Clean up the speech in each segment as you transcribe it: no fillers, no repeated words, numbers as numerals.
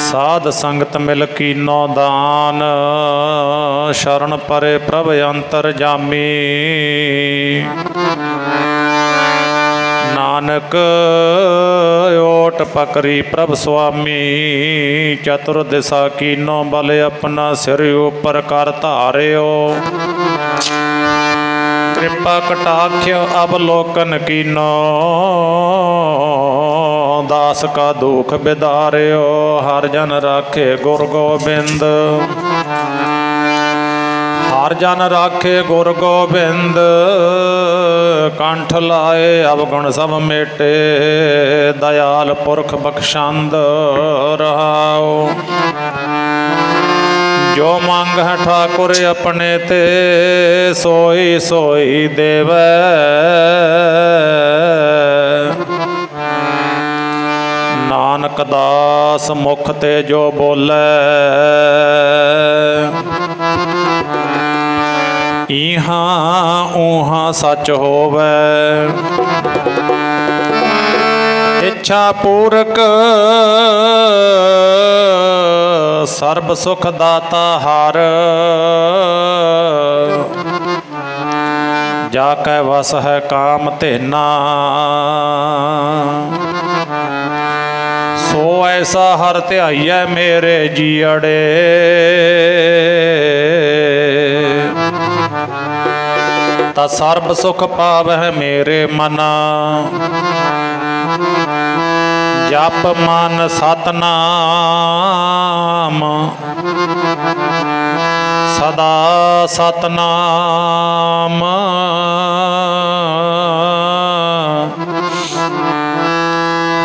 साध संगत मिल कीनो दान, शरण परे प्रभ अंतर जामी। नानक ओट पकरी प्रभ स्वामी, चतुर दिशा कीनो बल अपना सिर ऊपर कर धारियो। कृपा कटाक्ष अवलोकन कीनो, दास का दुख बिदारियो। हर जन राखे गुर गोबिंद, हर जन राखे गुर गोबिंद। कंठ लाए अवगुण सब मेटे, दयाल पुरख बख्शंद रहाओ। जो मांग है ठाकुर अपने ते, सोई सोई देवै। नानक दास मुख ते जो बोले, इहाँ ऊहाँ सच होवे। इच्छा पूरक सर्ब सुख दाता हर, जाकै वस है काम तेना। सो ऐसा हर ध्याइयै मेरे जीअड़े, ता सर्ब सुख पावै मेरे मना। जप मन सतनाम, सदा सतनाम।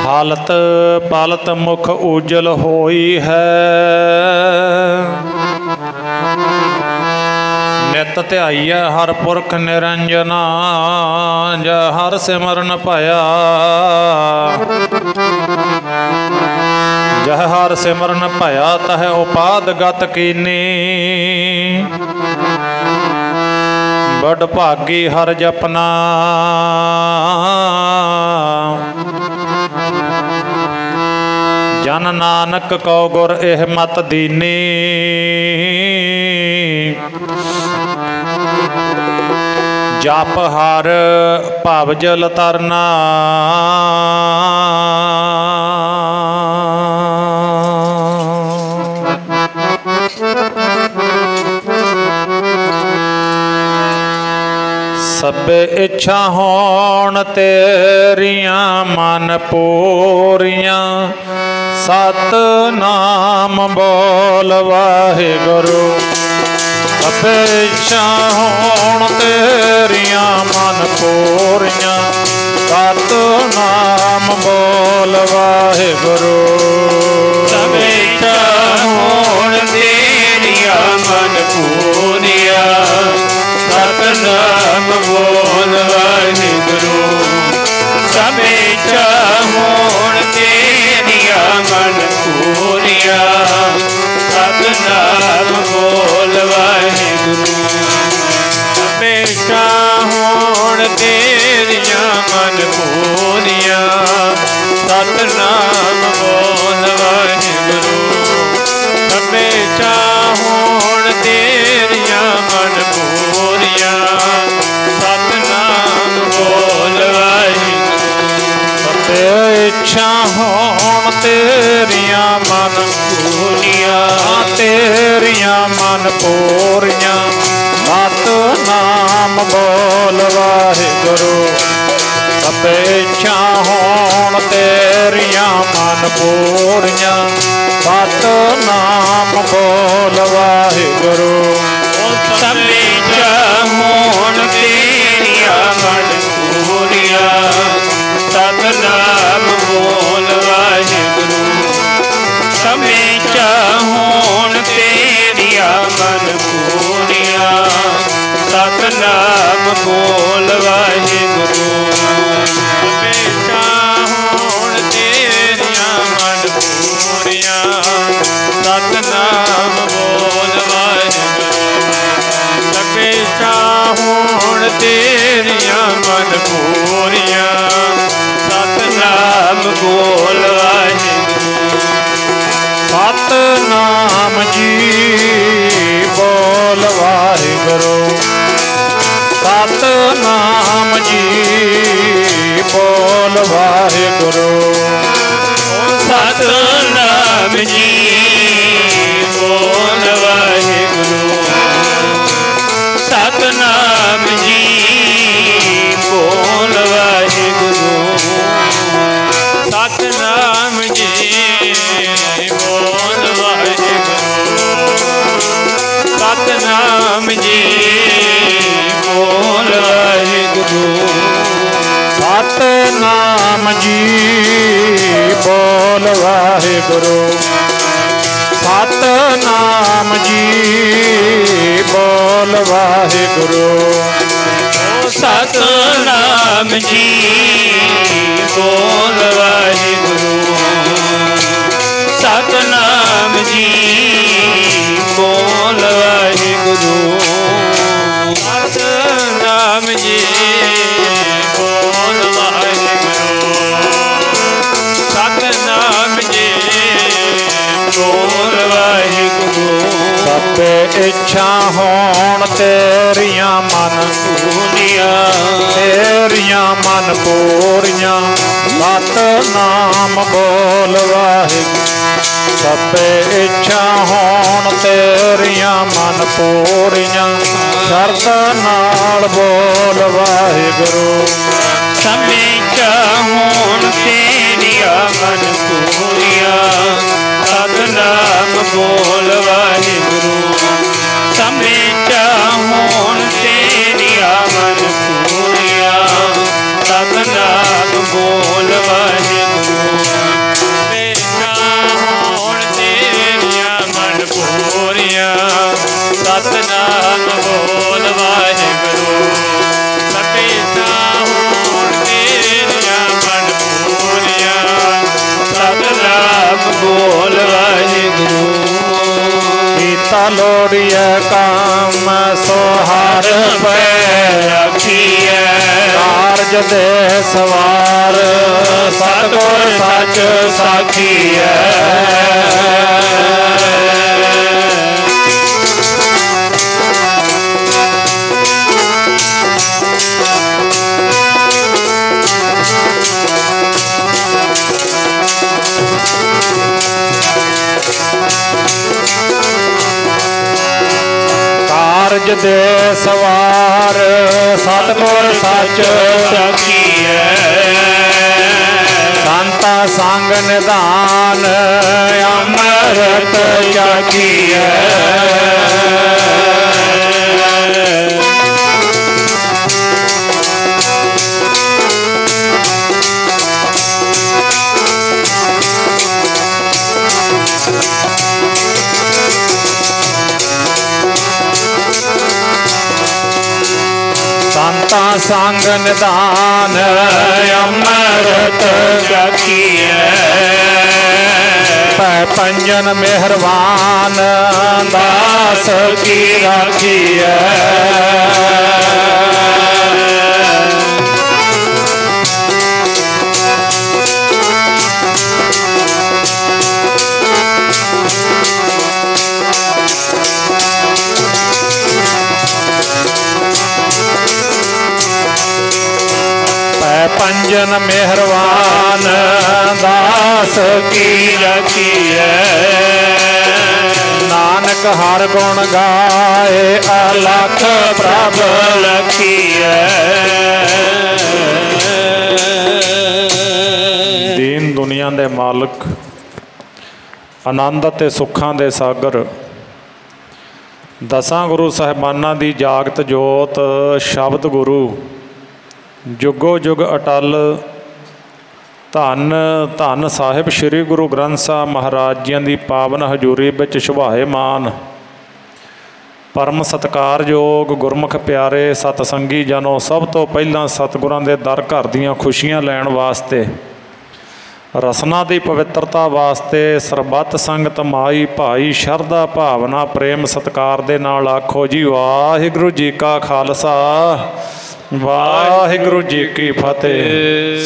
हालत पालत मुख उजल होई है, नित ध्याइयै हर पुरख निरंजना। जै हर सिमरन पाया, जह हर सिमरन पाया तह उपाद गत कीनी। बड़ भागी हर जपना, जन नानक को गुर एह मत दीनी। जप हर भव जल तरना, सबे इच्छा होण तेरियां मन पूरियां। सतनाम बोल वाहिगुरु। सबे इच्छा होण तेरियां मन पूरियां। सतनाम बोल वाहिगुरु। सबे इच्छा होण तेरियां मन पूरियां। सतनाम बोल वाहिगुरु। सबे इच्छा होण तेरियां मन पूरियां। सतनाम बोल वाहिगुरु। सबे इच्छा होण तेरियां मन पूरियां। सतनाम बोल वाहिगुरु। सबे इच्छा होण तेरियां मन पूरियां। सतनाम बोल वाहिगुरु। सबे इच्छा होण तेरियां मन पूरियां। तेरियां मन पूरियां। सतनाम बोल वाहिगुरु। सबे इच्छा होण तेरियां मन पूरियां। सतनाम बोल वाहिगुरु। सबे इच्छा होण तेरियां मन पूरियां। सतनाम बोल वाहिगुरु। सबे इच्छा होण तेरियां मन पूरियां। सतनाम बोल वाहिगुरु। सबे इच्छा होण तेरियां मन पूरियां। सतनाम बोल वाहिगुरु। सबे इच्छा होण तेरियां मन पूरियां। सतनाम बोल वाहिगुरु। बोल वाहिगुरु। सतनाम जी बोल वाहिगुरु। सतनाम जी बोल वाहिगुरु। सतनाम जी बोल वाहिगुरु। सतनाम जी बोल वाहिगुरु। सतनाम जी बोल वाहिगुरु। सतनाम जी बोल वाहिगुरु। सतनाम जी बोल वाहिगुरु। सतनाम जी बोल वाहिगुरु। सतनाम जी बोल वाहिगुरु। सतनाम जी बोल वाहिगुरु। सबे इच्छा होण तेरियां मन पूरियां, तेरियां मन पूरियां। सतनाम बोल वाहिगुरु। सबे इच्छा होण तेरियां मन पूरियां। शरद नाल बोल वाहिगुरु। समेचा होण तेरियां मन पूरियां। सतनाम बोल वाहिगुरु। समेचा होण तेरियां मन पूरियां। सतनाम बोल वाहिगुरु। समेचा होण तेरियां मन पूरियां। सतनाम बोल वाहिगुरु। समेचा होण तेरियां मन पूरियां। सतनाम बोल वाहिगुरु। कीता लोड़िए काम सोहार पे रखिए। कारज दे सवार सतगुर सच साखीए। कारज दे सवार सतगुर सच सखीए। संता संग निधान अमृत चाखीए। संता संग निधान अमृत सखीए। पंजन मेहरबान दास की राखिए। पंजन मेहरबान दास की रखिए। नानक हर गुण गाए अलख प्रभ लखिए। दीन दुनिया दे मालक आनंद ते सुखां दे सागर दसां गुरु साहिबानां दी जागत जोत शब्द गुरु जुगो जुग अटल धन धन साहिब श्री गुरु ग्रंथ साहब महाराज जी की पावन हजूरी विच शोभाएमान परम सत्कारयोग गुरमुख प्यारे सतसंगी जनों, सब तो पहला सतगुरां दे दर घर दीआं खुशियां लैण वास्ते रसना की पवित्रता वास्ते सरबत संगत माई भाई शरदा भावना प्रेम सत्कार दे नाल आखो जी वाहिगुरू जी का खालसा वाहिगुरू जी की फतेह।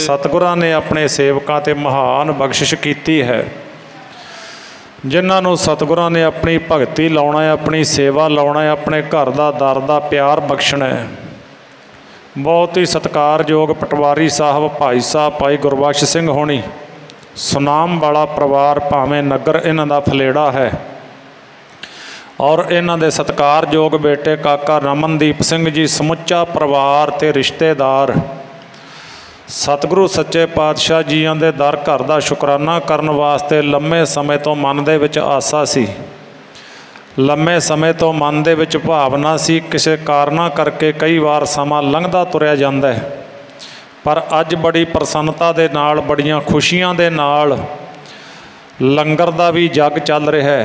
सतगुरां ने अपने सेवकां ते महान बख्शिश की है, जिन्होंने सतगुरां ने अपनी भगती लाउणा है, अपनी सेवा लाउणा है, अपने घर का दर का प्यार बख्शना है। बहुत ही सत्कारयोग पटवारी साहब भाई साहब भाई गुरबख्श सिंह होनी, सुनाम वाला परिवार, भावें नगर इन्हां दा फलेड़ा है, और इन्हां दे सत्कारयोग बेटे काका रमनदीप सिंह जी, समुच्चा परिवार ते रिश्तेदार सतगुरु सच्चे पातशाह जीआं दे दर घर दा शुकराना करन वास्ते लंबे समय तो मन दे विच आसा सी, लंबे समय तो मन दे विच भावना सी। किसी कारणा करके कई बार समा लंघदा तुरिया जांदा है, पर अज बड़ी प्रसन्नता दे नाल, बड़ियां खुशियां दे नाल लंगर दा भी जग चल रहा है,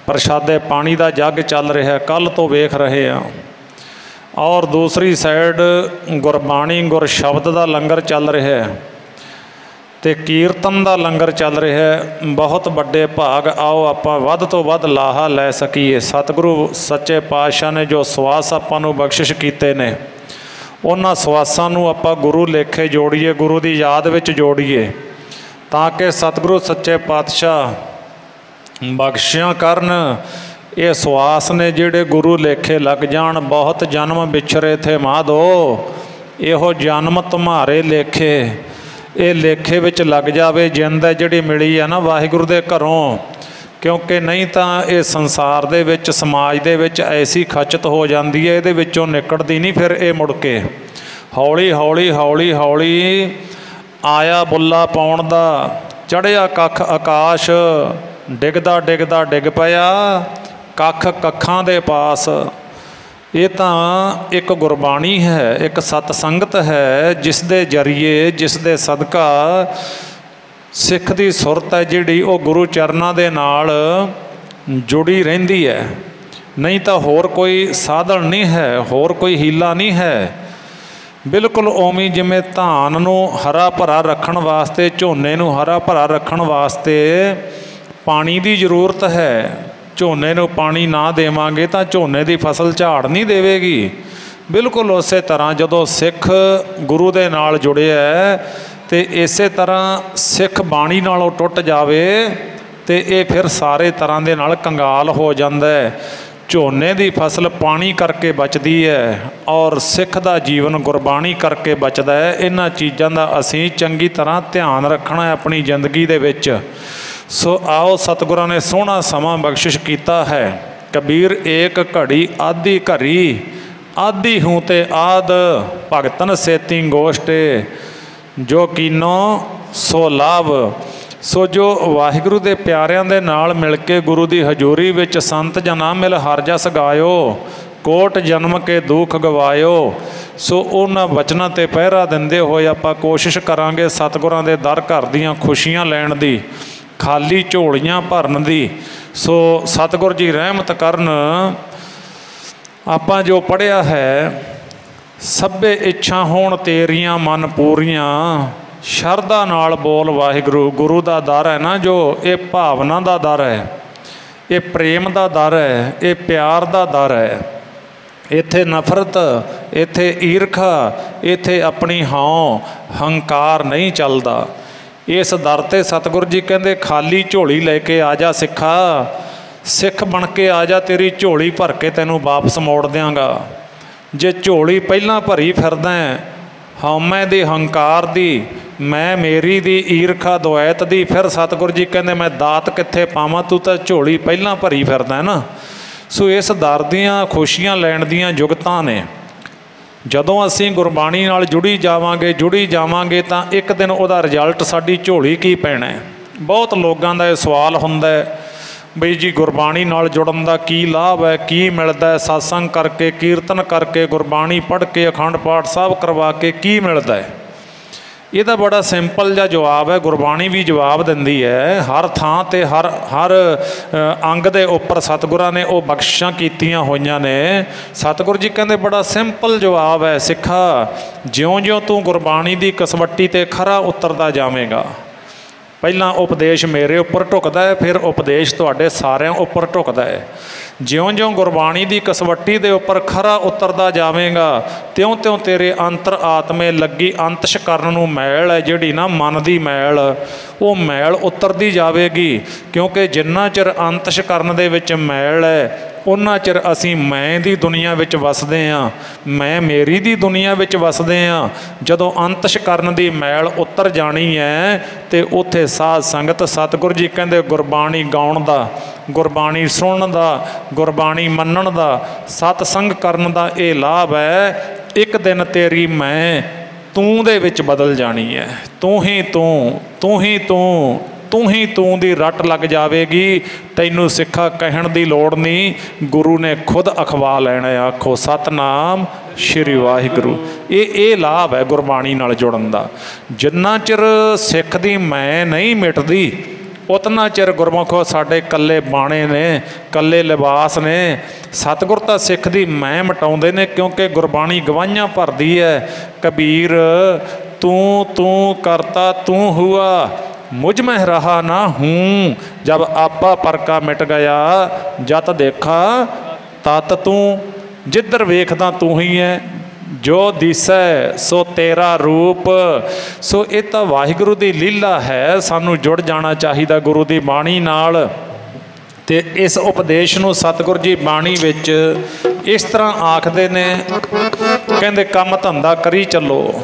प्रशादे पानी दा जग चल रहा है, कल तो वेख रहे हैं। और दूसरी साइड गुरबाणी गुर शब्द का लंगर चल रहा है, तो कीर्तन का लंगर चल रहा है। बहुत बड़े भाग, आओ आपां वध तो वध लाहा लै सकीए। सतगुरु सच्चे पातशाह ने जो सवास आपां नूं बख्शिश कीते ने, उन्हां सवासां नूं आपां गुरु लेखे जोड़ीए, गुरु की याद विच जोड़ीए, ताकि सतगुरु सच्चे पातशाह बख्शियां करन। ये सवास ने जिहड़े गुरु लेखे लग जान। बहुत जन्म बिछरे थे माधो, इहो जन्म तुम्हारे लेखे, ये लेखे विच लग जावे जिंद है जिहड़ी मिली है ना वाहिगुरु दे घरों। क्योंकि नहीं तो ये संसार दे विच, समाज दे विच ऐसी खचत हो जाती है, इहदे विचों निकलदी नहीं फिर ये मुड़ के। हौली हौली हौली हौली आया बुला पाउण दा, चढ़िया कख आकाश, डिगदा डिगदा डिग पिया कख कखां दे पास। ये तो एक गुरबाणी है, एक सतसंगत है, जिस दे जरिए, जिस दे सदका सिख दी सुरत है जिहड़ी वो गुरु चरनां दे नाल जुड़ी रहिंदी है। नहीं तो होर कोई साधन नहीं है, होर कोई हीला नहीं है। बिल्कुल उवें जिवें धान नूं हरा भरा रखण वास्ते, झोने नूं हरा भरा रखण वास्ते पानी की जरूरत है। झोने नूं पानी ना देवांगे तो झोने की फसल झाड़ नहीं देवेगी। बिल्कुल उस तरह जदों सिख गुरु दे नाल जुड़े है, तो इस तरह सिख बाणी नालों टुट जावे तो ये फिर सारे तरह दे नाल कंगाल हो जाता है। झोने की फसल पानी करके बचती है, और सिख का जीवन गुरबाणी करके बचता है। इन्हां चीज़ों का असीं चंगी तरह ध्यान रखना है अपनी जिंदगी दे विच। सो आओ, सतगुरां ने सोहना समा बख्शिश किया है। कबीर एक घड़ी आधी घड़ी, आधी हूँ ते आद, भगतन सेती गोष्टे, जो कीनो सो लाभ। सो जो वाहिगुरु दे प्यारिਆਂ दे नाल मिल के गुरु की हजूरी विच संत जना मिल हर जस गायो, कोट जन्म के दुख गवायो। सो उन्हां वचनां ते पहरा दिंदे होए आपां कोशिश करांगे सतगुरां दे दर घर दीयां खुशियां लैण दी, खाली झोलियां भरन दी। सो सतगुर जी रहमत करन। आपां जो पढ़िया है, सभे इच्छा होण तेरियां मन पूरियां, शरदा नाल बोल वाहिगुरु। गुरु का दर है ना जो, ये भावना का दर है, ये प्रेम का दर है, ये प्यार का दर है। इत्थे नफरत, इत्थे ईरखा, इत्थे अपनी हाँ हंकार नहीं चलता। इस दर ते सतगुरु जी कहते खाली झोली लैके आ जा सिखा, सिख बन के आ जा, तेरी झोली भर के तैनूं वापस मोड़ देंगा। जे झोली पहलां भरी फिरदा है हौमै दी, हंकार दी, मैं मेरी दी, ईरखा द्वैत दी, फिर सतगुरु जी कहते मैं दात कित्थे पावां, तू तां झोली पहलां भरी फिरदा है ना। सो इस दर दीयां खुशियां लैण दीयां जुगतां ने। जदों असीं गुरबाणी नाल जुड़ी जावांगे तो एक दिन उहदा रिजल्ट साडी झोली की पैना है। बहुत लोगों का यह सवाल हुंदा है बई जी गुरबाणी नाल जुड़न का की लाभ है, की मिलता है, सत्संग करके, कीर्तन करके, गुरबाणी पढ़ के, अखंड पाठ साहब करवा के की मिलता है। ਇਹਦਾ बड़ा सिंपल जिहा जवाब है, गुरबाणी भी जवाब दिंदी है। हर थां ते हर अंग दे उपर सतगुरां ने वो बख्शिशां कीतियां होईयां ने। सतगुरु जी कहंदे बड़ा सिंपल जवाब है, सिखा ज्यों-ज्यों तू गुरबाणी की कसवट्टी ते खरा उतरदा जावेगा। पहला उपदेश मेरे उपर ढुकदा है, फिर उपदेश तुहाडे सारिਆਂ उपर ढुकदा है। ज्यों-ज्यों गुरबाणी की कसवट्टी के उपर खरा उतरदा जावेगा, त्यों-त्यों तेरे अंतर आत्मे लगी अंतश करन नूं मैल है जिहड़ी ना मन की मैल, ਉਹ ਮੈਲ ਉਤਰਦੀ ਜਾਵੇਗੀ। ਕਿਉਂਕਿ ਜਿੰਨਾ ਚਿਰ ਅੰਤਸ਼ਕਰਨ ਦੇ ਵਿੱਚ ਮੈਲ ਹੈ ਉਹਨਾਂ ਚਿਰ ਅਸੀਂ ਮੈਂ ਦੀ ਦੁਨੀਆ ਵਿੱਚ ਵਸਦੇ ਹਾਂ, ਮੈਂ ਮੇਰੀ ਦੀ ਦੁਨੀਆ ਵਿੱਚ ਵਸਦੇ ਹਾਂ। ਜਦੋਂ ਅੰਤਸ਼ਕਰਨ ਦੀ ਮੈਲ ਉਤਰ ਜਾਣੀ ਹੈ ਤੇ ਉੱਥੇ ਸਾਧ ਸੰਗਤ, ਸਤਿਗੁਰੂ ਜੀ ਕਹਿੰਦੇ ਗੁਰਬਾਣੀ ਗਾਉਣ ਦਾ, ਗੁਰਬਾਣੀ ਸੁਣਨ ਦਾ, ਗੁਰਬਾਣੀ ਮੰਨਣ ਦਾ, ਸਤਸੰਗ ਕਰਨ ਦਾ ਇਹ ਲਾਭ ਹੈ। ਇੱਕ ਦਿਨ ਤੇਰੀ ਮੈਂ ਤੂੰ ਦੇ ਵਿੱਚ ਬਦਲ ਜਾਣੀ ਹੈ। ਤੂੰ ਹੀ ਤੂੰ, ਤੂੰ ਹੀ ਤੂੰ, ਤੂੰ ਹੀ ਤੂੰ ਦੀ ਰੱਟ ਲੱਗ ਜਾਵੇਗੀ। ਤੈਨੂੰ ਸਿੱਖਾ ਕਹਿਣ ਦੀ ਲੋੜ ਨਹੀਂ, ਗੁਰੂ ਨੇ ਖੁਦ ਅਖਵਾ ਲੈਣਾ। ਆਖੋ ਸਤਨਾਮ ਸ਼੍ਰੀ ਵਾਹਿਗੁਰੂ। ਇਹ ਲਾਭ ਹੈ ਗੁਰਬਾਣੀ ਨਾਲ ਜੁੜਨ ਦਾ। ਜਿੰਨਾ ਚਿਰ ਸਿੱਖ ਦੀ ਮੈਂ ਨਹੀਂ ਮਿਟਦੀ ਉਤਨਾ ਚਿਰ ਗੁਰਮੁਖੋ ਸਾਡੇ ਇਕੱਲੇ ਬਾਣੇ ਨੇ, ਇਕੱਲੇ ਲਿਬਾਸ ਨੇ। ਸਤਿਗੁਰ ਤਾਂ ਸਿੱਖ ਦੀ ਮੈਂ ਮਿਟਾਉਂਦੇ ਨੇ, ਕਿਉਂਕਿ ਗੁਰਬਾਣੀ ਗਵਾਹੀਆਂ ਭਰਦੀ ਹੈ। ਕਬੀਰ ਤੂੰ ਤੂੰ ਕਰਤਾ ਤੂੰ ਹੁਆ, ਮੁਝ ਮੈਂ ਰਹਾ ਨਾ ਹੂੰ। ਜਬ ਆਪਾ ਪਰਕਾ ਮਿਟ ਗਿਆ, ਜਤ ਦੇਖਾ ਤਤ ਤੂੰ। ਜਿੱਧਰ ਵੇਖਦਾ ਤੂੰ ਹੀ ਹੈ, ਜੋ ਦਿਸੈ ਸੋ ਤੇਰਾ ਰੂਪ। ਸੋ ਇਹ ਤਾਂ ਵਾਹਿਗੁਰੂ ਦੀ ਲੀਲਾ ਹੈ। ਸਾਨੂੰ ਜੁੜ ਜਾਣਾ ਚਾਹੀਦਾ ਗੁਰੂ ਦੀ ਬਾਣੀ ਨਾਲ। ਅਤੇ ਇਸ ਉਪਦੇਸ਼ ਨੂੰ ਸਤਿਗੁਰੂ ਜੀ ਬਾਣੀ ਵਿੱਚ ਇਸ ਤਰ੍ਹਾਂ ਆਖਦੇ ਨੇ, ਕਹਿੰਦੇ ਕੰਮ ਧੰਦਾ ਕਰੀ ਚੱਲੋ।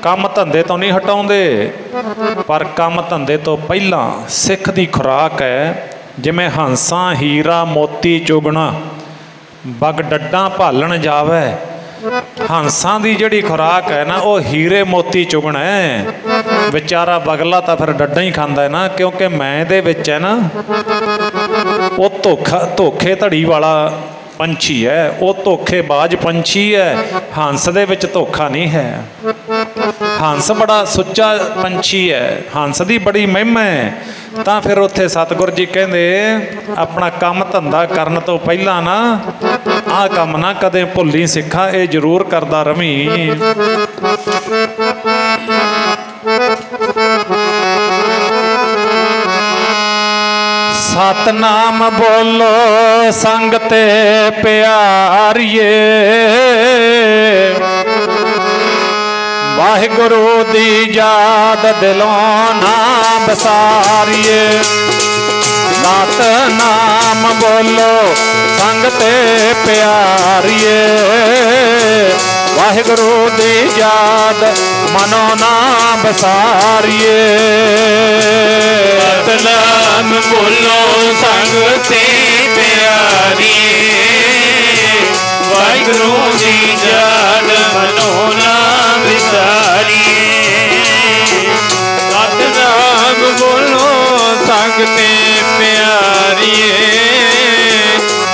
ਕੰਮ ਧੰਦੇ ਤੋਂ ਨਹੀਂ ਹਟਾਉਂਦੇ, ਪਰ ਕੰਮ ਧੰਦੇ ਤੋਂ ਪਹਿਲਾਂ ਸਿੱਖ ਦੀ ਖੁਰਾਕ ਹੈ। ਜਿਵੇਂ ਹੰਸਾਂ ਹੀਰਾ ਮੋਤੀ ਚੁਗਣਾ, ਬਗ ਡੱਡਾਂ ਭਾਲਣ ਜਾਵੇ। ਹੰਸਾਂ ਦੀ ਜਿਹੜੀ ਖੁਰਾਕ ਹੈ ਨਾ, ਉਹ ਹੀਰੇ ਮੋਤੀ ਚੁਗਣਾ ਹੈ। ਵਿਚਾਰਾ ਬਗਲਾ ਤਾਂ ਫਿਰ ਡੱਡਾਂ ਹੀ ਖਾਂਦਾ ਹੈ ਨਾ, ਕਿਉਂਕਿ ਮੈਂ ਦੇ ਵਿੱਚ ਹੈ ਨਾ, ਉਹ ਧੋਖੇ ਧੜੀ ਵਾਲਾ ਪੰਛੀ ਹੈ, ਉਹ ਧੋਖੇਬਾਜ਼ ਪੰਛੀ ਹੈ। ਹੰਸ ਦੇ ਵਿੱਚ ਧੋਖਾ ਨਹੀਂ ਹੈ। ਹੰਸ ਬੜਾ ਸੁੱਚਾ ਪੰਛੀ ਹੈ, ਹੰਸ ਦੀ ਬੜੀ ਮਹਿਮਾ ਹੈ। ਤਾਂ ਫਿਰ ਉੱਥੇ ਸਤਿਗੁਰੂ ਜੀ ਕਹਿੰਦੇ ਆਪਣਾ ਕੰਮ ਧੰਦਾ ਕਰਨ ਤੋਂ ਪਹਿਲਾਂ ਨਾ ਆਹ ਕੰਮ ਨਾ ਕਦੇ ਭੁੱਲੀ ਸਿੱਖਾ, ਇਹ ਜ਼ਰੂਰ ਕਰਦਾ ਰਵੀਂ। ਸਤਨਾਮ ਬੋਲੋ ਸੰਗ ਤੇ ਪਿਆਰੀਏ, ਵਾਹਿਗੁਰੂ ਦੀ ਯਾਦ ਦਿਲੋਂ ਨਾ ਬਸਾਰੀਏ। ਸਤਨਾਮ ਬੋਲੋ ਸੰਗ ਤੇ ਪਿਆਰੀਏ, ਵਾਹਿਗੁਰੂ ਦੀ ਯਾਦ ਮਨੋ ਨਾ ਬਸਾਰੀਏ। ਸਤਨਾਮ ਬੋਲੋ ਸੰਗ ਤੇ ਪਿਆਰੀਏ, ਵਾਹਿਗੁਰੂ ਦੀ ਯਾਦ ਮਨੋ ਨਾ ਵਿਸਾਰੀਏ। ਸਤਨਾਮ ਬੋਲੋ ਸੰਗ ਤੇ ਪਿਆਰੀਏ,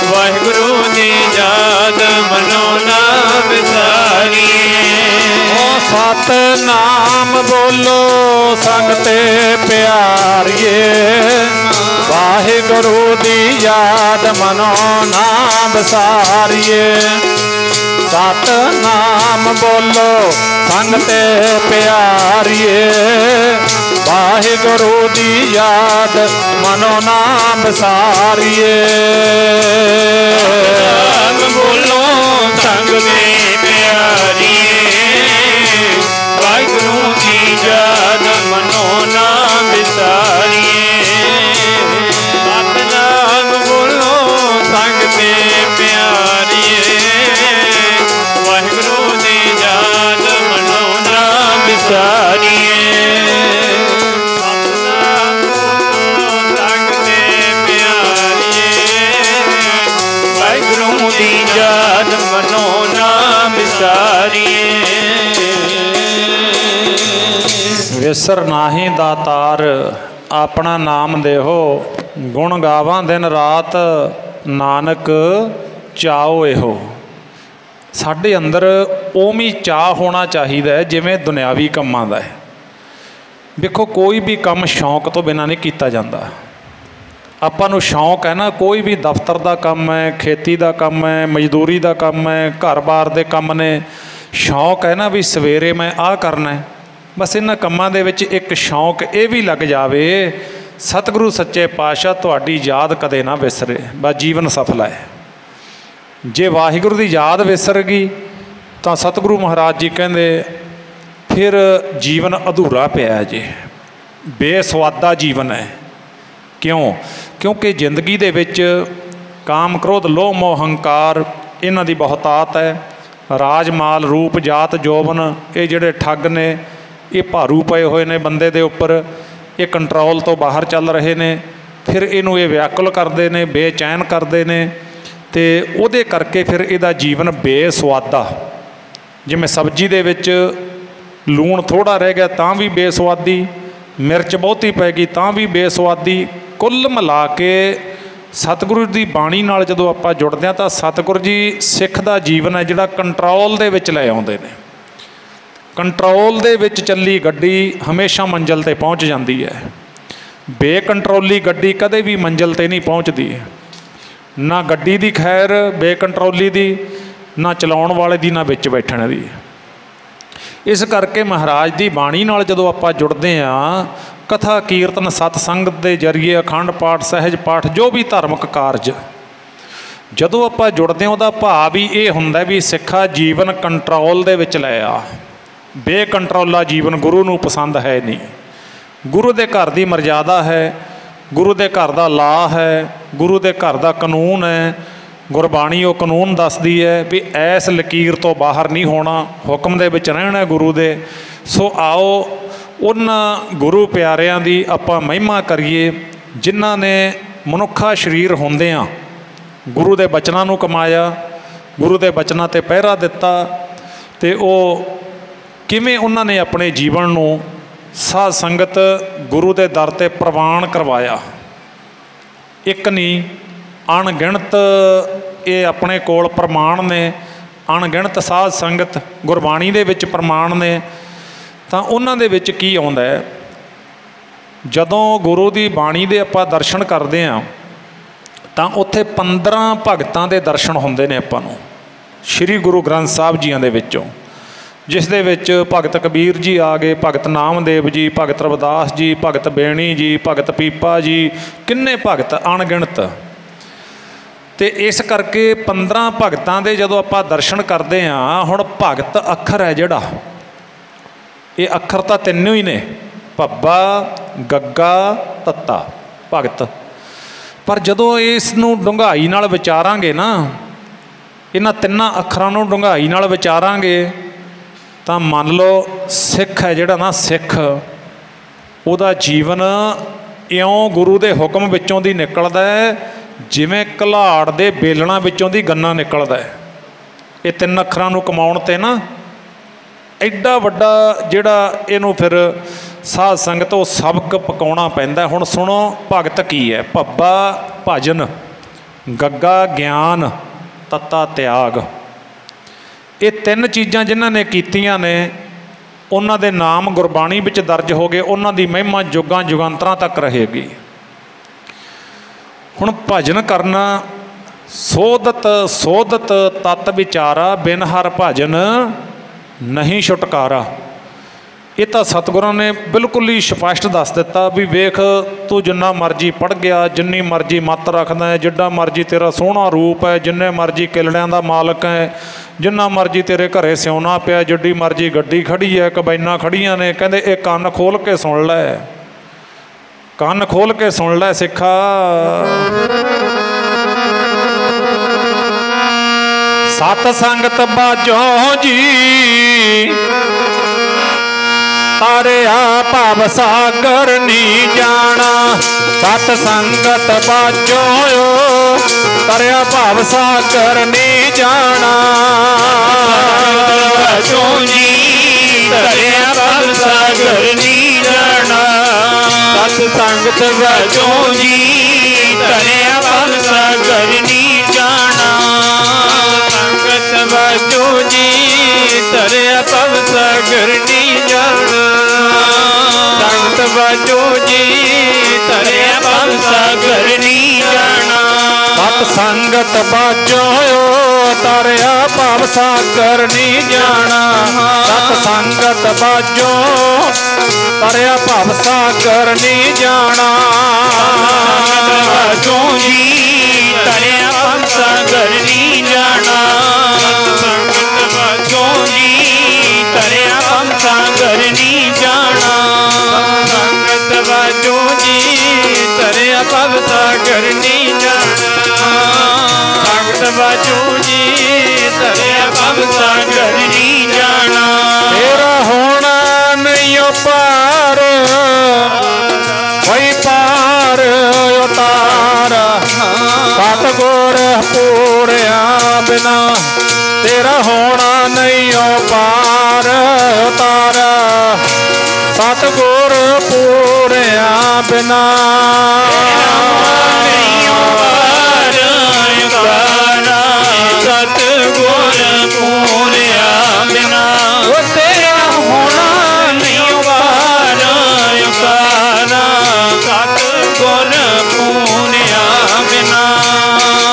ਵਾਹਿਗੁਰੂ ਦੀ ਯਾਦ ਮਨੋ ਨਾ ਵਿਸਾਰੀਏ। ਸਤਨਾਮ ਬੋਲੋ ਸੰਗ ਤੇ ਪਿਆਰੀਏ, ਵਾਹਿਗੁਰੂ ਦੀ ਯਾਦ ਮਨੋ ਨਾ ਵਿਸਾਰੀਏ। ਸਤਨਾਮ ਬੋਲੋ ਸੰਗ ਤੇ ਪਿਆਰੀਏ, ਵਾਹਿਗੁਰੂ ਦੀ ਯਾਦ ਮਨੋ ਨਾ ਵਿਸਾਰੀਏ। ਸਤਨਾਮ ਬੋਲੋ ਸੰਗ ਤੇ ਪਿਆਰੀਏ, ਵਾਹਿਗੁਰੂ ਦੀ ਯਾਦ ਮਨੋ ਨਾ ਵਿਸਾਰੀਏ। ਸਤਨਾਮ ਬੋਲੋ ਸੰਗ ਤੇ ਪਿਆਰੀਏ, ਵਾਹਿਗੁਰੂ ਦੀ ਯਾਦ ਮਨੋ ਨਾ ਵਿਸਾਰੀਏ। ਸਤਨਾਮ ਬੋਲੋ ਸੰਗ ਤੇ ਪਿਆਰੀਏ, ਵਾਹਿਗੁਰੂ ਦੀ ਯਾਦ ਮਨੋ ਨਾ ਵਿਸਾਰੀਏ। ਵਿਸਰ ਨਾਹੀਂ ਦਾਤਾਰ ਆਪਣਾ ਨਾਮ ਦੇਹੋ, ਗੁਣ ਗਾਵਾਂ ਦਿਨ ਰਾਤ ਨਾਨਕ ਚਾਓ ਇਹੋ। ਸਾਡੇ ਅੰਦਰ ਉਵੇਂ ਚਾਅ ਹੋਣਾ ਚਾਹੀਦਾ ਹੈ ਜਿਵੇਂ ਦੁਨਿਆਵੀ ਕੰਮਾਂ ਦਾ ਹੈ। ਵੇਖੋ ਕੋਈ ਵੀ ਕੰਮ ਸ਼ੌਂਕ ਤੋਂ ਬਿਨਾਂ ਨਹੀਂ ਕੀਤਾ ਜਾਂਦਾ। ਆਪਾਂ ਨੂੰ ਸ਼ੌਂਕ ਹੈ ਨਾ, ਕੋਈ ਵੀ ਦਫ਼ਤਰ ਦਾ ਕੰਮ ਹੈ, ਖੇਤੀ ਦਾ ਕੰਮ ਹੈ, ਮਜ਼ਦੂਰੀ ਦਾ ਕੰਮ ਹੈ, ਘਰ-ਬਾਰ ਦੇ ਕੰਮ ਨੇ, ਸ਼ੌਂਕ ਹੈ ਨਾ ਵੀ ਸਵੇਰੇ ਮੈਂ ਆਹ ਕਰਨਾ ਹੈ। ਬਸ ਇਹਨਾਂ ਕੰਮਾਂ ਦੇ ਵਿੱਚ ਇੱਕ ਸ਼ੌਂਕ ਇਹ ਵੀ ਲੱਗ ਜਾਵੇ, ਸਤਿਗੁਰੂ ਸੱਚੇ ਪਾਤਸ਼ਾਹ ਤੁਹਾਡੀ ਯਾਦ ਕਦੇ ਨਾ ਵਿਸਰੇ, ਬਸ ਜੀਵਨ ਸਫਲ ਹੈ। ਜੇ ਵਾਹਿਗੁਰੂ ਦੀ ਯਾਦ ਵਿਸਰ ਗਈ ਤਾਂ ਸਤਿਗੁਰੂ ਮਹਾਰਾਜ ਜੀ ਕਹਿੰਦੇ ਫਿਰ ਜੀਵਨ ਅਧੂਰਾ ਪਿਆ ਜੇ। ਬੇਸਵਾਦਾ ਜੀਵਨ ਹੈ। ਕਿਉਂ? ਕਿਉਂਕਿ ਜ਼ਿੰਦਗੀ ਦੇ ਵਿੱਚ ਕਾਮ, ਕ੍ਰੋਧ, ਲੋਭ, ਮੋਹ, ਹੰਕਾਰ ਇਹਨਾਂ ਦੀ ਬਹੁਤਾਤ ਹੈ। ਰਾਜ, ਮਾਲ, ਰੂਪ, ਜਾਤ, ਜੋਬਨ ਇਹ ਜਿਹੜੇ ਠੱਗ ਨੇ ਇਹ ਭਾਰੂ ਪਏ ਹੋਏ ਨੇ ਬੰਦੇ ਦੇ ਉੱਪਰ। ਇਹ ਕੰਟਰੋਲ ਤੋਂ ਬਾਹਰ ਚੱਲ ਰਹੇ ਨੇ। ਫਿਰ ਇਹਨੂੰ ਇਹ ਵਿਆਕੁਲ ਕਰਦੇ ਨੇ, ਬੇਚੈਨ ਕਰਦੇ ਨੇ ਅਤੇ ਉਹਦੇ ਕਰਕੇ ਫਿਰ ਇਹਦਾ ਜੀਵਨ ਬੇਸਵਾਦਾ। ਜਿਵੇਂ ਸਬਜ਼ੀ ਦੇ ਵਿੱਚ ਲੂਣ ਥੋੜ੍ਹਾ ਰਹਿ ਗਿਆ ਤਾਂ ਵੀ ਬੇਸਵਾਦੀ, ਮਿਰਚ ਬਹੁਤੀ ਪੈ ਗਈ ਤਾਂ ਵੀ ਬੇਸਵਾਦੀ। ਕੁੱਲ ਮਿਲਾ ਕੇ ਸਤਿਗੁਰੂ ਦੀ ਬਾਣੀ ਨਾਲ ਜਦੋਂ ਆਪਾਂ ਜੁੜਦੇ ਹਾਂ ਤਾਂ ਸਤਿਗੁਰੂ ਜੀ ਸਿੱਖ ਦਾ ਜੀਵਨ ਹੈ ਜਿਹੜਾ ਕੰਟਰੋਲ ਦੇ ਵਿੱਚ ਲੈ ਆਉਂਦੇ ਨੇ। ਕੰਟਰੋਲ ਦੇ ਵਿੱਚ ਚੱਲੀ ਗੱਡੀ ਹਮੇਸ਼ਾ ਮੰਜ਼ਿਲ 'ਤੇ ਪਹੁੰਚ ਜਾਂਦੀ ਹੈ। ਬੇਕੰਟਰੋਲੀ ਗੱਡੀ ਕਦੇ ਵੀ ਮੰਜ਼ਿਲ 'ਤੇ ਨਹੀਂ ਪਹੁੰਚਦੀ। ਨਾ ਗੱਡੀ ਦੀ ਖੈਰ ਬੇਕੰਟਰੋਲੀ ਦੀ, ਨਾ ਚਲਾਉਣ ਵਾਲੇ ਦੀ, ਨਾ ਵਿੱਚ ਬੈਠਣ ਦੀ। ਇਸ ਕਰਕੇ ਮਹਾਰਾਜ ਦੀ ਬਾਣੀ ਨਾਲ ਜਦੋਂ ਆਪਾਂ ਜੁੜਦੇ ਹਾਂ, ਕਥਾ, ਕੀਰਤਨ, ਸਤਸੰਗ ਦੇ ਜ਼ਰੀਏ, ਅਖੰਡ ਪਾਠ, ਸਹਿਜ ਪਾਠ, ਜੋ ਵੀ ਧਾਰਮਿਕ ਕਾਰਜ ਜਦੋਂ ਆਪਾਂ ਜੁੜਦੇ ਹਾਂ ਉਹਦਾ ਭਾਵ ਹੀ ਇਹ ਹੁੰਦਾ ਵੀ ਸਿੱਖਾ ਜੀਵਨ ਕੰਟਰੋਲ ਦੇ ਵਿੱਚ ਲੈ ਆ। ਬੇਕੰਟਰੋਲਾ ਜੀਵਨ ਗੁਰੂ ਨੂੰ ਪਸੰਦ ਹੈ ਨਹੀਂ। ਗੁਰੂ ਦੇ ਘਰ ਦੀ ਮਰਜ਼ਾਦਾ ਹੈ, ਗੁਰੂ ਦੇ ਘਰ ਦਾ ਲਾ ਹੈ, ਗੁਰੂ ਦੇ ਘਰ ਦਾ ਕਾਨੂੰਨ ਹੈ। ਗੁਰਬਾਣੀ ਉਹ ਕਾਨੂੰਨ ਦੱਸਦੀ ਹੈ ਵੀ ਐਸ ਲਕੀਰ ਤੋਂ ਬਾਹਰ ਨਹੀਂ ਹੋਣਾ, ਹੁਕਮ ਦੇ ਵਿੱਚ ਰਹਿਣਾ ਗੁਰੂ ਦੇ। ਸੋ ਆਓ ਉਹਨਾਂ ਗੁਰੂ ਪਿਆਰਿਆਂ ਦੀ ਆਪਾਂ ਮਹਿਮਾ ਕਰੀਏ ਜਿਨ੍ਹਾਂ ਨੇ ਮਨੁੱਖਾ ਸਰੀਰ ਹੁੰਦਿਆਂ ਗੁਰੂ ਦੇ ਬਚਨਾਂ ਨੂੰ ਕਮਾਇਆ, ਗੁਰੂ ਦੇ ਬਚਨਾਂ 'ਤੇ ਪਹਿਰਾ ਦਿੱਤਾ ਅਤੇ ਉਹ ਕਿਵੇਂ ਉਹਨਾਂ ਨੇ ਆਪਣੇ ਜੀਵਨ ਨੂੰ ਸਾਧ ਸੰਗਤ ਗੁਰੂ ਦੇ ਦਰ 'ਤੇ ਪ੍ਰਵਾਨ ਕਰਵਾਇਆ। ਇੱਕ ਨਹੀਂ, ਅਣਗਿਣਤ ਇਹ ਆਪਣੇ ਕੋਲ ਪ੍ਰਮਾਣ ਨੇ, ਅਣਗਿਣਤ ਸਾਧ ਸੰਗਤ ਗੁਰਬਾਣੀ ਦੇ ਵਿੱਚ ਪ੍ਰਮਾਣ ਨੇ। ਤਾਂ ਉਹਨਾਂ ਦੇ ਵਿੱਚ ਕੀ ਆਉਂਦਾ ਹੈ, ਜਦੋਂ ਗੁਰੂ ਦੀ ਬਾਣੀ ਦੇ ਆਪਾਂ ਦਰਸ਼ਨ ਕਰਦੇ ਹਾਂ ਤਾਂ ਉੱਥੇ 15 ਭਗਤਾਂ ਦੇ ਦਰਸ਼ਨ ਹੁੰਦੇ ਨੇ ਆਪਾਂ ਨੂੰ ਸ਼੍ਰੀ ਗੁਰੂ ਗ੍ਰੰਥ ਸਾਹਿਬ ਜੀਆਂ ਦੇ ਵਿੱਚੋਂ, ਜਿਸ ਦੇ ਵਿੱਚ ਭਗਤ ਕਬੀਰ ਜੀ ਆ ਗਏ, ਭਗਤ ਨਾਮਦੇਵ ਜੀ, ਭਗਤ ਰਵਿਦਾਸ ਜੀ, ਭਗਤ ਬੇਣੀ ਜੀ, ਭਗਤ ਪੀਪਾ ਜੀ, ਕਿੰਨੇ ਭਗਤ ਅਣਗਿਣਤ। ਅਤੇ ਇਸ ਕਰਕੇ 15 ਭਗਤਾਂ ਦੇ ਜਦੋਂ ਆਪਾਂ ਦਰਸ਼ਨ ਕਰਦੇ ਹਾਂ, ਹੁਣ ਭਗਤ ਅੱਖਰ ਹੈ ਜਿਹੜਾ, ਇਹ ਅੱਖਰ ਤਾਂ ਤਿੰਨੋਂ ਹੀ ਨੇ, ਭੱਬਾ, ਗੱਗਾ, ਤੱਤਾ, ਭਗਤ। ਪਰ ਜਦੋਂ ਇਸ ਨੂੰ ਡੂੰਘਾਈ ਨਾਲ ਵਿਚਾਰਾਂਗੇ ਨਾ, ਇਹਨਾਂ ਤਿੰਨਾਂ ਅੱਖਰਾਂ ਨੂੰ ਡੂੰਘਾਈ ਨਾਲ ਵਿਚਾਰਾਂਗੇ ਤਾਂ ਮੰਨ ਲਓ ਸਿੱਖ ਹੈ ਜਿਹੜਾ ਨਾ, ਸਿੱਖ ਉਹਦਾ ਜੀਵਨ ਇਉਂ ਗੁਰੂ ਦੇ ਹੁਕਮ ਵਿੱਚੋਂ ਦੀ ਨਿਕਲਦਾ ਹੈ ਜਿਵੇਂ ਘਲਾੜ ਦੇ ਬੇਲਣਾ ਵਿੱਚੋਂ ਦੀ ਗੰਨਾ ਨਿਕਲਦਾ ਹੈ। ਇਹ ਤਿੰਨ ਅੱਖਰਾਂ ਨੂੰ ਕਮਾਉਣ 'ਤੇ ਨਾ ਐਡਾ ਵੱਡਾ ਜਿਹੜਾ ਇਹਨੂੰ ਫਿਰ ਸਾਧ ਸੰਗਤ ਉਹ ਸਬਕ ਪਕਾਉਣਾ ਪੈਂਦਾ। ਹੁਣ ਸੁਣੋ ਭਗਤ ਕੀ ਹੈ। ਭੱਬਾ ਭਜਨ, ਗੱਗਾ ਗਿਆਨ, ਤੱਤਾ ਤਿਆਗ। ਇਹ ਤਿੰਨ ਚੀਜ਼ਾਂ ਜਿਨ੍ਹਾਂ ਨੇ ਕੀਤੀਆਂ ਨੇ ਉਹਨਾਂ ਦੇ ਨਾਮ ਗੁਰਬਾਣੀ ਵਿੱਚ ਦਰਜ ਹੋ ਗਏ, ਉਹਨਾਂ ਦੀ ਮਹਿਮਾ ਯੁੱਗਾਂ ਯੁਗਾਂਤਰਾਂ ਤੱਕ ਰਹੇਗੀ। ਹੁਣ ਭਜਨ ਕਰਨਾ, ਸੋਧਤ ਤਤ ਵਿਚਾਰਾ, ਬਿਨ ਹਰ ਭਜਨ ਨਹੀਂ ਛੁਟਕਾਰਾ। ਇਹ ਤਾਂ ਸਤਿਗੁਰਾਂ ਨੇ ਬਿਲਕੁਲ ਹੀ ਸਪਸ਼ਟ ਦੱਸ ਦਿੱਤਾ ਵੀ ਵੇਖ ਤੂੰ ਜਿੰਨਾ ਮਰਜ਼ੀ ਪੜ੍ਹ ਗਿਆ, ਜਿੰਨੀ ਮਰਜ਼ੀ ਮੱਤ ਰੱਖਦਾ ਹੈ, ਜਿੱਡਾ ਮਰਜ਼ੀ ਤੇਰਾ ਸੋਹਣਾ ਰੂਪ ਹੈ, ਜਿੰਨੇ ਮਰਜ਼ੀ ਕਿਲੜਿਆਂ ਦਾ ਮਾਲਕ ਹੈ, ਜਿੰਨਾ ਮਰਜ਼ੀ ਤੇਰੇ ਘਰੇ ਸਿਉਣਾ ਪਿਆ, ਜਿੱਡੀ ਮਰਜ਼ੀ ਗੱਡੀ ਖੜੀ ਹੈ, ਕਬੈਨਾਂ ਖੜੀਆਂ ਨੇ, ਕਹਿੰਦੇ ਇਹ ਕੰਨ ਖੋਲ੍ਹ ਕੇ ਸੁਣ ਲੈ, ਕੰਨ ਖੋਲ੍ਹ ਕੇ ਸੁਣ ਲੈ ਸਿੱਖਾ। ਸਤ ਸੰਗਤ ਬਾਝੋ ਜੀ ਤਾਰਿਆ ਭਵ ਸਾਗਰ ਨੀ ਜਾਣਾ, ਸਤ ਸੰਗਤ ਬਾਝੋ ਤਾਰਿਆ ਭਵ ਸਾਗਰ ਨੀ ਜਾਣਾ। ਬਾਝੋ ਜੀ ਤਾਰਿਆ ਭਵ ਸਾਗਰ ਨੀ ਜਾਣਾ, ਸਤ ਸੰਗਤ ਬਾਝੋ ਜੀ ਤਾਰਿਆ ਭਵ ਸਾਗਰ ਨੀ ਜਾਣਾ। ਸੰਗਤ ਬਾਝੋ ਜੀ ਤਾਰਿਆ ਭਵ ਸਾਗਰ ਨੀ ਜਾਣਾ, ਸੰਗਤ ਬਾਝੋ ਜੀ ਤਾਰਿਆ ਭਵ ਸਾਗਰ ਨੀ ਜਾਣਾ। ਸਤ ਸੰਗਤ ਬਾਝੋ ਤਾਰਿਆ ਭਵ ਸਾਗਰ ਨੀ ਜਾਣਾ, ਸਤ ਸੰਗਤ ਬਾਝੋ ਤਾਰਿਆ ਭਵ ਸਾਗਰ ਨੀ ਜਾਣਾ। ਬਾਝੋ ਜੀ ਤਾਰਿਆ ਭਵ ਸਾਗਰ ਨੀ ਜਾਣਾ, ਸੰਗਤ ਬਾਝੋ ਜੀ ਤਾਰਿਆ ਭਵ ਸਾਗਰ ਨੀ ਜਾਣਾ। ਸੰਗਤ ਭਵ ਸਾਗਰ ਨੀ ਜਾਣਾ ਭਗਤ ਬਾਜੂ ਜੀ ਤਰਿਆ ਭਵ ਸਾਗਰ ਨੀ ਜਾਣਾ ਤੇਰਾ ਹੋਣਾ ਨਹੀਂ ਪਾਰ ਵਈ ਪਾਰ ਉਤਾਰ ਸਤਿਗੁਰ ਪੂਰਿਆ ਬਿਨਾ ਤੇਰਾ ਹੋਣਾ ਨਹੀਂ ਪਾਰ ਉਤਾਰ ਸਤਿਗੁਰ ਪੂਰਿਆ ਬਿਨਾ ਸਤਿਗੁਰ ਪੂਰਿਆ ਬਿਨਾ ਤੇਰਾ ਹੋਣਾ ਨਹੀਂ ਪਾਰ ਉਤਾਰਾ ਸਤਿਗੁਰ ਪੂਰਿਆ ਬਿਨਾ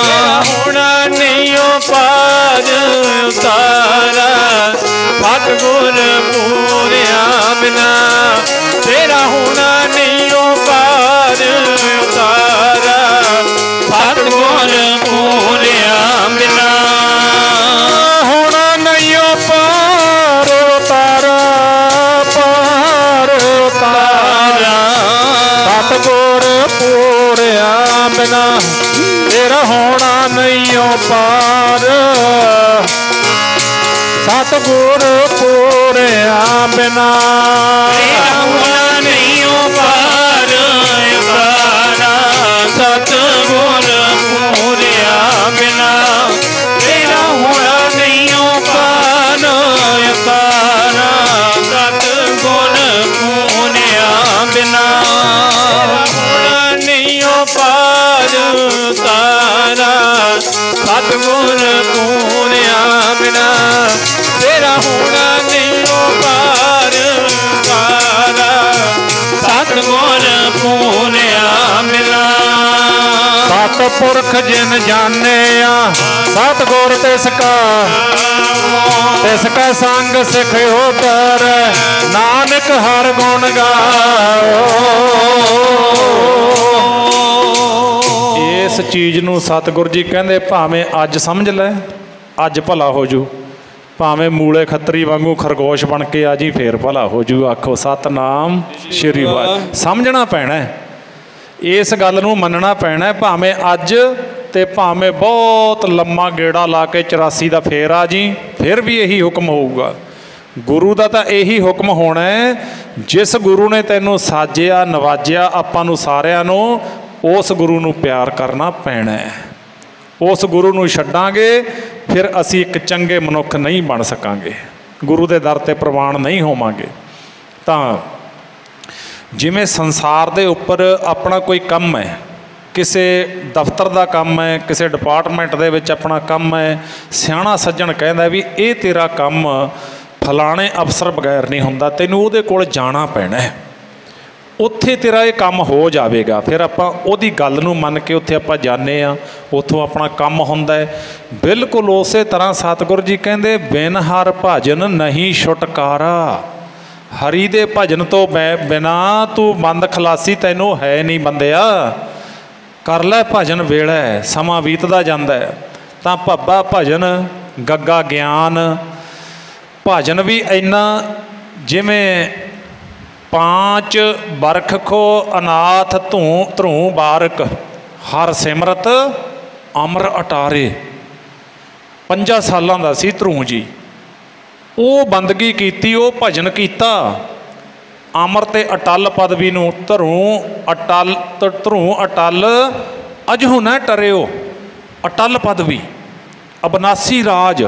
ਤੇਰਾ ਹੋਣਾ ਨਹੀਂ ਪਾਰ ਉਤਾਰਾ ਸਤਿਗੁਰ ਪੂਰਿਆ ਬਿਨਾ ਤੇਰਾ ਹੋਣਾ ਨਹੀਂ ਪਾਰ ਉਤਾਰਾ ਸਤਿਗੁਰ ਪੂਰਿਆ ਬਿਨਾ ਹੋਣਾ ਨਹੀਂ ਪਾਰ ਉਤਾਰਾ ਪਾਰ ਉਤਾਰਾ ਸਤਿਗੁਰ ਪੂਰਿਆ ਬਿਨਾ ਤੇਰਾ ਹੋਣਾ ਨਹੀਂ ਪਾਰ ਸਤਿਗੁਰ ਪੂਰਿਆ ਬਿਨਾ ਤੇਰਾ ਹੋਣਾ ਨਹੀਂ ਪਾਰ ਉਤਾਰਾ ਸਤਿਗੁਰ ਪੂਰਿਆ ਬਿਨਾ ਤੇਰਾ ਹੋਣਾ ਨਹੀਂ ਪਾਰ ਉਤਾਰਾ ਸਤਿਗੁਰ ਪੂਰਿਆ ਬਿਨਾ ਹੋਣਾ ਨਹੀਂ ਪਾਰ ਉਤਾਰਾ ਸਤਿਗੁਰ ਪੂਰਿਆ ਬਿਨਾ ਤੇਰਾ ਹੋਣਾ ਨਹੀਂ ਪਾਰ ਉਤਾਰਾ ਸਤਿਗੁਰ ਪੂਰਿਆ ਬਿਨਾ ਸਤਿਪੁਰਖ ਜਿਨ ਜਾਣਿਆ ਸਤਿਗੁਰ ਤਿਸ ਕਾ ਸੰਗ ਸਿਖ ਉਤਰ ਨਾਨਕ ਹਰ ਗੁਣ ਗਾਓ ਇਸ ਚੀਜ਼ ਨੂੰ ਸਤਿਗੁਰ ਜੀ ਕਹਿੰਦੇ ਭਾਵੇਂ ਅੱਜ ਸਮਝ ਲੈ ਅੱਜ ਭਲਾ ਹੋ ਜੂ ਭਾਵੇਂ ਮੂਲੇ ਖੱਤਰੀ ਵਾਂਗੂ ਖਰਗੋਸ਼ ਬਣ ਕੇ ਆ ਜੀ ਫੇਰ ਭਲਾ ਹੋ ਜੂ ਆਖੋ ਸਤਨਾਮ ਸ਼੍ਰੀ ਵਾਹਿਗੁਰੂ ਸਮਝਣਾ ਪੈਣਾ ਇਸ ਗੱਲ ਨੂੰ ਮੰਨਣਾ ਪੈਣਾ ਭਾਵੇਂ ਅੱਜ ਤੇ ਭਾਵੇਂ ਬਹੁਤ ਲੰਮਾ ਗੇੜਾ ਲਾ ਕੇ 84 ਦਾ ਫੇਰ ਆ ਜੀ ਫਿਰ ਵੀ ਇਹੀ ਹੁਕਮ ਹੋਊਗਾ ਗੁਰੂ ਦਾ ਤਾਂ ਇਹੀ ਹੁਕਮ ਹੋਣਾ ਹੈ ਜਿਸ ਗੁਰੂ ਨੇ ਤੈਨੂੰ ਸਾਜਿਆ ਨਵਾਜਿਆ ਆਪਾਂ ਨੂੰ ਸਾਰਿਆਂ ਨੂੰ ਉਸ ਗੁਰੂ ਨੂੰ ਪਿਆਰ ਕਰਨਾ ਪੈਣਾ ਹੈ ਉਸ ਗੁਰੂ ਨੂੰ ਛੱਡਾਂਗੇ ਫਿਰ ਅਸੀਂ ਇੱਕ ਚੰਗੇ ਮਨੁੱਖ ਨਹੀਂ ਬਣ ਸਕਾਂਗੇ ਗੁਰੂ ਦੇ ਦਰ 'ਤੇ ਪ੍ਰਵਾਨ ਨਹੀਂ ਹੋਵਾਂਗੇ ਤਾਂ ਜਿਵੇਂ ਸੰਸਾਰ ਦੇ ਉੱਪਰ ਆਪਣਾ ਕੋਈ ਕੰਮ ਹੈ ਕਿਸੇ ਦਫ਼ਤਰ ਦਾ ਕੰਮ ਹੈ ਕਿਸੇ ਡਿਪਾਰਟਮੈਂਟ ਦੇ ਵਿੱਚ ਆਪਣਾ ਕੰਮ ਹੈ ਸਿਆਣਾ ਸੱਜਣ ਕਹਿੰਦਾ ਵੀ ਇਹ ਤੇਰਾ ਕੰਮ ਫਲਾਣੇ ਅਫਸਰ ਬਗੈਰ ਨਹੀਂ ਹੁੰਦਾ ਤੈਨੂੰ ਉਹਦੇ ਕੋਲ ਜਾਣਾ ਪੈਣਾ ਹੈ ਉੱਥੇ ਤੇਰਾ ਇਹ ਕੰਮ ਹੋ ਜਾਵੇਗਾ ਫਿਰ ਆਪਾਂ ਉਹਦੀ ਗੱਲ ਨੂੰ ਮੰਨ ਕੇ ਉੱਥੇ ਆਪਾਂ ਜਾਂਦੇ ਹਾਂ ਉੱਥੋਂ ਆਪਣਾ ਕੰਮ ਹੁੰਦਾ ਹੈ ਬਿਲਕੁਲ ਉਸੇ ਤਰ੍ਹਾਂ ਸਤਿਗੁਰੂ ਜੀ ਕਹਿੰਦੇ ਬਿਨ ਹਰ ਭਜਨ ਨਹੀਂ ਛੁਟਕਾਰਾ ਹਰੀ ਦੇ ਭਜਨ ਤੋਂ ਬਿਨਾ ਤੂੰ ਬੰਦ ਖਲਾਸੀ ਤੈਨੂੰ ਹੈ ਨਹੀਂ ਬੰਦਿਆ ਕਰ ਲੈ ਭਜਨ ਵੇਲਾ ਸਮਾਂ ਬੀਤਦਾ ਜਾਂਦਾ ਤਾਂ ਭੱਬਾ ਭਜਨ ਗੱਗਾ ਗਿਆਨ ਭਜਨ ਵੀ ਇੰਨਾ ਜਿਵੇਂ ਪਾਂਚ ਬਰਖ ਖੋ ਅਨਾਥ ਧਰੂ ਬਾਰਕ ਹਰ ਸਿਮਰਤ ਅਮਰ ਅਟਾਰੇ 5 ਸਾਲਾਂ ਦਾ ਸੀ ਧਰੂ ਜੀ ਉਹ ਬੰਦਗੀ ਕੀਤੀ ਉਹ ਭਜਨ ਕੀਤਾ ਅਮਰ ਤੇ ਅਟਲ ਪਦਵੀ ਨੂੰ ਧਰੂ ਅਟਲ ਅਜਹੁ ਨਾ ਟਰਿਓ ਅਟਲ ਪਦਵੀ ਅਬਨਾਸੀ ਰਾਜ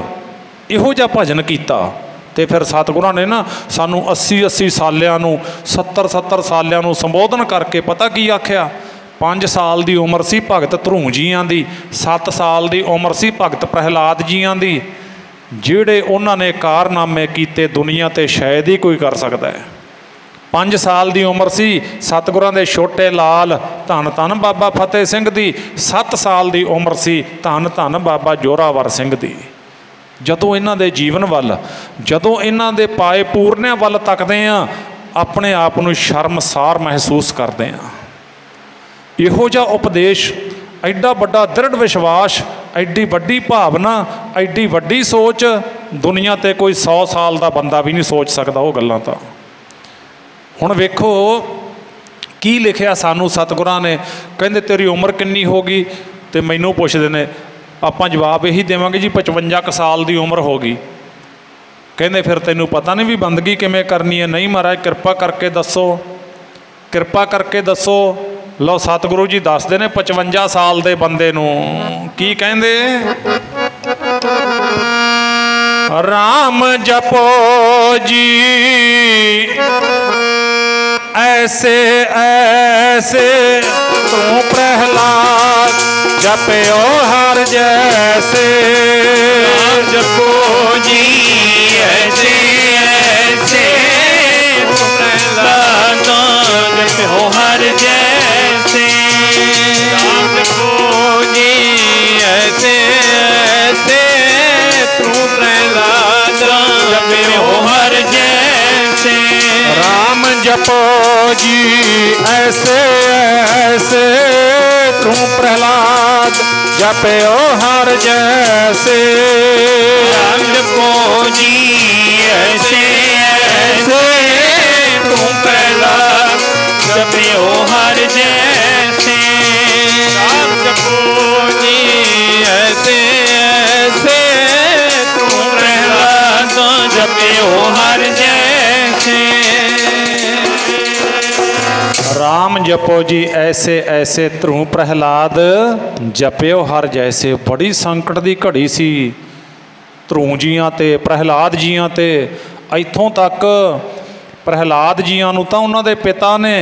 ਇਹੋ ਜਿਹਾ ਭਜਨ ਕੀਤਾ ਤੇ ਫਿਰ ਸਤਿਗੁਰਾਂ ਨੇ ਨਾ ਸਾਨੂੰ 80 ਸਾਲਿਆਂ ਨੂੰ 70 ਸਾਲਿਆਂ ਨੂੰ ਸੰਬੋਧਨ ਕਰਕੇ ਪਤਾ ਕੀ ਆਖਿਆ 5 ਸਾਲ ਦੀ ਉਮਰ ਸੀ ਭਗਤ ਧਰੂ ਜੀਆਂ ਦੀ 7 ਸਾਲ ਦੀ ਉਮਰ ਸੀ ਭਗਤ ਪ੍ਰਹਿਲਾਦ ਜੀਆਂ ਦੀ ਜਿਹੜੇ ਉਹਨਾਂ ਨੇ ਕਾਰਨਾਮੇ ਕੀਤੇ ਦੁਨੀਆ 'ਤੇ ਸ਼ਾਇਦ ਹੀ ਕੋਈ ਕਰ ਸਕਦਾ ਹੈ 5 ਸਾਲ ਦੀ ਉਮਰ ਸੀ ਸਤਿਗੁਰਾਂ ਦੇ ਛੋਟੇ ਲਾਲ ਧੰਨ ਧੰਨ ਬਾਬਾ ਫਤਿਹ ਸਿੰਘ ਦੀ 7 ਸਾਲ ਦੀ ਉਮਰ ਸੀ ਧੰਨ ਧੰਨ ਬਾਬਾ ਜੋਰਾਵਰ ਸਿੰਘ ਦੀ ਜਦੋਂ ਇਹਨਾਂ ਦੇ ਜੀਵਨ ਵੱਲ ਜਦੋਂ ਇਹਨਾਂ ਦੇ ਪਾਏ ਪੂਰਨਿਆਂ ਵੱਲ ਤੱਕਦੇ ਹਾਂ ਆਪਣੇ ਆਪ ਨੂੰ ਸ਼ਰਮਸਾਰ ਮਹਿਸੂਸ ਕਰਦੇ ਹਾਂ ਇਹੋ ਜਿਹਾ ਉਪਦੇਸ਼ ਐਡਾ ਵੱਡਾ ਦ੍ਰਿੜ ਵਿਸ਼ਵਾਸ ਐਡੀ ਵੱਡੀ ਭਾਵਨਾ ਐਡੀ ਵੱਡੀ ਸੋਚ ਦੁਨੀਆ 'ਤੇ ਕੋਈ 100 ਸਾਲ ਦਾ ਬੰਦਾ ਵੀ ਨਹੀਂ ਸੋਚ ਸਕਦਾ ਉਹ ਗੱਲਾਂ ਤਾਂ ਹੁਣ ਵੇਖੋ ਕੀ ਲਿਖਿਆ ਸਾਨੂੰ ਸਤਿਗੁਰਾਂ ਨੇ। ਕਹਿੰਦੇ ਤੇਰੀ ਉਮਰ ਕਿੰਨੀ ਹੋ ਗਈ, ਤੇ ਮੈਨੂੰ ਪੁੱਛਦੇ ਨੇ। ਆਪਾਂ ਜਵਾਬ ਇਹੀ ਦੇਵਾਂਗੇ ਜੀ 55 ਕੁ ਸਾਲ ਦੀ ਉਮਰ ਹੋ ਗਈ। ਕਹਿੰਦੇ ਫਿਰ ਤੈਨੂੰ ਪਤਾ ਨਹੀਂ ਵੀ ਬੰਦਗੀ ਕਿਵੇਂ ਕਰਨੀ ਹੈ। ਨਹੀਂ ਮਹਾਰਾਜ ਕਿਰਪਾ ਕਰਕੇ ਦੱਸੋ, ਕਿਰਪਾ ਕਰਕੇ ਦੱਸੋ। ਲਓ ਸਤਿਗੁਰੂ ਜੀ ਦੱਸਦੇ ਨੇ 55 ਸਾਲ ਦੇ ਬੰਦੇ ਨੂੰ ਕੀ ਕਹਿੰਦੇ, ਰਾਮ ਜਪੋ ਜੀ ऐसे ऐसे तू प्रहलाद जपयो हर जैसे। राम जपो जी ऐसे ऐसे तू प्रहलाद जपयो हर जैसे। राम जपो जी ऐसे ऐसे तू प्रहलाद जपयो हर जैसे। राम जपो जी ऐसे ऐसे तू प्रहलाद जपयो हर जैसे। राम जपो जी ऐसे ऐसे तू प्रहलाद जपयो हर जैसे। राम जपो जी ऐसे ऐसे तू प्रहलाद जपयो हर जैसे। राम जपो जी ऐसे ऐसे ਧਰੂ प्रहलाद जपियो हर जैसे। बड़ी संकट ਦੀ ਘੜੀ ਸੀ ਧਰੂ ਜੀਆਂ ਤੇ ਪ੍ਰਹਿਲਾਦ ਜੀਆਂ ਤੇ। ਇੱਥੋਂ ਤੱਕ ਪ੍ਰਹਿਲਾਦ ਜੀਆਂ ਨੂੰ ਤਾਂ ਉਹਨਾਂ ਦੇ ਪਿਤਾ ਨੇ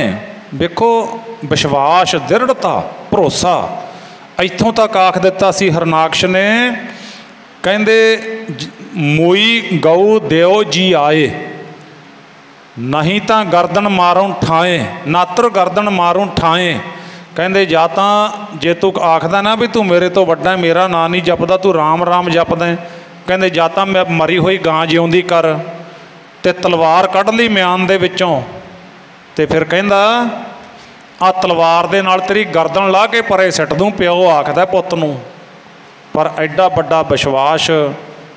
ਵੇਖੋ ਵਿਸ਼ਵਾਸ, ਦ੍ਰਿੜਤਾ, ਭਰੋਸਾ ਇੱਥੋਂ ਤੱਕ ਆਖ ਦਿੱਤਾ ਸੀ ਹਰਨਾਕਸ਼ ਨੇ। ਕਹਿੰਦੇ ਮੋਈ ਗਊ ਦਿਓ ਜੀ ਆਏ, नहीं तो गर्दन मारों ठाए, नातर गर्दन मारों ठाए। कहते जा तो जे तू आखदा ना भी तू मेरे तो वड्डा है, मेरा नाम नहीं जपदा, तू राम राम जपदा। कहते जा तो मैं मरी हुई गां जिउंदी कर ते तलवार कढ़ ली म्यान दे विचों। ते फिर कहंदा आ तलवार दे नाल तेरी गर्दन ला के परे सिट दूँ। प्यो आखदा पुत्त नूं, पर एडा वड्डा विश्वास।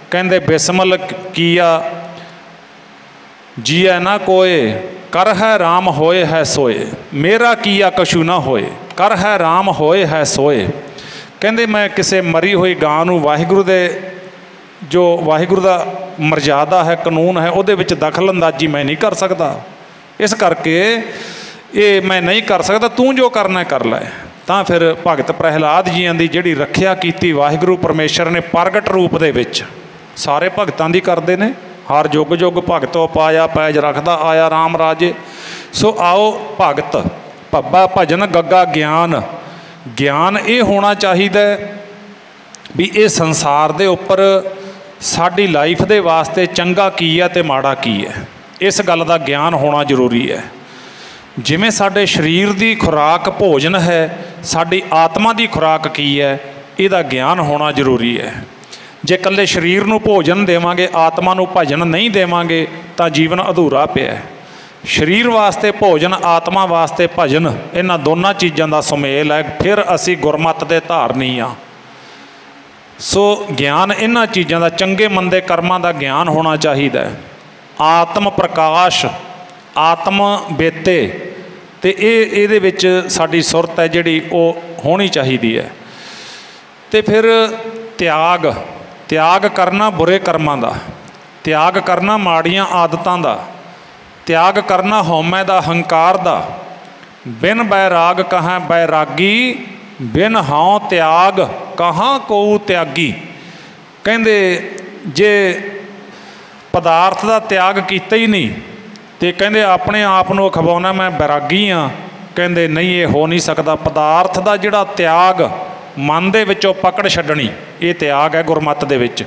कहंदे बिस्मल कीया जिया ना कोय, कर है राम होए है सोए। मेरा किया कछु ना होए, कर है राम होए है सोए। कहंदे मैं किसी मरी हुई गां नूं वाहिगुरू दे जो वाहिगुरू दा मर्यादा है, कानून है, उहदे विच दखल अंदाजी मैं नहीं कर सकता। इस करके ये मैं नहीं कर सकता, तू जो करना कर लै। तां फिर भगत प्रहलाद जियां दी जिहड़ी रखिया कीती वाहिगुरू परमेश्वर ने प्रगट रूप दे विच सारे भगतां दी करदे ने। हर जुग जुग भगतो पाया पैज रखदा आया राम राजे। सो आओ भगत भब्बा भजन गग्गा ज्ञान। ज्ञान ये होना चाहिए भी ये संसार दे उपर साडी लाइफ दे वास्ते चंगा की है ते माड़ा की है, इस गल का ज्ञान होना जरूरी है। जिमें साडे शरीर की खुराक भोजन है, साडी आत्मा की खुराक की है, इसका ज्ञान होना जरूरी है। जे कल्ले शरीर नूं भोजन देवांगे, आत्मा नूं भजन नहीं देवांगे तो जीवन अधूरा पिया है। शरीर वास्ते भोजन, आत्मा वास्ते भजन, इन्हां दोनों चीज़ों का सुमेल है। फिर असी गुरमत दे धारनी आ। सो ज्ञान इन्हां चीज़ों का, चंगे मंदे कर्मां का ज्ञान होना चाहिए। आत्म प्रकाश, आत्म बेते ते इहदे विच साडी सुरत है जिहड़ी वो होनी चाहिए है। ते फिर त्याग, त्याग करना बुरे कर्मां दा, त्याग करना माड़ियां आदतां दा, त्याग करना हौमे दा, हंकार दा। बिन बैराग कहाँ बैरागी, बिन हाँव त्याग कहाँ को त्यागी। कहंदे जे पदार्थ का त्याग कीता ही नहीं तो कहंदे अपने आप नूं खवाउणा मैं बैरागी हाँ। कहंदे नहीं, ये हो नहीं सकता। पदार्थ का जिहड़ा त्याग, मन दे विचों पकड़ छड्डणी, ये त्याग है गुरमत दे विच,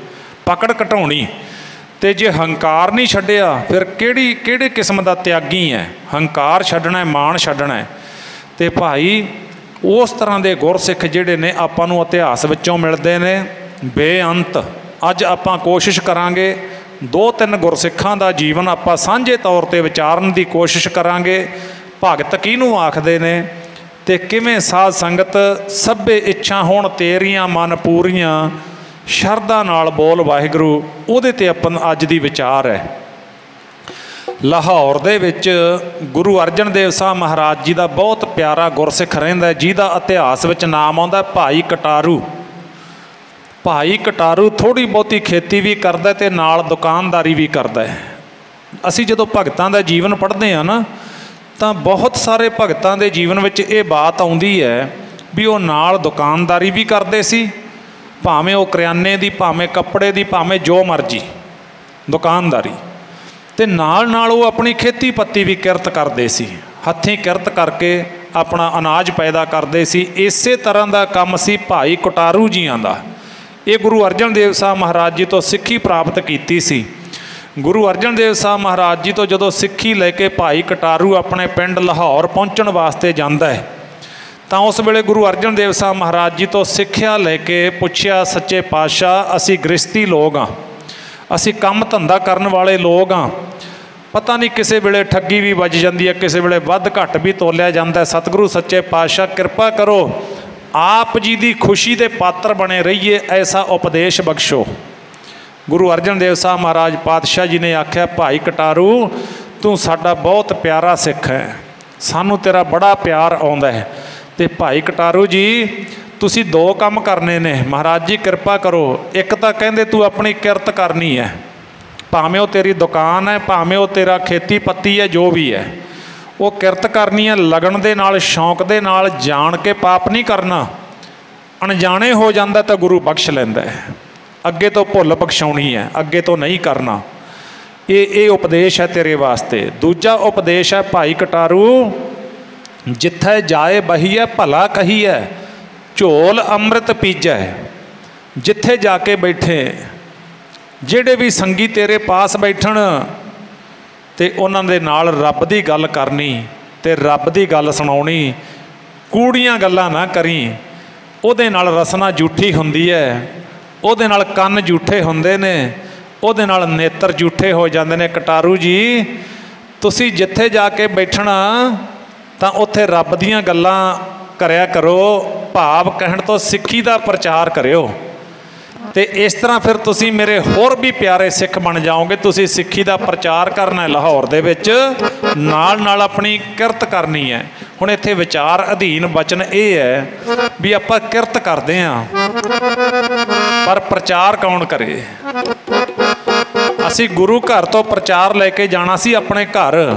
पकड़ घटाउणी। ते जे हंकार नहीं छड्डिया फिर किहड़ी किस्म का त्यागी है। हंकार छड्डना है, मान छड्डना है। ते भाई उस तरह के गुरसिख जिहड़े ने आपां नूं इतिहास विचों मिलदे ने बेअंत। अज आपां कोशिश करांगे 2-3 गुरसिखां दा जीवन आपां सांझे तौर ते विचारन दी कोशिश करांगे। भगत किहनूं आखदे ने ते किवें साध संगत सभे इच्छा होण तेरियां मन पूरियां, शरदा नाल बोल वाहिगुरू, उहदे ते अपन अज दी विचार है। ਲਾਹੌਰ ਦੇ ਵਿੱਚ ਗੁਰੂ ਅਰਜਨ ਦੇਵ ਸਾਹਿਬ ਮਹਾਰਾਜ ਜੀ ਦਾ ਬਹੁਤ ਪਿਆਰਾ ਗੁਰਸਿੱਖ ਰਹਿੰਦਾ, ਜਿਹਦਾ ਇਤਿਹਾਸ ਵਿੱਚ ਨਾਮ ਆਉਂਦਾ ਭਾਈ ਕਟਾਰੂ। ਭਾਈ ਕਟਾਰੂ ਥੋੜ੍ਹੀ ਬਹੁਤੀ ਖੇਤੀ ਵੀ ਕਰਦਾ ਅਤੇ ਨਾਲ ਦੁਕਾਨਦਾਰੀ ਵੀ ਕਰਦਾ ਹੈ। ਅਸੀਂ ਜਦੋਂ ਭਗਤਾਂ ਦਾ ਜੀਵਨ ਪੜ੍ਹਦੇ ਹਾਂ ਨਾ, ਤਾਂ ਬਹੁਤ ਸਾਰੇ ਭਗਤਾਂ ਦੇ ਜੀਵਨ ਵਿੱਚ ਇਹ ਬਾਤ ਆਉਂਦੀ ਹੈ ਵੀ ਉਹ ਨਾਲ ਦੁਕਾਨਦਾਰੀ ਵੀ ਕਰਦੇ ਸੀ, ਭਾਵੇਂ ਉਹ ਕਰਿਆਨੇ ਦੀ, ਭਾਵੇਂ ਕੱਪੜੇ ਦੀ, ਭਾਵੇਂ ਜੋ ਮਰਜ਼ੀ ਦੁਕਾਨਦਾਰੀ, ਅਤੇ ਨਾਲ ਨਾਲ ਉਹ ਆਪਣੀ ਖੇਤੀ ਪੱਤੀ ਵੀ ਕਿਰਤ ਕਰਦੇ ਸੀ, ਹੱਥੀਂ ਕਿਰਤ ਕਰਕੇ ਆਪਣਾ ਅਨਾਜ ਪੈਦਾ ਕਰਦੇ ਸੀ। ਇਸੇ ਤਰ੍ਹਾਂ ਦਾ ਕੰਮ ਸੀ ਭਾਈ ਕਟਾਰੂ ਜੀਆਂ ਦਾ। ਇਹ ਗੁਰੂ ਅਰਜਨ ਦੇਵ ਸਾਹਿਬ ਮਹਾਰਾਜ ਜੀ ਤੋਂ ਸਿੱਖੀ ਪ੍ਰਾਪਤ ਕੀਤੀ ਸੀ। ਗੁਰੂ ਅਰਜਨ ਦੇਵ ਸਾਹਿਬ ਮਹਾਰਾਜ ਜੀ ਤੋਂ ਜਦੋਂ ਸਿੱਖੀ ਲੈ ਕੇ ਭਾਈ ਕਟਾਰੂ ਆਪਣੇ ਪਿੰਡ ਲਾਹੌਰ ਪਹੁੰਚਣ ਵਾਸਤੇ ਜਾਂਦਾ ਹੈ, ਤਾਂ ਉਸ ਵੇਲੇ ਗੁਰੂ ਅਰਜਨ ਦੇਵ ਸਾਹਿਬ ਮਹਾਰਾਜ ਜੀ ਤੋਂ ਸਿੱਖਿਆ ਲੈ ਕੇ ਪੁੱਛਿਆ, ਸੱਚੇ ਪਾਤਸ਼ਾਹ ਅਸੀਂ ਗ੍ਰਸਤੀ ਲੋਕ ਹਾਂ, ਅਸੀਂ ਕੰਮ ਧੰਦਾ ਕਰਨ ਵਾਲੇ ਲੋਕ ਹਾਂ, ਪਤਾ ਨਹੀਂ ਕਿਸੇ ਵੇਲੇ ਠੱਗੀ ਵੀ ਵੱਜ ਜਾਂਦੀ ਹੈ, ਕਿਸੇ ਵੇਲੇ ਵੱਧ ਘੱਟ ਵੀ ਤੋਲਿਆ ਜਾਂਦਾ। ਸਤਿਗੁਰੂ ਸੱਚੇ ਪਾਤਸ਼ਾਹ ਕਿਰਪਾ ਕਰੋ, ਆਪ ਜੀ ਦੀ ਖੁਸ਼ੀ ਦੇ ਪਾਤਰ ਬਣੇ ਰਹੀਏ, ਐਸਾ ਉਪਦੇਸ਼ ਬਖਸ਼ੋ। ਗੁਰੂ ਅਰਜਨ ਦੇਵ ਸਾਹਿਬ ਮਹਾਰਾਜ ਪਾਤਸ਼ਾਹ ਜੀ ਨੇ ਆਖਿਆ, ਭਾਈ ਕਟਾਰੂ ਤੂੰ ਸਾਡਾ ਬਹੁਤ ਪਿਆਰਾ ਸਿੱਖ ਹੈ, ਸਾਨੂੰ ਤੇਰਾ ਬੜਾ ਪਿਆਰ ਆਉਂਦਾ ਹੈ, ਅਤੇ ਭਾਈ ਕਟਾਰੂ ਜੀ ਤੁਸੀਂ ਦੋ ਕੰਮ ਕਰਨੇ ਨੇ, ਮਹਾਰਾਜ ਜੀ ਕਿਰਪਾ ਕਰੋ। ਇੱਕ ਤਾਂ ਕਹਿੰਦੇ ਤੂੰ ਆਪਣੀ ਕਿਰਤ ਕਰਨੀ ਹੈ, ਭਾਵੇਂ ਉਹ ਤੇਰੀ ਦੁਕਾਨ ਹੈ, ਭਾਵੇਂ ਉਹ ਤੇਰਾ ਖੇਤੀ ਪੱਤੀ ਹੈ, ਜੋ ਵੀ ਹੈ, ਉਹ ਕਿਰਤ ਕਰਨੀ ਹੈ ਲਗਨ ਦੇ ਨਾਲ, ਸ਼ੌਂਕ ਦੇ ਨਾਲ, ਜਾਣ ਕੇ ਪਾਪ ਨਹੀਂ ਕਰਨਾ। ਅਣਜਾਣੇ ਹੋ ਜਾਂਦਾ ਤਾਂ ਗੁਰੂ ਬਖਸ਼ ਲੈਂਦਾ ਹੈ, ਅੱਗੇ ਤੋਂ ਭੁੱਲ ਬਖਸ਼ਾਉਣੀ ਹੈ, ਅੱਗੇ ਤੋਂ ਨਹੀਂ ਕਰਨਾ। ਇਹ ਉਪਦੇਸ਼ ਹੈ ਤੇਰੇ ਵਾਸਤੇ। ਦੂਜਾ ਉਪਦੇਸ਼ ਹੈ, ਭਾਈ ਕਟਾਰੂ ਜਿੱਥੇ ਜਾਏ ਬਹੀਐ ਭਲਾ ਕਹੀਐ, ਝੋਲ ਅੰਮ੍ਰਿਤ ਪੀਜੈ। ਜਿੱਥੇ ਜਾ ਕੇ ਬੈਠੇ, ਜਿਹੜੇ ਵੀ ਸੰਗੀ ਤੇਰੇ ਪਾਸ ਬੈਠਣ, ਅਤੇ ਉਹਨਾਂ ਦੇ ਨਾਲ ਰੱਬ ਦੀ ਗੱਲ ਕਰਨੀ ਅਤੇ ਰੱਬ ਦੀ ਗੱਲ ਸੁਣਾਉਣੀ, ਕੂੜੀਆਂ ਗੱਲਾਂ ਨਾ ਕਰੀ। ਉਹਦੇ ਨਾਲ ਰਸਨਾ ਜੂਠੀ ਹੁੰਦੀ ਹੈ, ਉਹਦੇ ਨਾਲ ਕੰਨ ਜੂਠੇ ਹੁੰਦੇ ਨੇ, ਉਹਦੇ ਨਾਲ ਨੇਤਰ ਜੂਠੇ ਹੋ ਜਾਂਦੇ ਨੇ। ਕਟਾਰੂ ਜੀ ਤੁਸੀਂ ਜਿੱਥੇ ਜਾ ਕੇ ਬੈਠਣਾ ਤਾਂ ਉੱਥੇ ਰੱਬ ਦੀਆਂ ਗੱਲਾਂ ਕਰਿਆ ਕਰੋ, ਭਾਵ ਕਹਿਣ ਤੋਂ ਸਿੱਖੀ ਦਾ ਪ੍ਰਚਾਰ ਕਰਿਓ, ਅਤੇ ਇਸ ਤਰ੍ਹਾਂ ਫਿਰ ਤੁਸੀਂ ਮੇਰੇ ਹੋਰ ਵੀ ਪਿਆਰੇ ਸਿੱਖ ਬਣ ਜਾਓਗੇ। ਤੁਸੀਂ ਸਿੱਖੀ ਦਾ ਪ੍ਰਚਾਰ ਕਰਨਾ ਲਾਹੌਰ ਦੇ ਵਿੱਚ, ਨਾਲ ਨਾਲ ਆਪਣੀ ਕਿਰਤ ਕਰਨੀ ਹੈ। ਹੁਣ ਇੱਥੇ ਵਿਚਾਰ ਅਧੀਨ ਬਚਨ ਇਹ ਹੈ ਵੀ ਆਪਾਂ ਕਿਰਤ ਕਰਦੇ ਹਾਂ, ਪਰ ਪ੍ਰਚਾਰ ਕੌਣ ਕਰੇ? ਅਸੀਂ ਗੁਰੂ ਘਰ ਤੋਂ ਪ੍ਰਚਾਰ ਲੈ ਕੇ ਜਾਣਾ ਸੀ ਆਪਣੇ ਘਰ,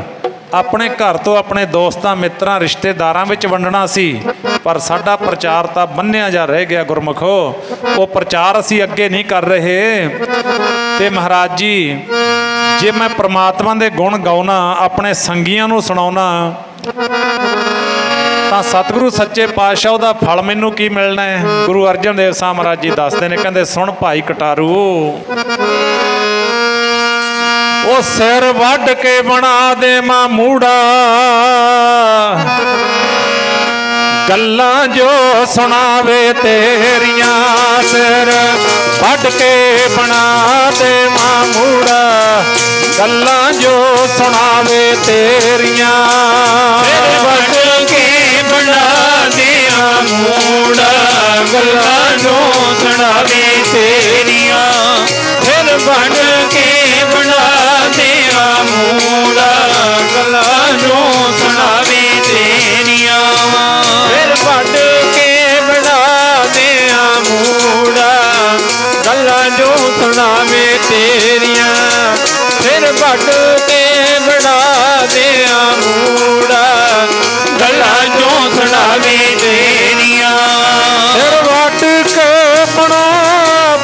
ਆਪਣੇ ਘਰ ਤੋਂ ਆਪਣੇ ਦੋਸਤਾਂ ਮਿੱਤਰਾਂ ਰਿਸ਼ਤੇਦਾਰਾਂ ਵਿੱਚ ਵੰਡਣਾ ਸੀ, ਪਰ ਸਾਡਾ ਪ੍ਰਚਾਰ ਤਾਂ ਬੰਨਿਆ ਜਾ ਰਹਿ ਗਿਆ ਗੁਰਮੁਖੋ। ਉਹ ਪ੍ਰਚਾਰ ਅਸੀਂ ਅੱਗੇ ਨਹੀਂ ਕਰ ਰਹੇ। ਤੇ ਮਹਾਰਾਜ ਜੀ ਜੇ ਮੈਂ ਪ੍ਰਮਾਤਮਾ ਦੇ ਗੁਣ ਗਾਉਣਾ, ਆਪਣੇ ਸੰਗੀਆਂ ਨੂੰ ਸੁਣਾਉਣਾ, ਤਾਂ ਸਤਿਗੁਰੂ ਸੱਚੇ ਪਾਤਸ਼ਾਹ ਉਹਦਾ ਫਲ ਮੈਨੂੰ ਕੀ ਮਿਲਣਾ ਹੈ? ਗੁਰੂ ਅਰਜਨ ਦੇਵ ਸਾਹਿਬ ਮਹਾਰਾਜ ਜੀ ਦੱਸਦੇ ਨੇ, ਕਹਿੰਦੇ ਸੁਣ ਭਾਈ ਕਟਾਰੂ, ਉਹ ਸਿਰ ਵੱਢ ਕੇ ਬਣਾ ਦੇਵਾਂ ਮੂੜਾ, ਗੱਲਾਂ ਜੋ ਸੁਣਾਵੇ ਤੇਰੀਆਂ, ਸਿਰ ਵੱਢ ਕੇ ਬਣਾ ਦੇਵਾਂ ਮੂੜਾ, ਗੱਲਾਂ ਜੋ ਸੁਣਾਵੇ ਤੇਰੀਆਂ, ਸਿਰ ਵੱਢ ਕੇ ਬਣਾ ਦਿਆਂ ਮੂੜਾ, ਗੱਲਾਂ ਜੋ ਸੁਣਾਵੇ ਤੇਰੀਆਂ, ਸਿਰ ਵੱਢ ਕੇ ਬਣਾ ਦਿਆਂ ਮੂੜਾ, ਗੱਲਾਂ ਜੋ ਸੁਣਾਵੇ ਤੇਰੀਆਂ, ਸਿਰ ਵੱਢ ਕੇ ਬਣਾ ਦਿਆਂ ਮੂੜਾ, ਗੱਲਾਂ ਜੋ ਸੁਣਾਵੇ ਤੇਰੀਆਂ, ਸਿਰ ਵੱਢ ਕੇ ਬਣਾ ਦਿਆਂ ਮੂੜਾ, ਗੱਲਾਂ ਜੋ ਸੁਣਾਵੇ ਤੇਰੀਆਂ, ਸਿਰ ਵੱਢ ਕੇ ਬਣਾ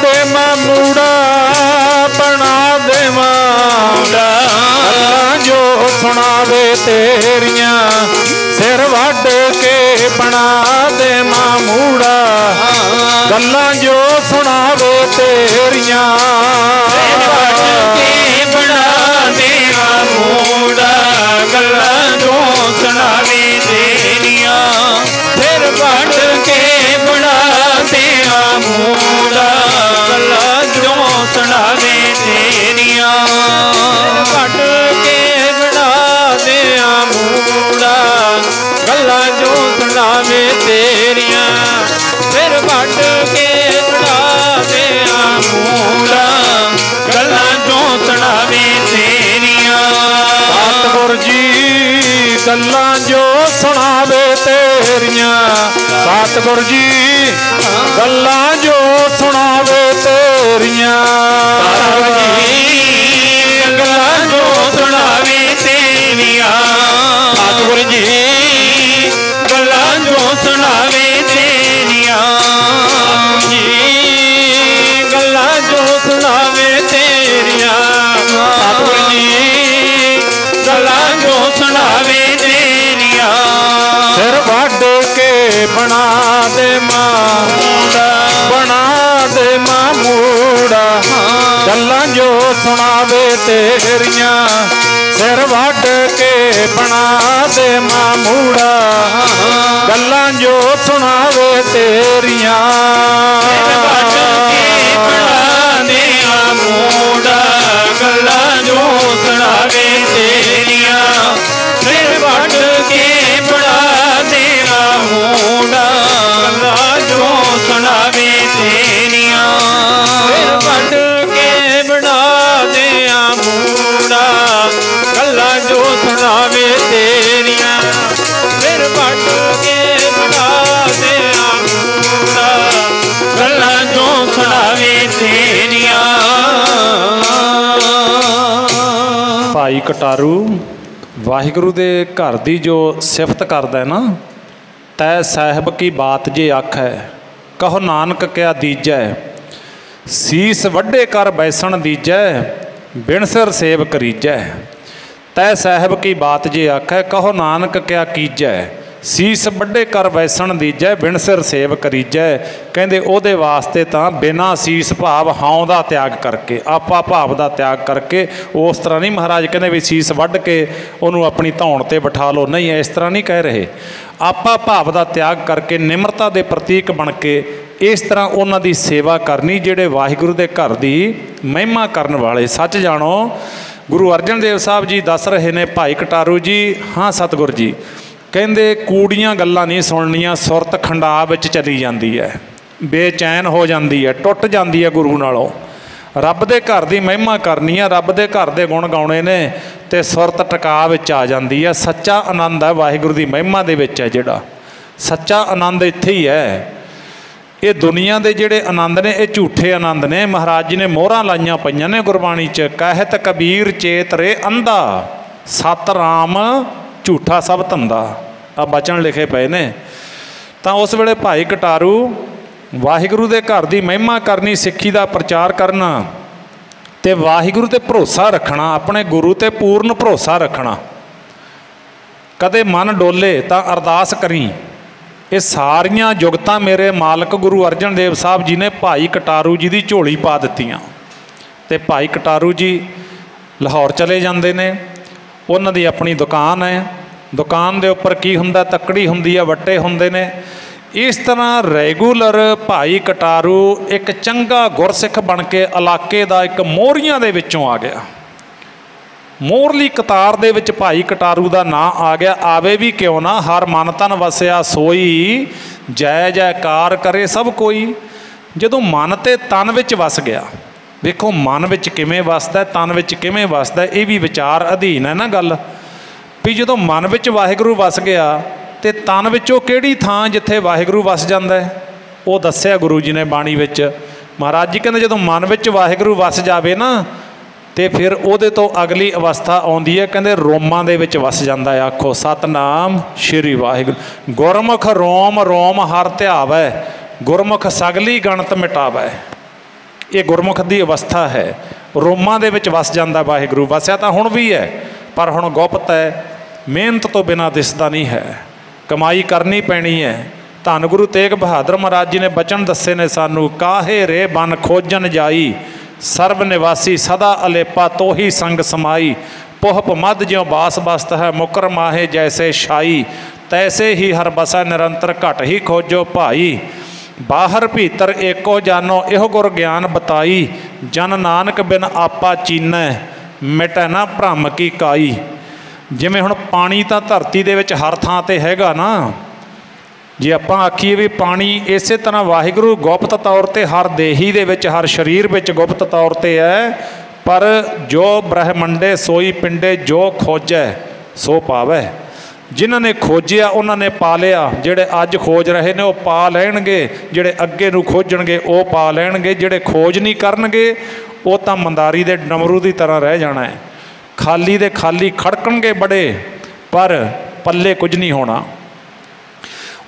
ਦੇਵਾਂ ਮੂੜਾ, ਬਣਾ ਦੇਵਾਂ ਗੱਲਾਂ ਜੋ ਸੁਣਾਵੇ ਤੇਰੀਆਂ, ਸਿਰ ਵੱਢ ਕੇ ਬਣਾ ਦੇਵਾਂ ਮੂੜਾ, ਗੱਲਾਂ ਜੋ ਸੁਣਾਵੇ ਤੇਰੀਆਂ, ਸਿਰ ਵੱਢ ਕੇ ਬਣਾ ਦੇਵਾਂ ਮੂੜਾ, ਗੱਲਾਂ ਜੋ ਸੁਣਾਵੇ ਤੇਰੀਆਂ, ਸਿਰ ਵੱਢ ਕੇ ਬਣਾ ਦੇਵਾਂ ਮੂੜਾ, ਗੱਲਾਂ ਜੋ ਸੁਣਾਵੇ ਤੇਰੀਆਂ, ਸਿਰ ਵੱਢ ਕੇ ਬਣਾ ਦਿਆਂ ਮੂੜਾ, ਗੱਲਾਂ ਜੋ ਸੁਣਾਵੇ ਤੇਰੀਆਂ, ਸਿਰ ਵੱਢ ਕੇ ਬਣਾ ਦਿਆਂ ਮੂੜਾ, ਗੱਲਾਂ ਜੋ ਸੁਣਾਵੇ ਤੇਰੀਆਂ, ਗੱਲਾਂ ਜੋ ਸੁਣਾਵੇ ਤੇਰੀਆਂ। ਸਤਿਗੁਰ ਜੀ ਗੱਲਾਂ ਜੋ ਸੁਣਾਵੇ ਤੇਰੀਆਂ। ਗੱਲਾਂ ਜੋ ਸੁਣਾਵੇ ਤੇਰੀਆਂ। ਸਤਿਗੁਰ ਜੀ ਗੱਲਾਂ ਜੋ ਸੁਣਾਵੇ ਤੇਰੀਆਂ। ਜੀ ਗੱਲਾਂ ਜੋ ਸੁਣਾਵੇ ਤੇਰੀਆਂ। ਸਤਿਗੁਰ ਜੀ ਗੱਲਾਂ ਜੋ ਸੁਣਾਵੇ ਤੇਰੀਆਂ। ਸਿਰ ਵੱਢ ਕੇ ਬਣਾ ਦੇ ਮਾਮੂੜਾ, ਬਣਾ ਦੇ ਮਾਮੂੜਾ। ਗੱਲਾਂ ਜੋ ਸੁਣਾਵੇ ਤੇਰੀਆਂ। ਸਿਰ ਵੱਢ ਕੇ ਬਣਾ ਦੇ ਮਾਮੂੜਾ। ਗੱਲਾਂ ਜੋ ਸੁਣਾਵੇ ਤੇਰੀਆਂ। ਸਿਰ ਵੱਢ ਕੇ ਬਣਾ ਦੇ ਮਾਮੂੜਾ। ਗੱਲਾਂ ਜੋ ਸੁਣਾਵੇ ਤੇਰੀਆਂ। ਸਿਰ ਵੱਢ ਕੇ ਬਣਾ ਦੇ ਮਾਮੂੜਾ। ਗੱਲਾਂ ਜੋ ਸੁਣਾਵੇ ਤੇਰੀਆਂ। ਸਿਰ ਵੱਢ ਕੇ ਬਣਾ ਦੇ ਮਾਮੂੜਾ। ਗੱਲਾਂ ਜੋ ਸੁਣਾਵੇ ਤੇਰੀਆਂ। ਸਿਰ ਵੱਢ ਕੇ ਬਣਾ ਦੇ ਮਾਮੂੜਾ। ਗੱਲਾਂ ਜੋ ਸੁਣਾਵੇ ਤੇਰੀਆਂ। ਭਾਈ ਕਟਾਰੂ ਵਾਹਿਗੁਰੂ ਦੇ ਘਰ ਦੀ ਜੋ ਸਿਫਤ ਕਰਦਾ ਹੈ ਨਾ, ਤੈ ਸਾਹਿਬ ਕੀ ਬਾਤ ਜੇ ਆਖੈ, ਕਹੋ ਨਾਨਕ ਕਿਆ ਦੀਜੈ। ਸੀਸ ਵੱਡੇ ਕਰ ਬੈਸਣ ਦੀਜੈ, ਬਿਨ ਸਿਰ ਸੇਵ ਕਰੀਜੈ। ਤੈ ਸਾਹਿਬ ਕੀ ਬਾਤ ਜੇ ਆਖੈ, ਕਹੋ ਨਾਨਕ ਕਿਆ ਕੀਜੈ। ਸੀਸ ਵੱਡੇ ਕਰ ਵੈਸਣ ਦੀਜੈ, ਬਿਨ ਸਿਰ ਸੇਵ ਕਰੀਜੈ। ਕਹਿੰਦੇ ਉਹਦੇ ਵਾਸਤੇ ਤਾਂ ਬਿਨਾਂ ਸੀਸ ਭਾਵ ਹਉਂ ਦਾ ਤਿਆਗ ਕਰਕੇ, ਆਪਾ ਭਾਵ ਦਾ ਤਿਆਗ ਕਰਕੇ। ਉਸ ਤਰ੍ਹਾਂ ਨਹੀਂ ਮਹਾਰਾਜ ਕਹਿੰਦੇ ਵੀ ਸੀਸ ਵੱਢ ਕੇ ਉਹਨੂੰ ਆਪਣੀ ਧੌਣ 'ਤੇ ਬਿਠਾ ਲਓ, ਨਹੀਂ ਇਸ ਤਰ੍ਹਾਂ ਨਹੀਂ ਕਹਿ ਰਹੇ। ਆਪਾ ਭਾਵ ਦਾ ਤਿਆਗ ਕਰਕੇ ਨਿਮਰਤਾ ਦੇ ਪ੍ਰਤੀਕ ਬਣ ਕੇ ਇਸ ਤਰ੍ਹਾਂ ਉਹਨਾਂ ਦੀ ਸੇਵਾ ਕਰਨੀ, ਜਿਹੜੇ ਵਾਹਿਗੁਰੂ ਦੇ ਘਰ ਦੀ ਮਹਿਮਾ ਕਰਨ ਵਾਲੇ। ਸੱਚ ਜਾਣੋ ਗੁਰੂ ਅਰਜਨ ਦੇਵ ਸਾਹਿਬ ਜੀ ਦੱਸ ਰਹੇ ਨੇ, ਭਾਈ ਕਟਾਰੂ ਜੀ, ਹਾਂ ਸਤਿਗੁਰ ਜੀ, ਕਹਿੰਦੇ ਕੂੜੀਆਂ ਗੱਲਾਂ ਨਹੀਂ ਸੁਣਨੀਆਂ। ਸੁਰਤ ਖੰਡਾ ਵਿੱਚ ਚਲੀ ਜਾਂਦੀ ਹੈ, ਬੇਚੈਨ ਹੋ ਜਾਂਦੀ ਹੈ, ਟੁੱਟ ਜਾਂਦੀ ਹੈ ਗੁਰੂ ਨਾਲੋਂ। ਰੱਬ ਦੇ ਘਰ ਦੀ ਮਹਿਮਾ ਕਰਨੀ ਹੈ, ਰੱਬ ਦੇ ਘਰ ਦੇ ਗੁਣ ਗਾਉਣੇ ਨੇ, ਤੇ ਸੁਰਤ ਟਿਕਾ ਵਿੱਚ ਆ ਜਾਂਦੀ ਹੈ। ਸੱਚਾ ਆਨੰਦ ਹੈ ਵਾਹਿਗੁਰੂ ਦੀ ਮਹਿਮਾ ਦੇ ਵਿੱਚ ਹੈ। ਜਿਹੜਾ ਸੱਚਾ ਆਨੰਦ ਇੱਥੇ ਹੀ ਹੈ। ਇਹ ਦੁਨੀਆ ਦੇ ਜਿਹੜੇ ਆਨੰਦ ਨੇ ਇਹ ਝੂਠੇ ਆਨੰਦ ਨੇ। ਮਹਾਰਾਜ ਜੀ ਨੇ ਮੋਹਰਾਂ ਲਾਈਆਂ ਪਈਆਂ ਨੇ ਗੁਰਬਾਣੀ 'ਚ, ਕਹਿਤ ਕਬੀਰ ਚੇਤ ਰੇ ਅੰਧਾ, ਸਤ ਰਾਮ ਝੂਠਾ ਸਭ ਧੰਦਾ। ਆ ਬਚਨ ਲਿਖੇ ਪਏ ਨੇ। ਤਾਂ ਉਸ ਵੇਲੇ ਭਾਈ ਕਟਾਰੂ ਵਾਹਿਗੁਰੂ ਦੇ ਘਰ ਦੀ ਮਹਿਮਾ ਕਰਨੀ, ਸਿੱਖੀ ਦਾ ਪ੍ਰਚਾਰ ਕਰਨਾ, ਤੇ ਵਾਹਿਗੁਰੂ 'ਤੇ ਭਰੋਸਾ ਰੱਖਣਾ, ਆਪਣੇ ਗੁਰੂ 'ਤੇ ਪੂਰਨ ਭਰੋਸਾ ਰੱਖਣਾ। ਕਦੇ ਮਨ ਡੋਲੇ ਤਾਂ ਅਰਦਾਸ ਕਰੀ। ਇਹ ਸਾਰੀਆਂ ਜੁਗਤਾਂ ਮੇਰੇ ਮਾਲਕ ਗੁਰੂ ਅਰਜਨ ਦੇਵ ਸਾਹਿਬ ਜੀ ਨੇ ਭਾਈ ਕਟਾਰੂ ਜੀ ਦੀ ਝੋਲੀ ਪਾ ਦਿੱਤੀਆਂ। ਤੇ ਭਾਈ ਕਟਾਰੂ ਜੀ ਲਾਹੌਰ ਚਲੇ ਜਾਂਦੇ ਨੇ। ਉਹਨਾਂ ਦੀ ਆਪਣੀ ਦੁਕਾਨ ਹੈ। ਦੁਕਾਨ ਦੇ ਉੱਪਰ ਕੀ ਹੁੰਦਾ, ਤੱਕੜੀ ਹੁੰਦੀ ਹੈ, ਵੱਟੇ ਹੁੰਦੇ ਨੇ। ਇਸ ਤਰ੍ਹਾਂ ਰੈਗੂਲਰ ਭਾਈ ਕਟਾਰੂ ਇੱਕ ਚੰਗਾ ਗੁਰਸਿੱਖ ਬਣ ਕੇ ਇਲਾਕੇ ਦਾ ਇੱਕ ਮੋਹਰੀਆਂ ਦੇ ਵਿੱਚੋਂ ਆ ਗਿਆ। ਮੋਹਰਲੀ ਕਤਾਰ ਦੇ ਵਿੱਚ ਭਾਈ ਕਟਾਰੂ ਦਾ ਨਾਂ ਆ ਗਿਆ। ਆਵੇ ਵੀ ਕਿਉਂ ਨਾ, ਹਰ ਮਨ ਤਨ ਵਸਿਆ ਸੋਈ, ਜੈ ਜੈਕਾਰ ਕਰੇ ਸਭ ਕੋਈ। ਜਦੋਂ ਮਨ ਤੇ ਤਨ ਵਿੱਚ ਵਸ ਗਿਆ, ਵੇਖੋ ਮਨ ਵਿੱਚ ਕਿਵੇਂ ਵਸਦਾ, ਤਨ ਵਿੱਚ ਕਿਵੇਂ ਵਸਦਾ, ਇਹ ਵੀ ਵਿਚਾਰ ਅਧੀਨ ਹੈ ਨਾ ਗੱਲ। ਵੀ ਜਦੋਂ ਮਨ ਵਿੱਚ ਵਾਹਿਗੁਰੂ ਵਸ ਗਿਆ ਤੇ ਤਨ ਵਿੱਚੋਂ ਕਿਹੜੀ ਥਾਂ ਜਿੱਥੇ ਵਾਹਿਗੁਰੂ ਵਸ ਜਾਂਦਾ ਹੈ, ਉਹ ਦੱਸਿਆ ਗੁਰੂ ਜੀ ਨੇ ਬਾਣੀ ਵਿੱਚ। ਮਹਾਰਾਜ ਜੀ ਕਹਿੰਦੇ ਜਦੋਂ ਮਨ ਵਿੱਚ ਵਾਹਿਗੁਰੂ ਵਸ ਜਾਵੇ ਨਾ, ਤੇ ਫਿਰ ਉਹਦੇ ਤੋਂ ਅਗਲੀ ਅਵਸਥਾ ਆਉਂਦੀ ਹੈ, ਕਹਿੰਦੇ ਰੋਮਾਂ ਦੇ ਵਿੱਚ ਵਸ ਜਾਂਦਾ ਹੈ। ਆਖੋ ਸਤਨਾਮ ਸ਼੍ਰੀ ਵਾਹਿਗੁਰੂ। ਗੁਰਮੁਖ ਰੋਮ ਰੋਮ ਹਰ ਧਿਆਵੈ, ਗੁਰਮੁਖ ਸਗਲੀ ਗਣਤ ਮਿਟਾਵੈ। ਇਹ ਗੁਰਮੁਖ ਦੀ ਅਵਸਥਾ ਹੈ। ਰੋਮਾਂ ਦੇ ਵਿੱਚ ਵਸ ਜਾਂਦਾ ਵਾਹਿਗੁਰੂ। ਵਸਿਆ ਤਾਂ ਹੁਣ ਵੀ ਹੈ, ਪਰ ਹੁਣ ਗੁਪਤ ਹੈ, ਮਿਹਨਤ ਤੋਂ ਬਿਨਾਂ ਦਿਸਦਾ ਨਹੀਂ ਹੈ, ਕਮਾਈ ਕਰਨੀ ਪੈਣੀ ਹੈ। ਧੰਨ ਗੁਰੂ ਤੇਗ ਬਹਾਦਰ ਮਹਾਰਾਜ ਜੀ ਨੇ ਬਚਨ ਦੱਸੇ ਨੇ ਸਾਨੂੰ, ਕਾਹੇ ਰੇ ਬਨ ਖੋਜਨ ਜਾਈ, ਸਰਬ ਨਿਵਾਸੀ ਸਦਾ ਅਲੇਪਾ ਤੋਹੀ ਸੰਗ ਸਮਾਈ। ਪੁਹਪ ਮਧ ਜਿਉ ਬਾਸ ਬਸਤ ਹੈ, ਮੁਕਰ ਮਾਹੇ ਜੈਸੇ ਛਾਈ, ਤੈਸੇ ਹੀ ਹਰ ਬਸੈ ਨਿਰੰਤਰ ਘਟ ਹੀ ਖੋਜੋ ਭਾਈ। ਬਾਹਰ ਭੀਤਰ ਏਕੋ ਜਾਨੋ, ਇਹੋ ਗੁਰ ਗਿਆਨ ਬਤਾਈ, ਜਨ ਨਾਨਕ ਬਿਨ ਆਪਾ ਚੀਨੈ, ਮਿਟੈ ਨਾ ਭ੍ਰਮ ਕੀ ਕਾਈ। ਜਿਵੇਂ ਹੁਣ ਪਾਣੀ ਤਾਂ ਧਰਤੀ ਦੇ ਵਿੱਚ ਹਰ ਥਾਂ 'ਤੇ ਹੈਗਾ ਨਾ, ਜੇ ਆਪਾਂ ਆਖੀਏ ਵੀ ਪਾਣੀ ਇਸੇ ਤਰ੍ਹਾਂ ਵਾਹਿਗੁਰੂ ਗੁਪਤ ਤੌਰ 'ਤੇ ਹਰ ਦੇਹੀ ਦੇ ਵਿੱਚ, ਹਰ ਸਰੀਰ ਵਿੱਚ ਗੁਪਤ ਤੌਰ 'ਤੇ ਹੈ। ਪਰ ਜੋ ਬ੍ਰਹਮੰਡੇ ਸੋਈ ਪਿੰਡੇ, ਜੋ ਖੋਜੈ ਸੋ ਪਾਵੈ। जिन्हां ने खोजिया उन्होंने पा लिया, जिहड़े अज खोज रहे ने वो पा लैणगे, जिहड़े अगे नूं खोजणगे वो पा लैणगे, जिहड़े खोज नहीं करनगे वो तां मंदारी दे डमरू की तरह रह जाना है। खाली दे खाली खड़कणगे बड़े पर पल्ले कुछ नहीं होना।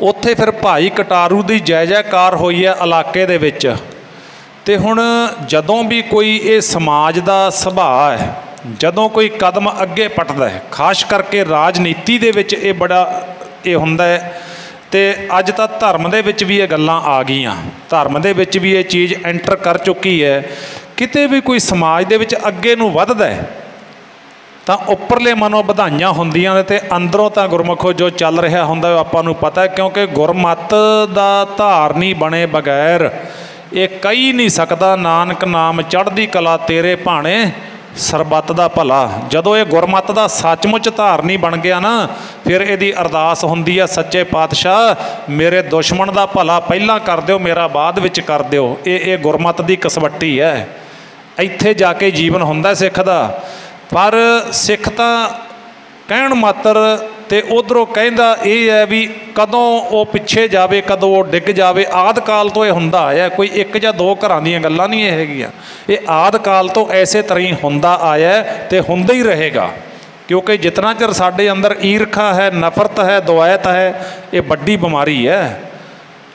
उत्थे फिर भाई कटारू की जय जयकार हुई है इलाके दे विच। ते हुण जदों भी कोई ये समाज का सुभाव है, जदों कोई कदम अगे पटदा है, खास करके राजनीति दे विच ये बड़ा ये हुंदा है। ते अज तां धर्म दे विच भी ये गल्लां आ गईयां, धर्म दे विच भी ये चीज़ एंटर कर चुकी है। किते भी कोई समाज दे विच अगे नूं वधदा है तां उपरले मनों ਵਧਾਈਆਂ ਹੁੰਦੀਆਂ ਨੇ ते अंदरों तां गुरमुखो जो चल रहा हुंदा आपां नूं पता है, क्योंकि गुरमत दा धारनी बने बगैर ये कही नहीं सकता नानक नाम चढ़दी कला तेरे भाणे सरबत दा भला। जदों ये गुरमत दा सचमुच धारनी बन गया ना, फिर इहदी अरदास हुंदी है सच्चे पातशाह मेरे दुश्मन दा भला पहलां कर दिओ, मेरा बाद विच कर दिओ। ये गुरमत दी कसवट्टी है, इत्थे जाके जीवन हुंदा सिख दा। पर सिख तां कहण मात्र ते उधरों कहंदा ये है भी कदों वो पिछे जावे कदों वो डिग जावे। आद काल तो यह हुंदा आया, कोई एक या दो घरां दीयां गल्लां नहीं हैगियां, ये आद काल तो ऐसे तरह ही हुंदा आया ते हुंदा ही रहेगा। क्योंकि जितना चिर साडे अंदर ईरखा है, नफरत है, दुआयत है, ये बड़ी बीमारी है।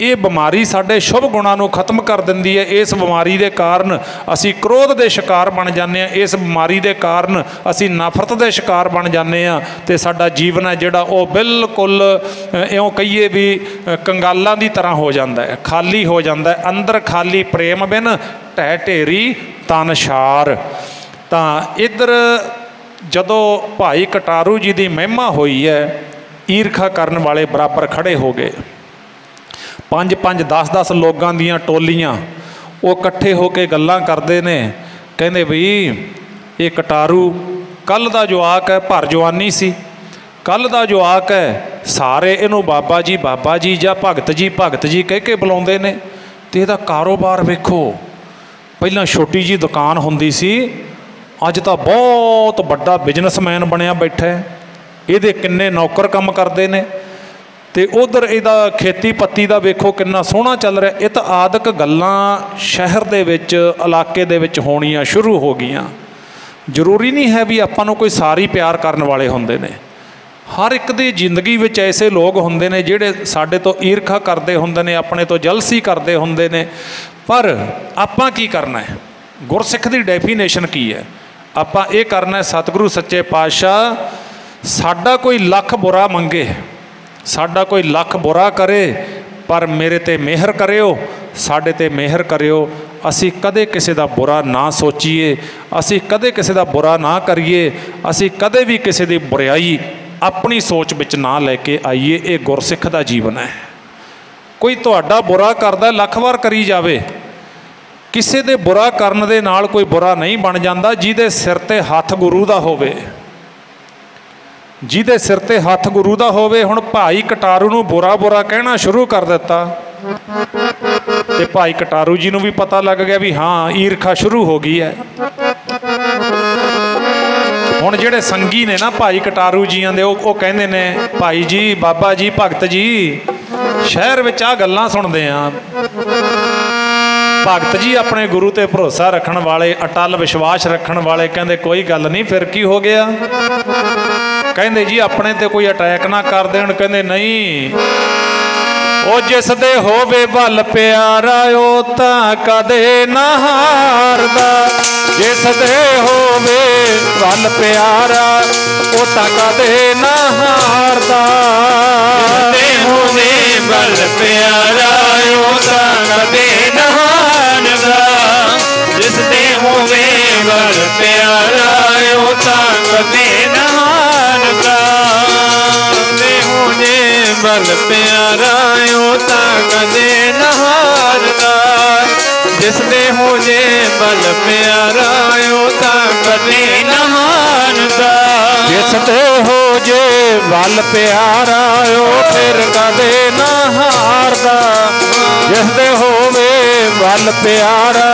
ये बीमारी साडे शुभ गुणां नूं खत्म कर दिंदी है। इस बीमारी के कारण असी क्रोध के शिकार बन जाते हैं, इस बीमारी के कारण असी नफरत के शिकार बन जाते हैं। तो साडा जीवन है जिहड़ा वो बिल्कुल इउं कहिए भी कंगालां की तरह हो जाता है, खाली हो जाता है। अंदर खाली प्रेम बिन ढह ढेरी तन शार। तां इधर जदों भाई कटारू जी की महिमा हुई है, ईरखा करन वाले बराबर खड़े हो गए। 5-5 10-10 लोगों दीयां टोलियां वो इकट्ठे होके गल्लां करते ने, कहंदे भी ये कटारू कल दा जवाक है, भर जवानी सी, कल दा जवाक है, सारे इनू बाबा जी जां भगत जी कह के बुलाउंदे ने। ते इहदा कारोबार वेखो, पहलां छोटी जी दुकान हुंदी सी, अज तां बहुत वड्डा बिजनेसमैन बनया बैठा है। इहदे किन्ने नौकर काम करते ने ते उधर इहदा खेती पत्ती दा वेखो किन्ना सोहना चल रहा। ये तो आदक गल्लां शहर दे विच इलाके दे विच होणियां शुरू हो गईयां। जरूरी नहीं है भी आपां नूं कोई सारी प्यार करन वाले हुंदे ने। हर एक दी जिंदगी विच ऐसे लोग हुंदे ने जिहड़े साडे तो ईरखा करदे हुंदे ने, अपने तो जलसी करदे हुंदे ने। पर आपां की करना है, गुरसिख दी डेफिनेशन की है? आपां ये करना है, सतगुरु सच्चे पातशाह साडा कोई लख बुरा मंगे, साडा कोई लख बुरा करे, पर मेरे ते मेहर करियो, साडे ते मेहर करियो। असी कदे किसी का बुरा ना सोचीए, असी कदे किसी का बुरा ना करिए, असी कदे भी किसी की बुराई अपनी सोच विच ना लैके आईए। ये गुरसिख का जीवन है। कोई तुहाडा बुरा करदा लख वार करी जावे, किसी दे बुरा करन दे नाल कोई बुरा नहीं बन जाता। जिहदे सिर ते हथ गुरु दा होवे, जिहदे सिर ते हथ गुरु दा होवे। हुण भाई कटारू नूं बुरा बुरा कहना शुरू कर दिता ते भाई कटारू जी नूं भी पता लग गया भी हाँ ईरखा शुरू हो गई है। हुण जिहड़े संगी ने ना भाई कटारू जियां दे, वो कहंदे ने भाई जी, बाबा जी, भगत जी, शहर विच आ गल्लां सुणदे आ। भगत जी अपने गुरु ते भरोसा रखण वाले, अटल विश्वास रखण वाले, कहंदे कोई गल नहीं, फिर की हो गया? कहंदे जी अपने ते कोई अटैक ना कर देण। कहंदे नहीं, ओ जिस दे होवे बल प्यारा ओ तां कदे ना हारदा। जिस दे होवे बल प्यारा ओ तां कदे ना हारदा। जिस दे होवे बल प्यारा ओ तां कदे ना हारदा। जिस दे होवे बल प्यारा ओ तां कदे ना हारदा। बल प्यारा ओ तां कदे ना हारदा। जिस दे हो जे बल प्यारा ओ तां कदे ना हारदा। जिस दे हो जे बल प्यारा ओ फिर कदे ना हारदा। जिस दे होवे बल प्यारा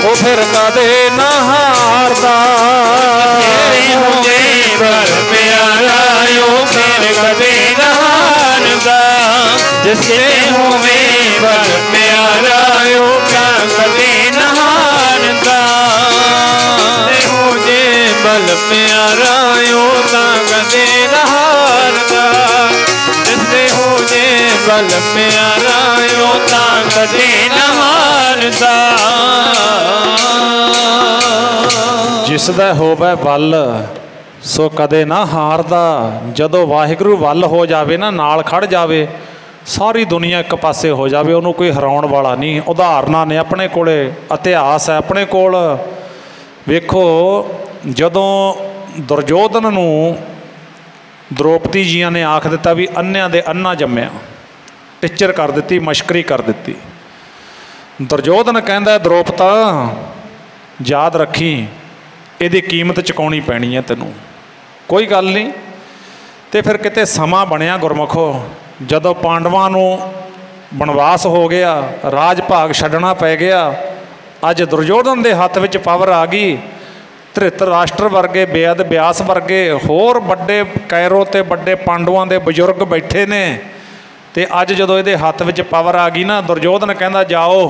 ओ फिर कदे ना हारदा। हो जे बल प्यारा ओ फिर कदे जिससे होवे बल प्यारा ओता कदे न हारदा हो जे बल प्यारा ओता कदे न हारदा जिससे हो जे बल प्यारा ओता कदे न हारदा जिसदा होवे बल सो कदे ना हारदा। जदों वाहिगुरू वल हो जावे ना, नाल खड़ जावे, सारी दुनिया एक पासे हो जावे, उन्होंने कोई हराउण वाला नहीं। उदाहरणां ने अपने कोले, इतिहास है अपने कोल। वेखो जदों दुर्योधन नूं द्रौपदी जियां ने आख दिता भी अन्निਆਂ ਦੇ अन्ना जम्मिया, टिचर कर दिती, मशकरी कर दिती। दुर्योधन कहंदा द्रौपदा याद रखी ਇਹਦੀ कीमत चुकाउणी पैनी है तैनूं, कोई गल नहीं। तो फिर किते समा बनया गुरमुखो, जदों पांडवां नूं बनवास हो गया, राज भाग छड्डना पै गया, अज दुर्योधन के हत्थ विच पावर आ गई। धृतराष्ट्र वर्गे, बेअद व्यास वर्गे होर बड़े कैरो ते बड़े पांडवां दे बजुर्ग बैठे ने, ते अज जदों इहदे हत्थ विच पावर आ गई ना, दुर्योधन कहंदा जाओ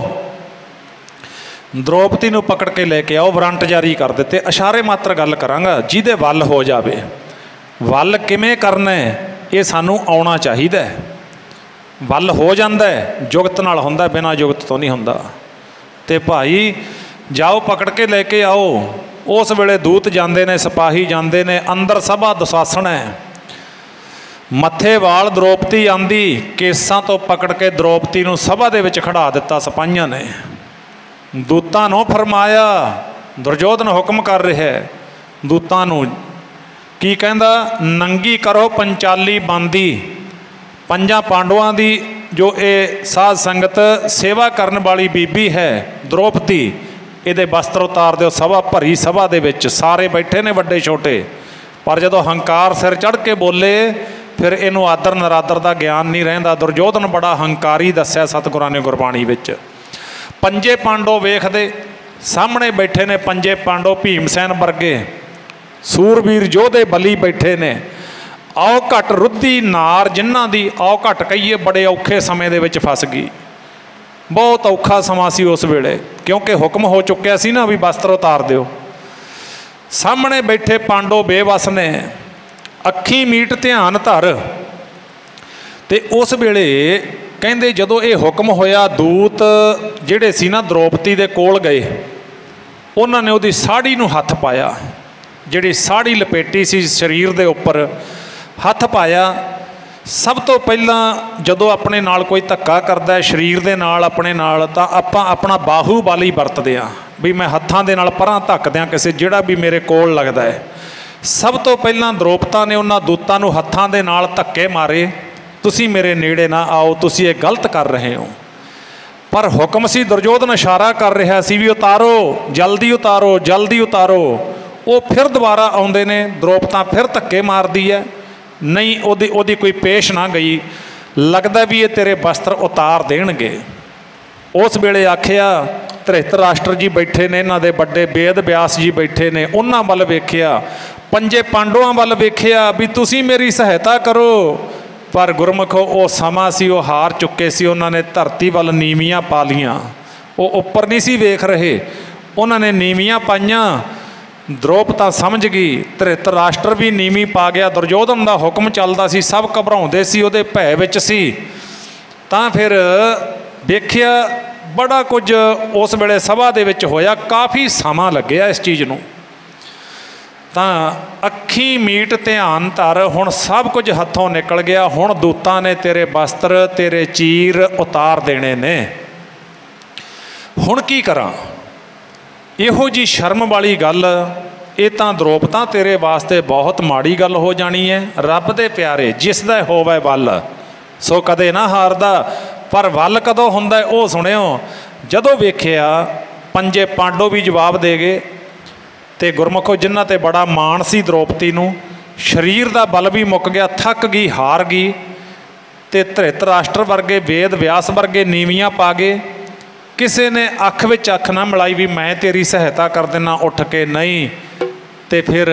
द्रौपदी नूं पकड़ के लेके आओ। वारंट जारी कर दिते। इशारे मात्र गल करांगा, जिहदे वल हो जावे। वल किवें करना है ये सानूं आउणा चाहीदा है। वल हो जांदा है, जुगत नाल हुंदा, बिना जुगत तो नहीं हुंदा। ते भाई जाओ पकड़ के लेके आओ। उस वेले दूत जांदे ने, सिपाही जांदे ने, अंदर सभा दुसासण है, मत्थे वाल द्रौपदी आंदी, केसां तो पकड़ के द्रौपदी नूं सभा दे विच खड़ा दिता सिपाहियां ने। दूतां नूं फरमाया, दुर्योधन हुक्म कर रहा है दूतां नूं, की कहंदा नंगी करो पंचाली बांदी। पंजां पांडवां दी जो ये साध संगत सेवा करन वाली बीबी है द्रौपदी, इहदे वस्त्र उतार दो। सभा भरी, सभा दे विच सारे बैठे ने वड्डे छोटे, पर जदों हंकार सिर चढ़ के बोले फिर इहनूं आदर नरादर का ज्ञान नहीं रहिंदा। दुर्योधन बड़ा हंकारी दस्सिया सतगुरां ने गुरबाणी विच। पंजे पांडव वेखदे सामने बैठे ने, पंजे पांडव भीमसैन वर्गे सूरवीर योधे बली बैठे ने। आओ घट रुद्धि नार जिन्हां दी, आओ घट कहीए बड़े औखे समय दे विच फस गई। बहुत औखा समा सी उस वेले, क्योंकि हुक्म हो चुक्या सी ना भी वस्त्र उतार दिओ। सामने बैठे पांडव बेवस ने, अखी मीट ध्यान धर। ते उस वेले कहंदे जदों ये हुक्म होया, दूत जिहड़े सी ना द्रौपदी दे कोल गए, उन्होंने उहदी साड़ी नूं हत्थ पाया, जिहड़ी साड़ी लपेटी सी शरीर दे उपर हत्थ पाया। सब तो पहला जदों अपने नाल कोई धक्का करदा है शरीर दे नाल अपने नाल, तां आपां अपना बाहूबल ही वरतदे आ भी मैं हत्थां दे नाल परां धक्क दियां किसे जिहड़ा भी मेरे कोल लगदा है। सब तो पहला द्रौपदा ने उन्हां दूतां नूं हत्थां दे नाल धक्के मारे, तुसी मेरे नेड़े ना आओ, तुसी ये गलत कर रहे हो। पर हुक्म सी, दुर्योधन इशारा कर रहा सी भी उतारो, जल्दी उतारो, जल्दी उतारो। वो फिर दोबारा आउंदे ने, द्रौपदा फिर धक्के मारदी है, नहीं ओदी कोई पेश ना गई। लगता भी ये तेरे वस्त्र उतार देणगे। उस वेले आखिया, धृतराष्ट्र जी बैठे ने, इन्हां दे बड़े वेद व्यास जी बैठे ने, उन्हां वल वेखिया, पंजे पांडवां वल वेखिया भी तुसी मेरी सहायता करो। पर गुरमुखो वो समा सी, वो हार चुके सी, उन्होंने धरती वाल नीवियां पा लियां, वो उपर नहीं सी वेख रहे, उन्होंने नीवियां पाइयां। द्रौपदा समझ गई, धृतराष्ट्र भी नीवी पा गया, दुर्योधन का हुक्म चलदा सी, सब घबराउंदे सी, उहदे भय विच सी। तां फिर वेखिया बड़ा कुछ उस वेले सभा दे विच होया, काफ़ी समा लग्या इस चीज़ नूं। तां अखी मीट ध्यान धर, हुण सब कुछ हथों निकल गया, हुण दूतां ने तेरे वस्त्र तेरे चीर उतार देने ने, हुण की करां। इहो जी शर्म वाली गल, ये तां द्रौपदा तेरे वास्ते बहुत माड़ी गल हो जानी है। रब दे प्यारे, जिसदा होवे वल सो कदे ना हारदा। पर वल कदों हुंदा है वो सुनियो, जदों वेखिया पंजे पांडव भी जवाब दे गए, तो गुरमुखो जिन्हां ते बड़ा माण सी द्रौपदी नूं, शरीर का बल भी मुक गया, थक गई, हार गई। तो धृतराष्ट्र वर्गे वेद व्यास वर्गे नीवियां पा गए। किसी ने अख विच अख ना मिलाई भी मैं तेरी सहायता कर देना उठ के, नहीं। तो फिर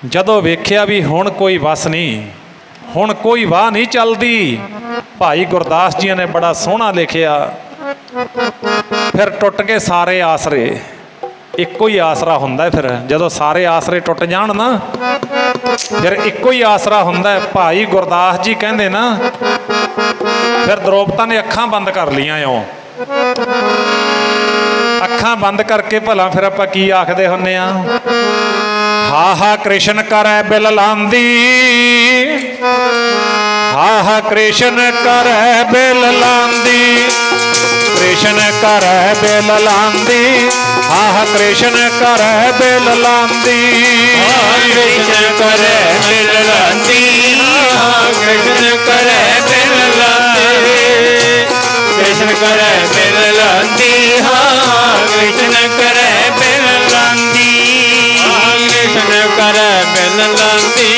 जदों वेख्या भी हुण कोई वस नहीं, हुण कोई वाह नहीं चलती, भाई गुरदास जी ने बड़ा सोहना लिखिया, फिर टुट के सारे आसरे, इक्को ही आसरा हुंदा। फिर जदों सारे आसरे टुट जाण ना, फिर इक्को ही आसरा हुंदा। भाई गुरदास जी कहंदे ना, फिर द्रौपदा ने अखां बंद कर लियां। अखां बंद करके भला फिर आपां की आखदे हुंदे आ, हा हा कृष्ण करै बिल लांदी, हा हा कृष्ण करै बिल लांदी, कृष्ण करै बिल लांदी, हा हा कृष्ण करै बिल लांदी, कृष्ण करै बिल लांदी, कृष्ण करै बिल लांदी, कृष्ण करै बिल लांदी, कृष्ण करै बिल लांदी, कृष्ण करै बिल लांदी,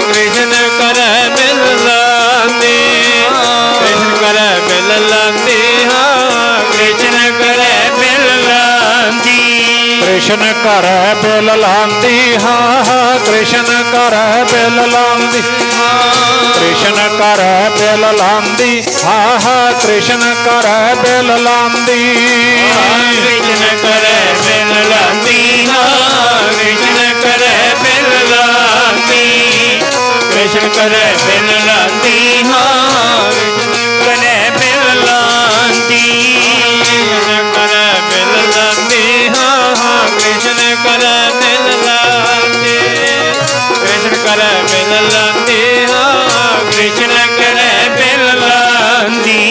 कृष्ण करै बिल लांदी, कृष्ण करै बिल लांदी, कृष्ण करै बिल लांदी, कृष्ण करै बिल लांदी, हा हा कृष्ण करै बिल लांदी, कृष्ण करै बिल लांदी, हा हा कृष्ण करै बिल लांदी, कृष्ण करै बिल लांदी, कृष्ण करै बिल लांदी, कृष्ण करै बिल लांदी, करै बिल लांदी, कृष्ण करै बिल लांदी, कृष्ण करै बिल लांदी, कृष्ण करै बिल लांदी, कृष्ण करै बिल लांदी।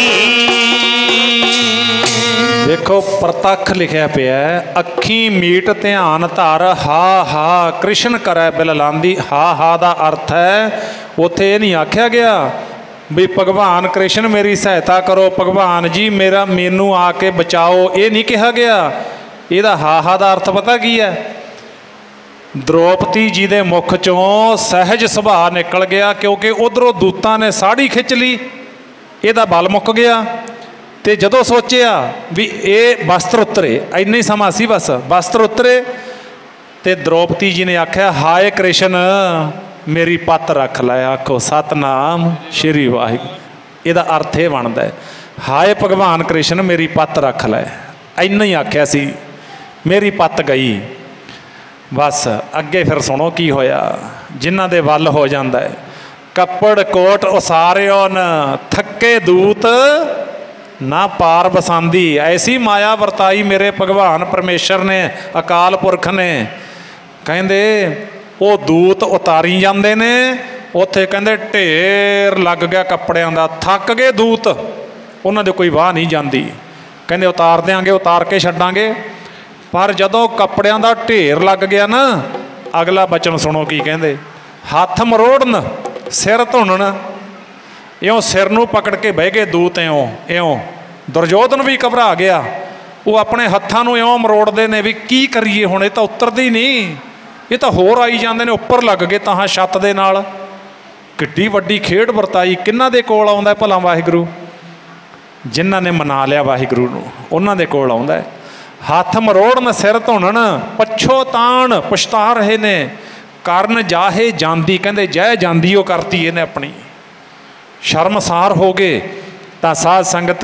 देखो प्रतख लिखिया पिया, अखी मीट ध्यान धर, हा हा कृष्ण करै बिल लांदी। हा हा दा अर्थ है, उत्थे ये नहीं आख्या गया भी भगवान कृष्ण मेरी सहायता करो, भगवान जी मेरा मैनू आके बचाओ, ये नहीं कहा गया। ਇਹਦਾ ਹਾਹਾ ਦਾ अर्थ पता की है, द्रौपदी जी के मुख चों सहज सुभाਅ निकल गया, क्योंकि उधरों दूतां ने साड़ी खिंच ली, ਇਹਦਾ बल मुक गया। तो जदों सोचिया भी ये वस्त्र उतरे, इन्ना ही समा सी बस वस्त्र उतरे, तो द्रौपदी जी ने आख्या, हाय कृष्ण मेरी पत रख लै। आखो सतनाम श्री वाहिगुरू। ਇਹਦਾ अर्थ ये बनता है, हाय भगवान कृष्ण मेरी पत रख लै। इन्ना ही आख्या सी, मेरी पत गई। बस अगे फिर सुनो की होया, जिन्हां दे वल हो जाता है, कपड़ कोट उसारिओ न थके दूत ना पार बसांदी। ऐसी माया वरताई मेरे भगवान परमेश्वर ने, अकाल पुरख ने। कहते वो दूत उतारी जाते ने, उत्थे कहते ढेर लग गया कपड़ियां दा, थक गए दूत, उन्हां दे कोई वाह नहीं जाती। कहते उतार देंगे, उतार के छड्डांगे। पर जदों कपड़ियां दा ढेर लग गया ना, अगला बचन सुनो की कहते, हथ मरोड़न सिर धुनन। इयों सिर नूं पकड़ के बह गए दूत, इयों इयों। दुर्योधन भी घबरा गया, वो अपने हत्थां नूं इयों मरोड़ते ने भी की करिए हुण, ये तो उतरदी नहीं, ये तो होर आई जाते ने, उपर लग गए तां छत दे नाल। किड्डी वड्डी खेड वरताई, किन्हां दे कोल आउंदा भला वाहिगुरू? जिन्हां ने मना लिया वाहिगुरू नूं, उन्हां दे कोल आउंदा है। हथ मरोड़न सिर धुनन, पछोताण पछता रहे ने, करन जाहे जांदी। कहते जय जांदी वो करती इहने अपनी, शर्मसार हो गए। तां साध संगत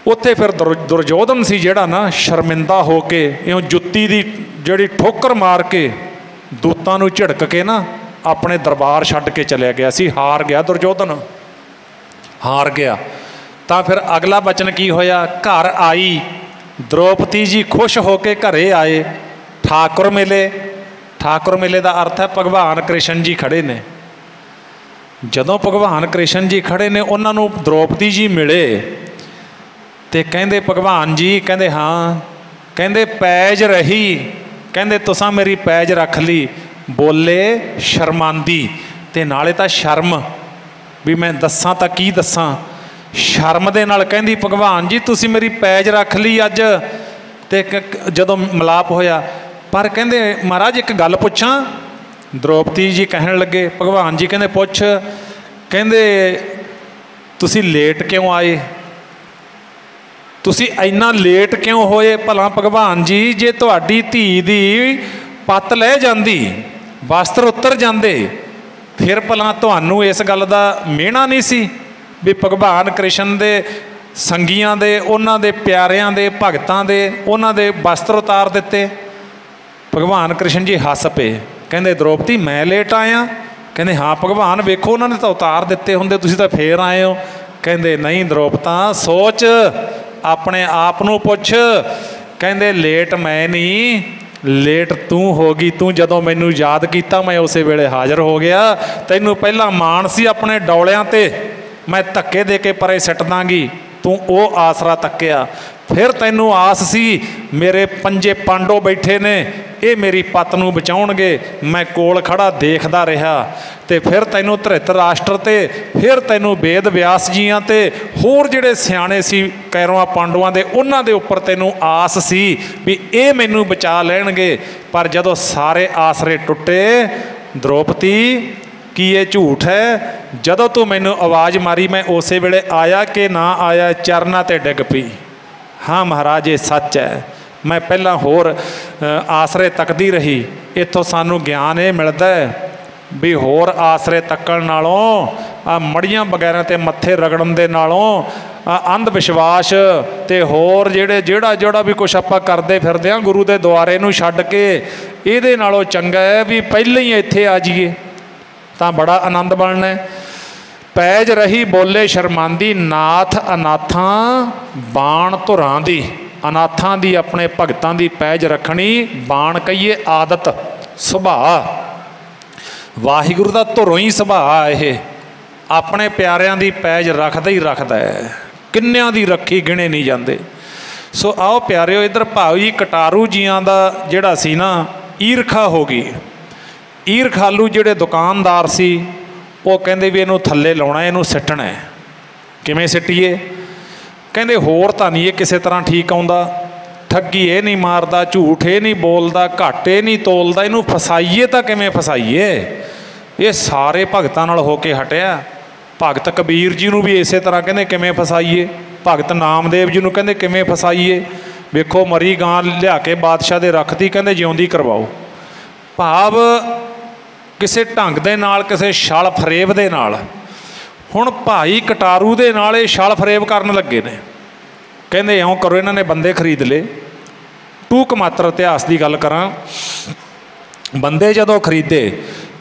उत्थे फिर दुर्योधन सी जिहड़ा ना, शर्मिंदा हो के इउं जुत्ती दी जिहड़ी ठोकर मार के दूतां नूं झिड़क के ना अपने दरबार छड्ड के चलिया गया सी। हार गया दुर्योधन, हार गया। तां फिर अगला बचन की होया, घर आई द्रौपदी जी खुश होके घरे आए, ठाकुर मिले। ठाकुर मेले का अर्थ है भगवान कृष्ण जी खड़े ने। जदों भगवान कृष्ण जी खड़े ने, उन्होंने द्रौपदी जी मिले तो कहते भगवान जी, कहते हाँ, कहते पैज रही, कहते तुसां मेरी पैज रख ली। बोले शर्मांदी, ते नाले तां शर्म भी मैं दसां तां की दसां, शर्म दे नाल कहंदी भगवान जी तुसीं मेरी पैज रख ली अज। ते जदों मिलाप होया, पर कहंदे महाराज एक गल पुछां। द्रौपदी जी कहन लगे, भगवान जी कहंदे पुछ। कहंदे तुसीं लेट क्यों आए, तुसीं इन्ना लेट क्यों होए भला भगवान जी? जे तुहाडी धी दी पत लै जांदी, वस्त्र उतर जांदे, फिर भला तुहानूं इस गल दा मिहना नहीं सी, ਵੀ ਭਗਵਾਨ ਕ੍ਰਿਸ਼ਨ ਦੇ ਸੰਗੀਆਂ ਦੇ, ਉਹਨਾਂ ਦੇ ਪਿਆਰਿਆਂ ਦੇ, ਭਗਤਾਂ ਦੇ ਉਹਨਾਂ ਦੇ ਵਸਤਰ ਉਤਾਰ ਦਿੱਤੇ। ਭਗਵਾਨ ਕ੍ਰਿਸ਼ਨ ਜੀ ਹੱਸ ਪਏ, ਕਹਿੰਦੇ ਦ੍ਰੋਪਦੀ ਮੈਂ ਲੇਟ ਆਇਆ? ਕਹਿੰਦੇ ਹਾਂ ਭਗਵਾਨ, ਵੇਖੋ ਉਹਨਾਂ ਨੇ ਤਾਂ ਉਤਾਰ ਦਿੱਤੇ ਹੁੰਦੇ, ਤੁਸੀਂ ਤਾਂ ਫੇਰ ਆਏ ਹੋ। ਕਹਿੰਦੇ ਨਹੀਂ ਦ੍ਰੋਪਦਾ, ਸੋਚ, ਆਪਣੇ ਆਪ ਨੂੰ ਪੁੱਛ। ਕਹਿੰਦੇ ਲੇਟ ਮੈਂ ਨਹੀਂ, ਲੇਟ ਤੂੰ ਹੋ ਗਈ। ਤੂੰ ਜਦੋਂ ਮੈਨੂੰ ਯਾਦ ਕੀਤਾ ਮੈਂ ਉਸੇ ਵੇਲੇ ਹਾਜ਼ਰ ਹੋ ਗਿਆ। ਤੈਨੂੰ ਪਹਿਲਾਂ ਮਾਣ ਸੀ ਆਪਣੇ ਡੌਲਿਆਂ 'ਤੇ, ਮੈਂ ਧੱਕੇ ਦੇ ਕੇ ਪਰੇ ਸਿੱਟ ਦਾਂਗੀ, ਤੂੰ ਉਹ ਆਸਰਾ ਤੱਕਿਆ। ਫਿਰ ਤੈਨੂੰ ਆਸ ਸੀ ਮੇਰੇ ਪੰਜੇ ਪਾਂਡੋ ਬੈਠੇ ਨੇ, ਇਹ ਮੇਰੀ ਪੱਤ ਨੂੰ ਬਚਾਉਣਗੇ, ਮੈਂ ਕੋਲ ਖੜਾ ਦੇਖਦਾ ਰਿਹਾ। ਅਤੇ ਫਿਰ ਤੈਨੂੰ ਧ੍ਰਿਤ ਰਾਸ਼ਟਰ 'ਤੇ, ਫਿਰ ਤੈਨੂੰ ਵੇਦ ਵਿਆਸ ਜੀਆਂ 'ਤੇ, ਹੋਰ ਜਿਹੜੇ ਸਿਆਣੇ ਸੀ ਕੈਰਵਾਂ ਪਾਂਡਵਾਂ ਦੇ, ਉਹਨਾਂ ਦੇ ਉੱਪਰ ਤੈਨੂੰ ਆਸ ਸੀ ਵੀ ਇਹ ਮੈਨੂੰ ਬਚਾ ਲੈਣਗੇ। ਪਰ ਜਦੋਂ ਸਾਰੇ ਆਸਰੇ ਟੁੱਟੇ, ਦ੍ਰੋਪਦੀ ਕੀ ਇਹ ਝੂਠ ਹੈ? ਜਦੋਂ ਤੂੰ ਮੈਨੂੰ ਆਵਾਜ਼ ਮਾਰੀ ਮੈਂ ਉਸੇ ਵੇਲੇ ਆਇਆ ਕਿ ਨਾ ਆਇਆ? ਚਰਨਾਂ 'ਤੇ ਡਿੱਗ ਪਈ। ਹਾਂ ਮਹਾਰਾਜ ਇਹ ਸੱਚ ਹੈ, ਮੈਂ ਪਹਿਲਾਂ ਹੋਰ ਆਸਰੇ ਤੱਕਦੀ ਰਹੀ। ਇੱਥੋਂ ਸਾਨੂੰ ਗਿਆਨ ਇਹ ਮਿਲਦਾ ਵੀ ਹੋਰ ਆਸਰੇ ਤੱਕਣ ਨਾਲੋਂ, ਆ ਮੜੀਆਂ ਵਗੈਰਾ 'ਤੇ ਮੱਥੇ ਰਗੜਨ ਦੇ ਨਾਲੋਂ, ਅੰਧ ਵਿਸ਼ਵਾਸ ਅਤੇ ਹੋਰ ਜਿਹੜਾ ਵੀ ਕੁਛ ਆਪਾਂ ਕਰਦੇ ਫਿਰਦੇ ਹਾਂ ਗੁਰੂ ਦੇ ਦੁਆਰੇ ਨੂੰ ਛੱਡ ਕੇ, ਇਹਦੇ ਨਾਲੋਂ ਚੰਗਾ ਹੈ ਵੀ ਪਹਿਲਾਂ ਹੀ ਇੱਥੇ ਆ ਜਾਈਏ ਤਾਂ ਬੜਾ ਆਨੰਦ ਬਣਨਾ। ਪੈਜ ਰਹੀ ਬੋਲੇ ਸ਼ਰਮਾਂਦੀ, ਨਾਥ ਅਨਾਥਾਂ ਬਾਣ ਧੁਰਾਂ ਦੀ। ਅਨਾਥਾਂ ਦੀ, ਆਪਣੇ ਭਗਤਾਂ ਦੀ ਪੈਜ ਰੱਖਣੀ, ਬਾਣ ਕਹੀਏ ਆਦਤ, ਸੁਭਾਅ। ਵਾਹਿਗੁਰੂ ਦਾ ਧੁਰੋਂ ਹੀ ਸੁਭਾਅ ਇਹ, ਆਪਣੇ ਪਿਆਰਿਆਂ ਦੀ ਪੈਜ ਰੱਖਦਾ ਹੀ ਰੱਖਦਾ ਹੈ, ਕਿੰਨਿਆਂ ਦੀ ਰੱਖੀ ਗਿਣੇ ਨਹੀਂ ਜਾਂਦੇ। ਸੋ ਆਓ ਪਿਆਰਿਓ, ਇੱਧਰ ਭਾਈ ਕਟਾਰੂ ਜੀਆਂ ਦਾ ਜਿਹੜਾ ਸੀ ਨਾ, ਈਰਖਾ ਹੋ ਗਈ। ਈਰਖਾਲੂ ਜਿਹੜੇ ਦੁਕਾਨਦਾਰ ਸੀ ਉਹ ਕਹਿੰਦੇ ਵੀ ਇਹਨੂੰ ਥੱਲੇ ਲਾਉਣਾ, ਇਹਨੂੰ ਸਿੱਟਣਾ। ਕਿਵੇਂ ਸਿੱਟੀਏ? ਕਹਿੰਦੇ ਹੋਰ ਤਾਂ ਨਹੀਂ ਇਹ ਕਿਸੇ ਤਰ੍ਹਾਂ ਠੀਕ ਆਉਂਦਾ, ਠੱਗੀ ਇਹ ਨਹੀਂ ਮਾਰਦਾ, ਝੂਠ ਇਹ ਨਹੀਂ ਬੋਲਦਾ, ਘਾਟ ਇਹ ਨਹੀਂ ਤੋਲਦਾ, ਇਹਨੂੰ ਫਸਾਈਏ ਤਾਂ ਕਿਵੇਂ ਫਸਾਈਏ? ਇਹ ਸਾਰੇ ਭਗਤਾਂ ਨਾਲ ਹੋ ਕੇ ਹਟਿਆ। ਭਗਤ ਕਬੀਰ ਜੀ ਨੂੰ ਵੀ ਇਸੇ ਤਰ੍ਹਾਂ ਕਹਿੰਦੇ ਕਿਵੇਂ ਫਸਾਈਏ, ਭਗਤ ਨਾਮਦੇਵ ਜੀ ਨੂੰ ਕਹਿੰਦੇ ਕਿਵੇਂ ਫਸਾਈਏ। ਵੇਖੋ ਮਰੀ ਗਾਂ ਲਿਆ ਕੇ ਬਾਦਸ਼ਾਹ ਦੇ ਰੱਖਤੀ, ਕਹਿੰਦੇ ਜਿਉਂਦੀ ਕਰਵਾਓ। ਭਾਵ ਕਿਸੇ ਢੰਗ ਦੇ ਨਾਲ, ਕਿਸੇ ਛਲ ਫਰੇਬ ਦੇ ਨਾਲ। ਹੁਣ ਭਾਈ ਕਟਾਰੂ ਦੇ ਨਾਲ ਇਹ ਛਲ ਫਰੇਬ ਕਰਨ ਲੱਗੇ ਨੇ। ਕਹਿੰਦੇ ਇਉਂ ਕਰੋ, ਇਹਨਾਂ ਨੇ ਬੰਦੇ ਖਰੀਦ ਲਏ। ਟੂਕ ਮਾਤਰ ਇਤਿਹਾਸ ਦੀ ਗੱਲ ਕਰਾਂ, ਬੰਦੇ ਜਦੋਂ ਖਰੀਦੇ,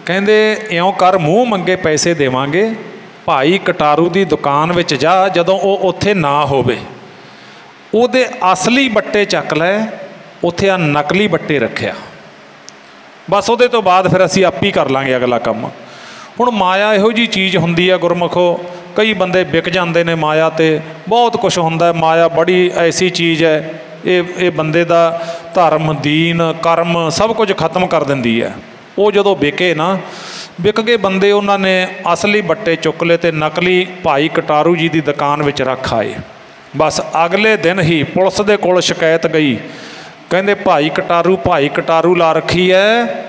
ਕਹਿੰਦੇ ਇਉਂ ਕਰ, ਮੂੰਹ ਮੰਗੇ ਪੈਸੇ ਦੇਵਾਂਗੇ, ਭਾਈ ਕਟਾਰੂ ਦੀ ਦੁਕਾਨ ਵਿੱਚ ਜਾ, ਜਦੋਂ ਉਹ ਉੱਥੇ ਨਾ ਹੋਵੇ ਉਹਦੇ ਅਸਲੀ ਬੱਟੇ ਚੱਕ ਲੈ, ਉੱਥੇ ਆ ਨਕਲੀ ਬੱਟੇ ਰੱਖਿਆ, ਬਸ ਉਹਦੇ ਤੋਂ ਬਾਅਦ ਫਿਰ ਅਸੀਂ ਆਪ ਹੀ ਕਰ ਲਾਂਗੇ ਅਗਲਾ ਕੰਮ। ਹੁਣ ਮਾਇਆ ਇਹੋ ਜਿਹੀ ਚੀਜ਼ ਹੁੰਦੀ ਆ ਗੁਰਮੁਖੋ, ਕਈ ਬੰਦੇ ਵਿਕ ਜਾਂਦੇ ਨੇ ਮਾਇਆ 'ਤੇ, ਬਹੁਤ ਕੁਛ ਹੁੰਦਾ। ਮਾਇਆ ਬੜੀ ਐਸੀ ਚੀਜ਼ ਹੈ, ਇਹ ਬੰਦੇ ਦਾ ਧਰਮ, ਦੀਨ, ਕਰਮ ਸਭ ਕੁਝ ਖਤਮ ਕਰ ਦਿੰਦੀ ਹੈ। ਉਹ ਜਦੋਂ ਵਿਕੇ ਨਾ, ਵਿਕ ਗਏ ਬੰਦੇ, ਉਹਨਾਂ ਨੇ ਅਸਲੀ ਬੱਟੇ ਚੁੱਕ ਲਏ ਅਤੇ ਨਕਲੀ ਭਾਈ ਕਟਾਰੂ ਜੀ ਦੀ ਦੁਕਾਨ ਵਿੱਚ ਰੱਖ ਆਏ। ਬਸ ਅਗਲੇ ਦਿਨ ਹੀ ਪੁਲਿਸ ਦੇ ਕੋਲ ਸ਼ਿਕਾਇਤ ਗਈ, ਕਹਿੰਦੇ ਭਾਈ ਕਟਾਰੂ ਲਾ ਰੱਖੀ ਹੈ,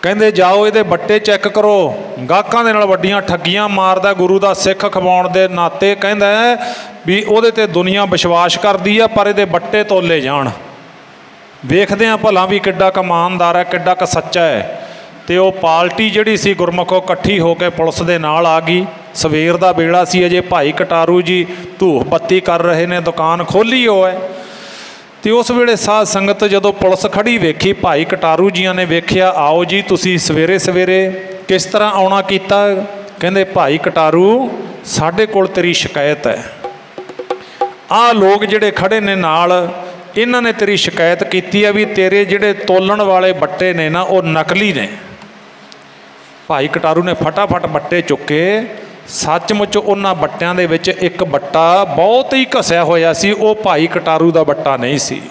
ਕਹਿੰਦੇ ਜਾਓ ਇਹਦੇ ਬੱਟੇ ਚੈੱਕ ਕਰੋ, ਗਾਹਕਾਂ ਦੇ ਨਾਲ ਵੱਡੀਆਂ ਠੱਗੀਆਂ ਮਾਰਦਾ, ਗੁਰੂ ਦਾ ਸਿੱਖ ਖਵਾਉਣ ਦੇ ਨਾਤੇ ਕਹਿੰਦਾ ਵੀ ਉਹਦੇ 'ਤੇ ਦੁਨੀਆ ਵਿਸ਼ਵਾਸ ਕਰਦੀ ਆ, ਪਰ ਇਹਦੇ ਬੱਟੇ ਤੋਲੇ ਜਾਣ, ਵੇਖਦੇ ਹਾਂ ਭਲਾ ਵੀ ਕਿੱਡਾ ਕੁ ਇਮਾਨਦਾਰ ਹੈ, ਕਿੱਡਾ ਕੁ ਸੱਚਾ ਹੈ। ਅਤੇ ਉਹ ਪਾਰਟੀ ਜਿਹੜੀ ਸੀ ਗੁਰਮੁਖੋ ਇਕੱਠੀ ਹੋ ਕੇ ਪੁਲਿਸ ਦੇ ਨਾਲ ਆ ਗਈ। ਸਵੇਰ ਦਾ ਵੇਲਾ ਸੀ, ਅਜੇ ਭਾਈ ਕਟਾਰੂ ਜੀ ਧੂਫ ਬੱਤੀ ਕਰ ਰਹੇ ਨੇ, ਦੁਕਾਨ ਖੋਲ੍ਹੀ ਹੋ ਹੈ। ਅਤੇ ਉਸ ਵੇਲੇ ਸਾਧ ਸੰਗਤ ਜਦੋਂ ਪੁਲਿਸ ਖੜ੍ਹੀ ਵੇਖੀ, ਭਾਈ ਕਟਾਰੂ ਜੀਆਂ ਨੇ ਵੇਖਿਆ, ਆਓ ਜੀ ਤੁਸੀਂ ਸਵੇਰੇ ਸਵੇਰੇ ਕਿਸ ਤਰ੍ਹਾਂ ਆਉਣਾ ਕੀਤਾ? ਕਹਿੰਦੇ ਭਾਈ ਕਟਾਰੂ ਸਾਡੇ ਕੋਲ ਤੇਰੀ ਸ਼ਿਕਾਇਤ ਹੈ, ਆਹ ਲੋਕ ਜਿਹੜੇ ਖੜ੍ਹੇ ਨੇ ਨਾਲ, ਇਹਨਾਂ ਨੇ ਤੇਰੀ ਸ਼ਿਕਾਇਤ ਕੀਤੀ ਹੈ ਵੀ ਤੇਰੇ ਜਿਹੜੇ ਤੋਲਣ ਵਾਲੇ ਬੱਟੇ ਨੇ ਨਾ ਉਹ ਨਕਲੀ ਨੇ। ਭਾਈ ਕਟਾਰੂ ਨੇ ਫਟਾਫਟ ਬੱਟੇ ਚੁੱਕੇ। ਸੱਚਮੁੱਚ ਉਹਨਾਂ ਬੱਟਿਆਂ ਦੇ ਵਿੱਚ ਇੱਕ ਬੱਟਾ ਬਹੁਤ ਹੀ ਘਸਿਆ ਹੋਇਆ ਸੀ, ਉਹ ਭਾਈ ਕਟਾਰੂ ਦਾ ਬੱਟਾ ਨਹੀਂ ਸੀ।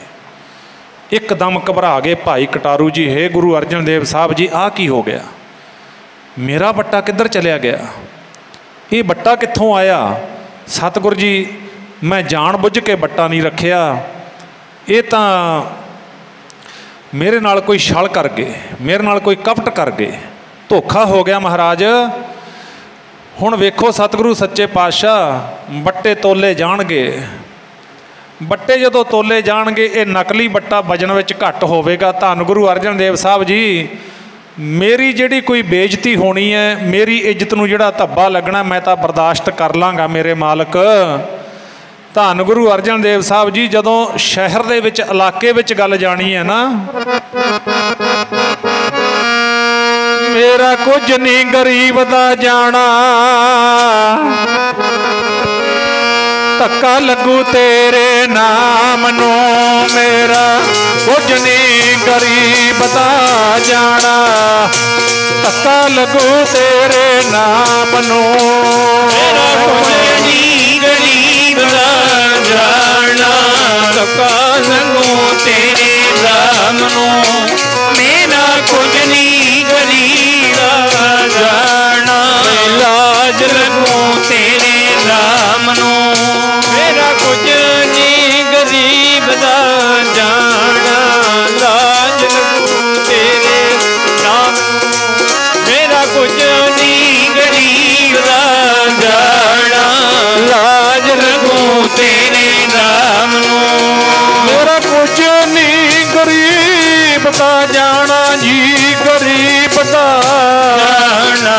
ਇੱਕਦਮ ਘਬਰਾ ਗਏ ਭਾਈ ਕਟਾਰੂ ਜੀ, ਹੇ ਗੁਰੂ ਅਰਜਨ ਦੇਵ ਸਾਹਿਬ ਜੀ, ਆਹ ਕੀ ਹੋ ਗਿਆ? ਮੇਰਾ ਬੱਟਾ ਕਿੱਧਰ ਚਲਿਆ ਗਿਆ? ਇਹ ਬੱਟਾ ਕਿੱਥੋਂ ਆਇਆ? ਸਤਿਗੁਰ ਜੀ ਮੈਂ ਜਾਣ ਬੁੱਝ ਕੇ ਬੱਟਾ ਨਹੀਂ ਰੱਖਿਆ, ਇਹ ਤਾਂ ਮੇਰੇ ਨਾਲ ਕੋਈ ਛਲ ਕਰ ਗਏ, ਮੇਰੇ ਨਾਲ ਕੋਈ ਕਪਟ ਕਰ ਗਏ, ਧੋਖਾ ਹੋ ਗਿਆ ਮਹਾਰਾਜ। ਹੁਣ ਵੇਖੋ ਸਤਿਗੁਰੂ ਸੱਚੇ ਪਾਤਸ਼ਾਹ, ਬੱਟੇ ਤੋਲੇ ਜਾਣਗੇ। ਬੱਟੇ ਜਦੋਂ ਤੋਲੇ ਜਾਣਗੇ, ਇਹ ਨਕਲੀ ਬੱਟਾ ਵਜਨ ਵਿੱਚ ਘੱਟ ਹੋਵੇਗਾ। ਧੰਨ ਗੁਰੂ ਅਰਜਨ ਦੇਵ ਸਾਹਿਬ ਜੀ, मेरी जिहड़ी कोई बेइज्जती होनी है, मेरी इज्जत नूं जिहड़ा धब्बा लगना, मैं तां बर्दाश्त कर लांगा मेरे मालक। धन गुरु अर्जन देव साहब जी जदों शहर दे विच इलाके विच गल जानी है ना, मेरा कुछ नहीं गरीब दा जाना, धक्का लगू तेरे नाम नू, मेरा कुछ नहीं गरीब दा जाना, धक्का लगू तेरे नाम नू, मेरा कुछ नहीं गरीब दा जाना, धक्का लगू तेरे नाम नू, मेरा कुछ नहीं गरीब दा जाना, लाज लगू तेरे नाम नू, मेरा कुछ नहीं गरीब दा जाना, लाज लगू तेरे नाम, मेरा कुछ नहीं गरीब दा जाना, लाज लगू तेरे नाम नू, मेरा कुछ नहीं गरीब दा जाना जी, गरीब दा जाना,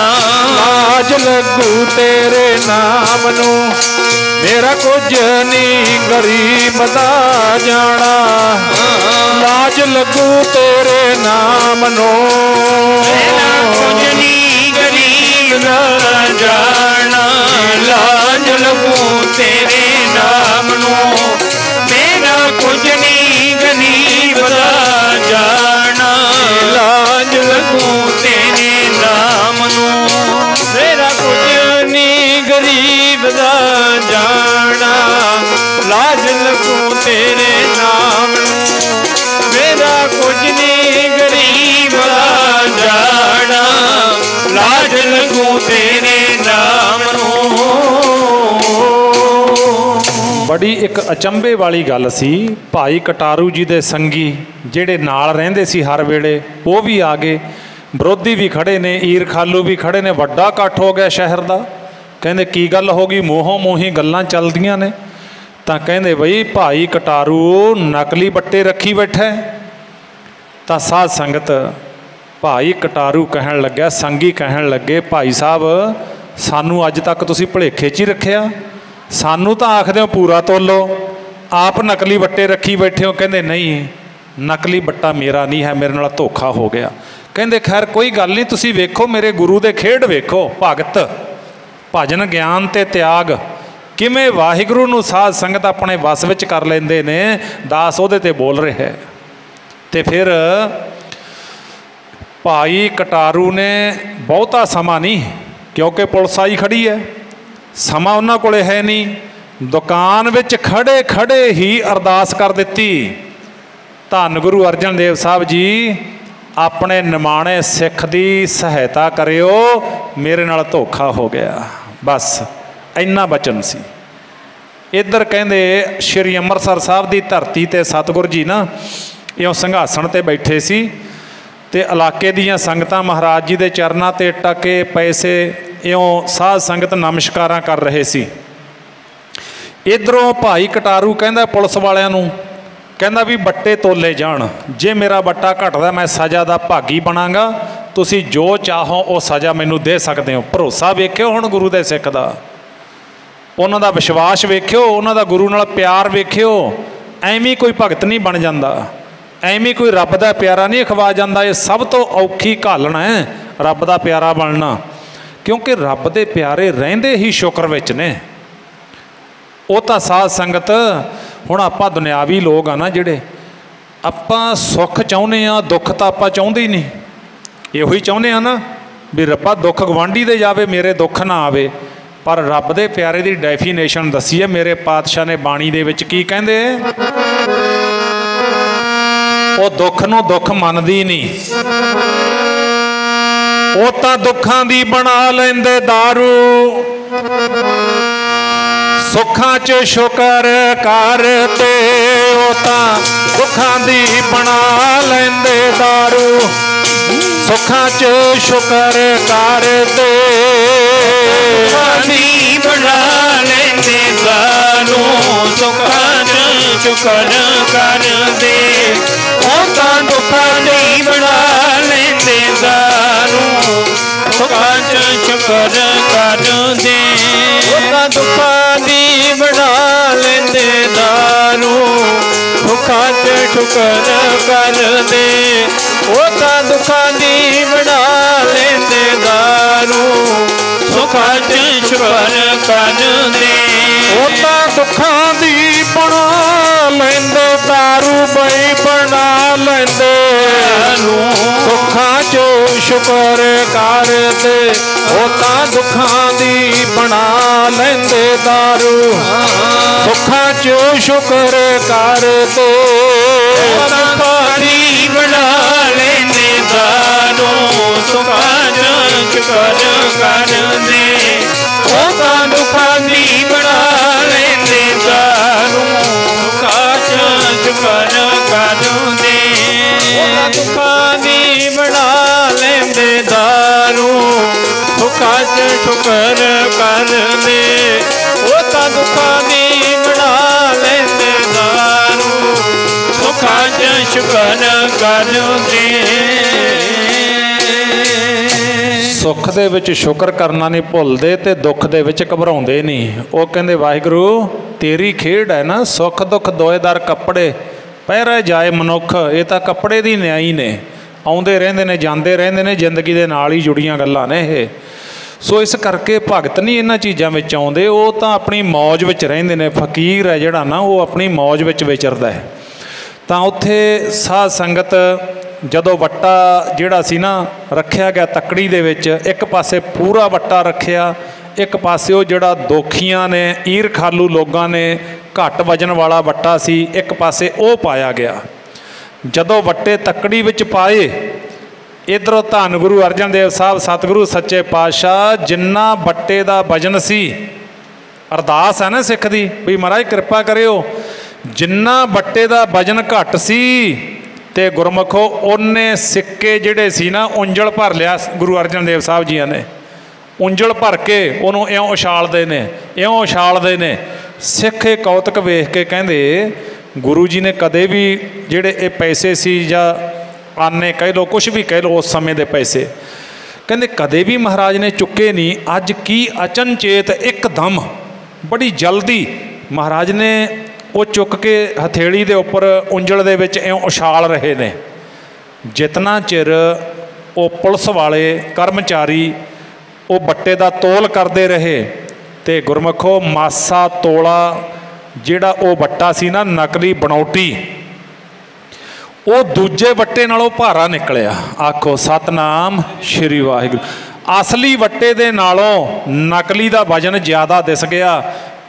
लाज लगू तेरे नाम नू, मेरा कुछ नहीं गरीब दा जाना, लाज लगू तेरे नाम नू, मेरा कुछ नहीं गरीब दा जाना, लाज लगू तेरे नाम नू, मेरा कुछ नहीं गरीब दा जाना, लाज लगू तेरे नाम नू, मेरा कुछ नहीं गरीब दा जाना, लाज लगू तेरे नाम नू, मेरा कुछ नहीं गरीब दा जाना, लाज लगू तेरे नाम नू। बड़ी एक अचंभे वाली गल सी। भाई कटारू जी दे संगी ਜਿਹੜੇ ਨਾਲ ਰਹਿੰਦੇ ਸੀ हर वेले वो भी आ गए, ਵਿਰੋਧੀ भी खड़े ने, ईर खालू भी खड़े ने, ਵੱਡਾ ਇਕੱਠ ਹੋ ਗਿਆ ਸ਼ਹਿਰ ਦਾ। ਕਹਿੰਦੇ ਕੀ ਗੱਲ ਹੋ ਗਈ, ਮੂੰਹੋਂ ਮੂੰਹੀ ਗੱਲਾਂ ਚੱਲਦੀਆਂ ਨੇ। ਤਾਂ ਕਹਿੰਦੇ ਬਈ ਭਾਈ ਕਟਾਰੂ ਨਕਲੀ ਬੱਟੇ ਰੱਖੀ ਬੈਠਾ। ਤਾਂ ਸਾਧ ਸੰਗਤ ਭਾਈ ਕਟਾਰੂ ਕਹਿਣ ਲੱਗਿਆ, ਸੰਗੀ ਕਹਿਣ ਲੱਗੇ, ਭਾਈ ਸਾਹਿਬ ਸਾਨੂੰ ਅੱਜ ਤੱਕ ਤੁਸੀਂ ਭੁਲੇਖੇ 'ਚ ਹੀ ਰੱਖਿਆ, ਸਾਨੂੰ ਤਾਂ ਆਖਦੇ ਹੋ ਪੂਰਾ ਤੋਲੋ, ਆਪ ਨਕਲੀ ਬੱਟੇ ਰੱਖੀ ਬੈਠੇ ਹੋ। ਕਹਿੰਦੇ ਨਹੀਂ, ਨਕਲੀ ਬੱਟਾ ਮੇਰਾ ਨਹੀਂ ਹੈ, ਮੇਰੇ ਨਾਲ ਧੋਖਾ ਹੋ ਗਿਆ। ਕਹਿੰਦੇ ਖੈਰ ਕੋਈ ਗੱਲ ਨਹੀਂ, ਤੁਸੀਂ ਵੇਖੋ ਮੇਰੇ ਗੁਰੂ ਦੇ ਖੇਡ ਵੇਖੋ, ਭਗਤ ਭਜਨ ਗਿਆਨ ਤੇ ਤਿਆਗ ਕਿਵੇਂ ਵਾਹਿਗੁਰੂ ਨੂੰ ਸਾਧ ਸੰਗਤ ਆਪਣੇ ਵਸ ਵਿੱਚ ਕਰ ਲੈਂਦੇ ਨੇ। ਦਾਸ ਉਹਦੇ ਤੇ ਬੋਲ ਰਿਹਾ। ਤੇ ਫਿਰ ਭਾਈ ਕਟਾਰੂ ਨੇ ਬਹੁਤਾ ਸਮਾਂ ਨਹੀਂ, ਕਿਉਂਕਿ ਪੁਲਿਸ ਆਈ ਖੜੀ ਹੈ, ਸਮਾਂ ਉਹਨਾਂ ਕੋਲੇ ਹੈ ਨਹੀਂ, ਦੁਕਾਨ ਵਿੱਚ ਖੜੇ ਖੜੇ ਹੀ ਅਰਦਾਸ ਕਰ ਦਿੱਤੀ, ਧੰਨ ਗੁਰੂ ਅਰਜਨ ਦੇਵ ਸਾਹਿਬ ਜੀ ਆਪਣੇ ਨਿਮਾਣੇ ਸਿੱਖ ਦੀ ਸਹਾਇਤਾ ਕਰਿਓ, ਮੇਰੇ ਨਾਲ ਧੋਖਾ ਹੋ ਗਿਆ। ਬਸ ਇੰਨਾ ਬਚਨ ਸੀ। ਇੱਧਰ ਕਹਿੰਦੇ ਸ਼੍ਰੀ ਅੰਮ੍ਰਿਤਸਰ ਸਾਹਿਬ ਦੀ ਧਰਤੀ 'ਤੇ ਸਤਿਗੁਰ ਜੀ ਨਾ ਇਉਂ ਸਿੰਘਾਸਣ 'ਤੇ ਬੈਠੇ ਸੀ ਅਤੇ ਇਲਾਕੇ ਦੀਆਂ ਸੰਗਤਾਂ ਮਹਾਰਾਜ ਜੀ ਦੇ ਚਰਨਾਂ 'ਤੇ ਟਕੇ ਪੈਸੇ ਇਉਂ ਸਾਧ ਸੰਗਤ ਨਮਸਕਾਰਾਂ ਕਰ ਰਹੇ ਸੀ। ਇੱਧਰੋਂ ਭਾਈ ਕਟਾਰੂ ਕਹਿੰਦਾ ਪੁਲਿਸ ਵਾਲਿਆਂ ਨੂੰ, ਕਹਿੰਦਾ ਵੀ ਬੱਟੇ ਤੋਲੇ ਜਾਣ, ਜੇ ਮੇਰਾ ਬੱਟਾ ਘਟਦਾ ਮੈਂ ਸਜ਼ਾ ਦਾ ਭਾਗੀ ਬਣਾਂਗਾ, ਤੁਸੀਂ ਜੋ ਚਾਹੋ ਉਹ ਸਜ਼ਾ ਮੈਨੂੰ ਦੇ ਸਕਦੇ ਹੋ। ਭਰੋਸਾ ਵੇਖਿਓ ਹੁਣ ਗੁਰੂ ਦੇ ਸਿੱਖ ਦਾ, ਉਹਨਾਂ ਦਾ ਵਿਸ਼ਵਾਸ ਵੇਖਿਓ, ਉਹਨਾਂ ਦਾ ਗੁਰੂ ਨਾਲ ਪਿਆਰ ਵੇਖਿਓ। ਐਵੇਂ ਕੋਈ ਭਗਤ ਨਹੀਂ ਬਣ ਜਾਂਦਾ, ਐਵੇਂ ਕੋਈ ਰੱਬ ਦਾ ਪਿਆਰਾ ਨਹੀਂ ਅਖਵਾ ਜਾਂਦਾ। ਇਹ ਸਭ ਤੋਂ ਔਖੀ ਘਾਲਣਾ ਹੈ ਰੱਬ ਦਾ ਪਿਆਰਾ ਬਣਨਾ, ਕਿਉਂਕਿ ਰੱਬ ਦੇ ਪਿਆਰੇ ਰਹਿੰਦੇ ਹੀ ਸ਼ੁਕਰ ਵਿੱਚ ਨੇ। ਉਹ ਤਾਂ ਸਾਧ ਸੰਗਤ ਹੁਣ ਆਪਾਂ ਦੁਨਿਆਵੀ ਲੋਕ ਆ ਨਾ ਜਿਹੜੇ, ਆਪਾਂ ਸੁੱਖ ਚਾਹੁੰਦੇ ਹਾਂ, ਦੁੱਖ ਤਾਂ ਆਪਾਂ ਚਾਹੁੰਦੇ ਹੀ ਨਹੀਂ। ਇਹੋ ਹੀ ਚਾਹੁੰਦੇ ਹਾਂ ਨਾ ਵੀ ਰੱਬਾ ਦੁੱਖ ਗੁਆਂਢੀ ਦੇ ਜਾਵੇ, ਮੇਰੇ ਦੁੱਖ ਨਾ ਆਵੇ। ਪਰ ਰੱਬ ਦੇ ਪਿਆਰੇ ਦੀ ਡੈਫੀਨੇਸ਼ਨ ਦੱਸੀ ਹੈ ਮੇਰੇ ਪਾਤਸ਼ਾਹ ਨੇ ਬਾਣੀ ਦੇ ਵਿੱਚ। ਕੀ ਕਹਿੰਦੇ? ਉਹ ਦੁੱਖ ਨੂੰ ਦੁੱਖ ਮੰਨਦੀ ਨਹੀਂ, ਉਹ ਤਾਂ ਦੁੱਖਾਂ ਦੀ ਬਣਾ ਲੈਂਦੇ ਦਾਰੂ, ਸੁੱਖਾਂ 'ਚ ਸ਼ੁਕਰ ਕਰਦੇ, ਉਹ ਤਾਂ ਦੁੱਖਾਂ ਦੀ ਬਣਾ ਲੈਂਦੇ ਦਾਰੂ, ਸੁੱਖਾਂ 'ਚ ਸ਼ੁਕਰ ਕਰਦੇ, ਸੁੱਖਾਂ ਦੀ ਬਣਾ ਲੈਂਦੇ ਦਾਰੂ, ਸੁੱਖਾਂ 'ਚ ਸ਼ੁਕਰ ਕਰਦੇ, ਉਹ ਤਾਂ ਦੁੱਖਾਂ ਦੀ ਬਣਾ ਲੈਂਦੇ ਦਾਰੂ, ਸ਼ੁਕਰ ਕਰਦੇ। ਉਹ ਤਾਂ ਦੁੱਖਾਂ ਦੀ ਬਣਾ ਲੈਂਦੇ ਦਾਰੂ, ਦੁੱਖਾਂ 'ਚ ਸ਼ੁਕਰ ਕਰਦੇ। ਉਹ ਤਾਂ ਦੁੱਖਾਂ ਦੀ ਬਣਾ ਲੈਂਦੇ ਦਾਰੂ, ਦੁੱਖਾਂ 'ਚ ਸ਼ੁਕਰ ਕਰਦੇ। ਉਹ ਤਾਂ ਦੁੱਖਾਂ ਦੀ ਬਣਾ ਲੈਂਦੇ ਦਾਰੂ ਬਈ ਬਣਾ ਲੈਂਦੇ, ਦੁੱਖਾਂ 'ਚ ਸ਼ੁਕਰ ਕਰਦੇ। ਉਹ ਤਾਂ ਦੁੱਖਾਂ ਦੀ ਬਣਾ ਲੈਂਦੇ ਦਾਰੂ, ਦੁੱਖਾਂ 'ਚ ਸ਼ੁਕਰ ਕਰਦੇ। ਉਹ ਤਾਂ ਦੁੱਖਾਂ ਦੀ ਬਣਾ ਲੈਂਦੇ ਦਾਰੂ, ਦੁੱਖਾਂ 'ਚ ਸ਼ੁਕਰ ਕਰਦੇ। ਉਹ ਤਾਂ ਦੁੱਖਾਂ ਦੀ ਬਣਾ ਲੈਂਦੇ ਦਾਰੂ, ਦੁੱਖਾਂ 'ਚ ਸ਼ੁਕਰ ਕਰਦੇ। ਉਹ ਤਾਂ ਦੁੱਖਾਂ ਦੀ ਬਣਾ ਲੈਂਦੇ ਦਾਰੂ, ਦੁੱਖਾਂ 'ਚ ਸ਼ੁਕਰ ਕਰਦੇ। ਉਹ ਤਾਂ ਦੁੱਖਾਂ ਦੀ ਬਣਾ ਲੈਂਦੇ ਦਾਰੂ, ਦੁੱਖਾਂ 'ਚ ਸ਼ੁਕਰ ਕਰਦੇ। ਸੁੱਖ ਦੇ ਵਿੱਚ ਸ਼ੁਕਰ ਕਰਨਾ ਨਹੀਂ ਭੁੱਲਦੇ ਤੇ ਦੁੱਖ ਦੇ ਵਿੱਚ ਘਬਰਾਉਂਦੇ ਨਹੀਂ। ਉਹ ਕਹਿੰਦੇ ਵਾਹਿਗੁਰੂ ਤੇਰੀ ਖੇਡ ਹੈ ਨਾ, ਸੁੱਖ ਦੁੱਖ ਦੋਏਦਾਰ ਕੱਪੜੇ ਪਹਿਰੇ ਜਾਏ ਮਨੁੱਖ। ਇਹ ਤਾਂ ਕੱਪੜੇ ਦੀ ਨਿਆਈ ਨੇ, ਆਉਂਦੇ ਰਹਿੰਦੇ ਨੇ ਜਾਂਦੇ ਰਹਿੰਦੇ ਨੇ, ਜ਼ਿੰਦਗੀ ਦੇ ਨਾਲ ਹੀ ਜੁੜੀਆਂ ਗੱਲਾਂ ਨੇ ਇਹ। ਸੋ ਇਸ ਕਰਕੇ ਭਗਤ ਨਹੀਂ ਇਹਨਾਂ ਚੀਜ਼ਾਂ ਵਿੱਚ ਆਉਂਦੇ, ਉਹ ਤਾਂ ਆਪਣੀ ਮੌਜ ਵਿੱਚ ਰਹਿੰਦੇ ਨੇ। ਫਕੀਰ ਹੈ ਜਿਹੜਾ ਨਾ, ਉਹ ਆਪਣੀ ਮੌਜ ਵਿੱਚ ਵਿਚਰਦਾ ਹੈ। ਤਾਂ ਉੱਥੇ ਸਾਧ ਸੰਗਤ ਜਦੋਂ ਵੱਟਾ ਜਿਹੜਾ ਸੀ ਨਾ ਰੱਖਿਆ ਗਿਆ ਤੱਕੜੀ ਦੇ ਵਿੱਚ, ਇੱਕ ਪਾਸੇ ਪੂਰਾ ਵੱਟਾ ਰੱਖਿਆ, ਇੱਕ ਪਾਸੇ ਉਹ ਜਿਹੜਾ ਦੋਖੀਆਂ ਨੇ ਈਰਖਾਲੂ ਲੋਕਾਂ ਨੇ ਘੱਟ ਵਜਨ ਵਾਲਾ ਵੱਟਾ ਸੀ, ਇੱਕ ਪਾਸੇ ਉਹ ਪਾਇਆ ਗਿਆ। ਜਦੋਂ ਵੱਟੇ ਤੱਕੜੀ ਵਿੱਚ ਪਾਏ, ਇੱਧਰੋਂ ਧੰਨ ਗੁਰੂ ਅਰਜਨ ਦੇਵ ਸਾਹਿਬ ਸਤਿਗੁਰੂ ਸੱਚੇ ਪਾਤਸ਼ਾਹ ਜਿੰਨਾ ਵੱਟੇ ਦਾ ਵਜਨ ਸੀ, ਅਰਦਾਸ ਹੈ ਨਾ ਸਿੱਖ ਦੀ ਵੀ ਮਹਾਰਾਜ ਕਿਰਪਾ ਕਰਿਓ, ਜਿੰਨਾ ਵੱਟੇ ਦਾ ਵਜਨ ਘੱਟ ਸੀ ਤੇ ਗੁਰਮੁਖੋ ਉਹਨੇ ਸਿੱਕੇ ਜਿਹੜੇ ਸੀ ਨਾ ਉਂਜਲ ਭਰ ਲਿਆ। ਗੁਰੂ ਅਰਜਨ ਦੇਵ ਸਾਹਿਬ ਜੀਆਂ ਨੇ ਉਂਜਲ ਭਰ ਕੇ ਉਹਨੂੰ ਇਉਂ ਉਛਾਲਦੇ ਨੇ, ਇਉਂ ਉਛਾਲਦੇ ਨੇ। ਸਿੱਖ ਇਹ ਕੌਤਕ ਵੇਖ ਕੇ ਕਹਿੰਦੇ ਗੁਰੂ ਜੀ ਨੇ ਕਦੇ ਵੀ ਜਿਹੜੇ ਇਹ ਪੈਸੇ ਸੀ ਜਾਂ ਆਨੇ ਕਹਿ ਲਓ, ਕੁਛ ਵੀ ਕਹਿ ਲਓ, ਉਸ ਸਮੇਂ ਦੇ ਪੈਸੇ, ਕਹਿੰਦੇ ਕਦੇ ਵੀ ਮਹਾਰਾਜ ਨੇ ਚੁੱਕੇ ਨਹੀਂ। ਅੱਜ ਕੀ ਅਚਨਚੇਤ ਇੱਕਦਮ ਬੜੀ ਜਲਦੀ ਮਹਾਰਾਜ ਨੇ ਉਹ ਚੁੱਕ ਕੇ ਹਥੇਲੀ ਦੇ ਉੱਪਰ ਉਂਜਲ ਦੇ ਵਿੱਚ ਇਉਂ ਉਛਾਲ ਰਹੇ ਨੇ। ਜਿਤਨਾ ਚਿਰ ਉਹ ਪੁਲਿਸ ਵਾਲੇ ਕਰਮਚਾਰੀ ਉਹ ਵੱਟੇ ਦਾ ਤੋਲ ਕਰਦੇ ਰਹੇ ਤੇ ਗੁਰਮੁਖੋ ਮਾਸਾ ਤੋਲਾ ਜਿਹੜਾ ਉਹ ਵੱਟਾ ਸੀ ਨਾ ਨਕਲੀ ਬਣਾਉਟੀ, ਉਹ ਦੂਜੇ ਵੱਟੇ ਨਾਲੋਂ ਭਾਰਾ ਨਿਕਲਿਆ। ਆਖੋ ਸਤਨਾਮ ਸ਼੍ਰੀ ਵਾਹਿਗੁਰੂ। ਅਸਲੀ ਵੱਟੇ ਦੇ ਨਾਲੋਂ ਨਕਲੀ ਦਾ ਵਜਨ ਜ਼ਿਆਦਾ ਦਿਸ ਗਿਆ।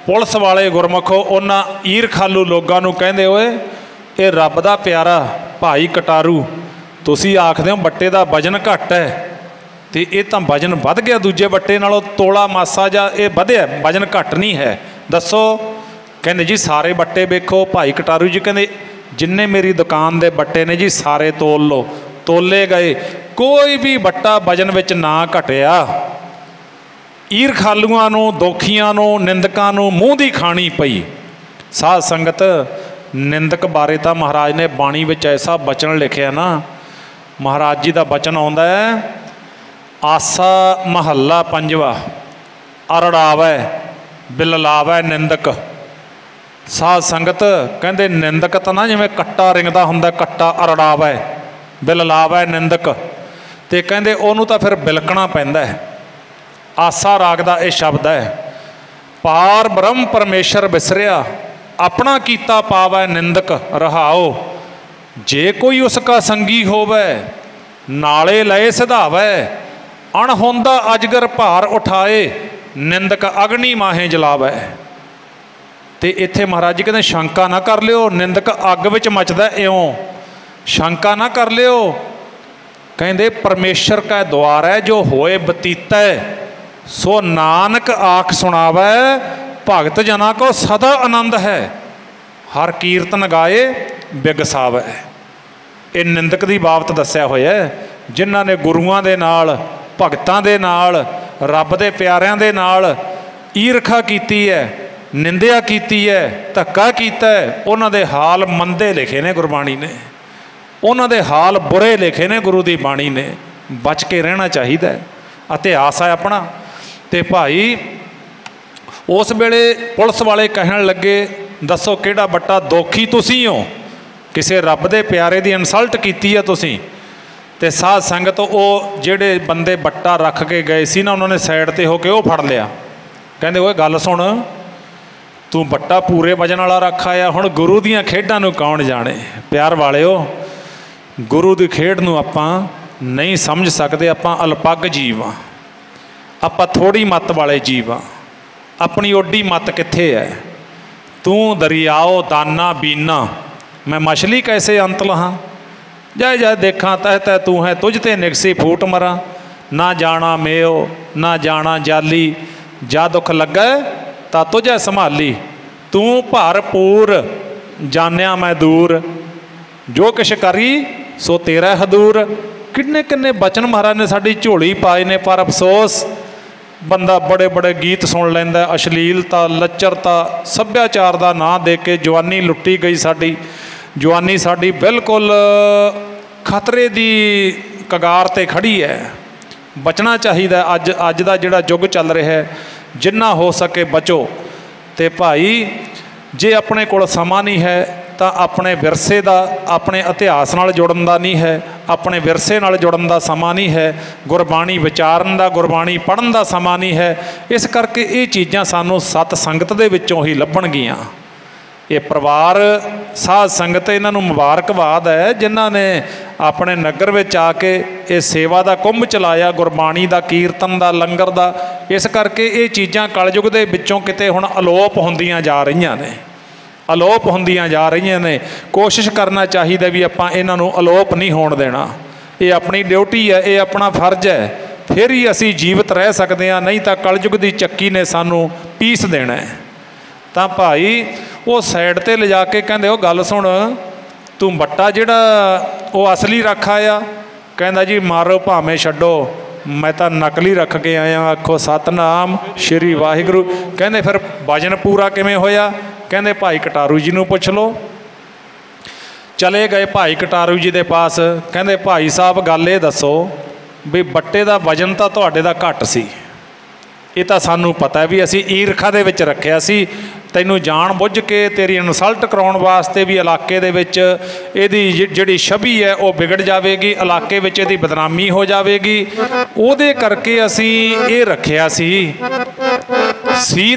ਪੁਲਿਸ ਵਾਲੇ ਗੁਰਮੁਖੋ ਉਹਨਾਂ ਈਰਖਾਲੂ ਲੋਕਾਂ ਨੂੰ ਕਹਿੰਦੇ, ਓਏ ਇਹ ਰੱਬ ਦਾ ਪਿਆਰਾ ਭਾਈ ਕਟਾਰੂ, ਤੁਸੀਂ ਆਖਦੇ ਹੋ ਵੱਟੇ ਦਾ ਵਜਨ ਘੱਟ ਹੈ ਤੇ ਇਹ ਤਾਂ ਵਜਨ ਵੱਧ ਗਿਆ ਦੂਜੇ ਵੱਟੇ ਨਾਲੋਂ, ਤੋਲਾ ਮਾਸਾ ਜਾਂ ਇਹ ਵਧਿਆ, ਵਜਨ ਘੱਟ ਨਹੀਂ ਹੈ, ਦੱਸੋ। ਕਹਿੰਦੇ ਜੀ ਸਾਰੇ ਵੱਟੇ ਵੇਖੋ। ਭਾਈ ਕਟਾਰੂ ਜੀ ਕਹਿੰਦੇ ਜਿੰਨੇ ਮੇਰੀ ਦੁਕਾਨ ਦੇ ਵੱਟੇ ਨੇ ਜੀ ਸਾਰੇ ਤੋਲ ਲਓ। ਤੋਲੇ ਗਏ, ਕੋਈ ਵੀ ਵੱਟਾ ਵਜਨ ਵਿੱਚ ਨਾ ਘਟਿਆ। ਈਰਖਾਲੂਆਂ ਨੂੰ, ਦੋਖੀਆਂ ਨੂੰ, ਨਿੰਦਕਾਂ ਨੂੰ ਮੂੰਹ ਦੀ ਖਾਣੀ ਪਈ। ਸਾਧ ਸੰਗਤ ਨਿੰਦਕ ਬਾਰੇ ਤਾਂ ਮਹਾਰਾਜ ਨੇ ਬਾਣੀ ਵਿੱਚ ਐਸਾ ਬਚਨ ਲਿਖਿਆ ਨਾ, ਮਹਾਰਾਜ ਜੀ ਦਾ ਬਚਨ ਆਉਂਦਾ ਹੈ, ਆਸਾ ਮਹੱਲਾ ਪੰਜਵਾ, ਅਰੜਾਵੈ ਬਿਲਲਾਵੈ ਨਿੰਦਕ। ਸਾਧ ਸੰਗਤ ਕਹਿੰਦੇ ਨਿੰਦਕ ਤਾਂ ਨਾ ਜਿਵੇਂ ਕੱਟਾ ਰਿੰਗਦਾ ਹੁੰਦਾ, ਕੱਟਾ ਅਰੜਾਵੈ ਬਿਲਲਾਵੈ ਨਿੰਦਕ, ਤੇ ਕਹਿੰਦੇ ਉਹਨੂੰ ਤਾਂ ਫਿਰ ਬਿਲਕਣਾ ਪੈਂਦਾ ਹੈ। ਆਸਾ ਰਾਗ ਦਾ ਇਹ ਸ਼ਬਦ ਹੈ, ਪਾਰ ਬ੍ਰਹਮ ਪਰਮੇਸ਼ਰ ਵਿਸਰਿਆ, ਆਪਣਾ ਕੀਤਾ ਪਾਵੈ ਨਿੰਦਕ ਰਹਾਓ। ਜੇ ਕੋਈ ਉਸ ਕਾ ਸੰਗੀ ਹੋਵੇ, ਨਾਲੇ ਲਏ ਸਿਧਾਵੈ, ਅਣਹੋਂਦਾ ਅਜਗਰ ਭਾਰ ਉਠਾਏ, ਨਿੰਦਕ ਅਗਨੀ ਮਾਹੇ ਜਲਾਵੈ। ਤੇ ਇੱਥੇ ਮਹਾਰਾਜ ਜੀ ਕਹਿੰਦੇ ਸ਼ੰਕਾ ਨਾ ਕਰ ਲਿਓ, ਨਿੰਦਕ ਅੱਗ ਵਿੱਚ ਮੱਚਦਾ ਇਉਂ, ਸ਼ੰਕਾ ਨਾ ਕਰ ਲਿਓ। ਕਹਿੰਦੇ ਪਰਮੇਸ਼ਰ ਕਾ ਦੁਆਰ ਹੈ ਜੋ ਹੋਏ ਬਤੀਤੈ, ਸੋ ਨਾਨਕ ਆਖ ਸੁਣਾਵੈ, ਭਗਤ ਜਨਾ ਕੋ ਸਦਾ ਆਨੰਦ ਹੈ, ਹਰ ਕੀਰਤਨ ਗਾਏ ਬਿਗਸਾਵੈ। ਇਹ ਨਿੰਦਕ ਦੀ ਬਾਬਤ ਦੱਸਿਆ ਹੋਇਆ, ਜਿਨ੍ਹਾਂ ਨੇ ਗੁਰੂਆਂ ਦੇ ਨਾਲ, ਭਗਤਾਂ ਦੇ ਨਾਲ, ਰੱਬ ਦੇ ਪਿਆਰਿਆਂ ਦੇ ਨਾਲ ਈਰਖਾ ਕੀਤੀ ਹੈ, ਨਿੰਦਿਆ ਕੀਤੀ ਹੈ, ਧੱਕਾ ਕੀਤਾ ਹੈ, ਉਹਨਾਂ ਦੇ ਹਾਲ ਮੰਦੇ ਲਿਖੇ ਨੇ ਗੁਰਬਾਣੀ ਨੇ, ਉਹਨਾਂ ਦੇ ਹਾਲ ਬੁਰੇ ਲਿਖੇ ਨੇ ਗੁਰੂ ਦੀ ਬਾਣੀ ਨੇ। ਬਚ ਕੇ ਰਹਿਣਾ ਚਾਹੀਦਾ ਹੈ। ਇਤਿਹਾਸ ਹੈ ਆਪਣਾ। ਤੇ ਭਾਈ उस वेले पुलिस वाले कहन लगे दसो किहड़ा बट्टा दोखी तुसीं हो, किसी रब दे प्यारे दी इंसल्ट कीती है तुसीं। ते साध संगत वो जेड़े बंदे बट्टा रख के गए सी ना, उन्होंने साइड ते होके वो फड़ लिया। कहंदे ओए गल सुन, तू बट्टा पूरे वजन वाला रख आया, हुण गुरु दीयां खेडां नूं कौन जाने। प्यार वालिओ, गुरु दी खेड नूं आपां नहीं समझ सकते, आपां अलपग जीव आ, आपां थोड़ी मत वाले जीव आ, अपनी ओडी मत कित्थे है। तू दरियाओ दाना बीना, मैं मछली कैसे अंत लहां, जय जय देखा तह तह तू है, तुझ ते निगसी फूट मरा। ना जाना मेओ ना जाना जाली, जा दुख लगे ता तुझे संभाली। तू भरपूर जानिया मैं दूर, जो किश करी सो तेरा हदूर। किन्ने किन्ने बचन महाराज ने साडी झोली पाए ने, पर अफसोस बंदा बड़े बड़े गीत सुन लैंदा, अश्लीलता लच्चरता सभ्याचार का नां दे के जवानी लुट्टी गई। साडी जवानी साडी बिल्कुल खतरे की कगार ते खड़ी है। बचना चाहिए। अज दा जिहड़ा युग चल रहा है, जिन्ना हो सके बचो। ते भाई जे अपने कोल समा नहीं है तो अपने विरसे का, अपने इतिहास नाल जुड़न का नहीं है, अपने विरसे नाल जुड़न का समा नहीं है, गुरबाणी विचारन का, गुरबाणी पढ़न का समा नहीं है। इस करके ये चीज़ां सानू सत संगत दे विचों ही लभणगियां। ये परिवार साध संगत इन्हां नूं मुबारकबाद है, जिन्हां ने अपने नगर में आके ये सेवा का कुंभ चलाया, गुरबाणी का, कीर्तन का, लंगर का। इस करके ये चीज़ां कलयुग दे विचों किते हुण अलोप होंदियां जा रहीआं ने, अलोप होंदियां जा रही ने। कोशिश करना चाहिए भी आपां इन्हां नूं अलोप नहीं होण देना। ये अपनी ड्यूटी है, ये अपना फर्ज है, फिर ही असी जीवित रह सकते हैं, नहीं तो कलयुग की चक्की ने सानू पीस देना है। तो भाई वो साइड ते ले जाके कहंदे, ओ गल सुन, तू बट्टा जिहड़ा वो असली रख आया। कहंदा जी मारो भावें छड्डो, मैं तो नकली रख के आया। आखो सतनाम श्री वाहिगुरू। कहंदे फिर वजन पूरा किवें होया। कहंदे भाई कटारू जी नूं पुछ लो। चले गए भाई कटारू जी के पास। कहंदे भाई साहब गल ये दसो भी बट्टे का वजन तो तुहाडे दा घट सी, ये तो सानू पता है भी असी ईरखा दे विच रखिया सी, तैनूं जान बुझ के तेरी इंसल्ट कराउण वास्ते भी इलाके दे विच इहदी जिहड़ी छवि है वो बिगड़ जाएगी, इलाके विच इहदी बदनामी हो जाएगी। उहदे करके असी ये रखिया सी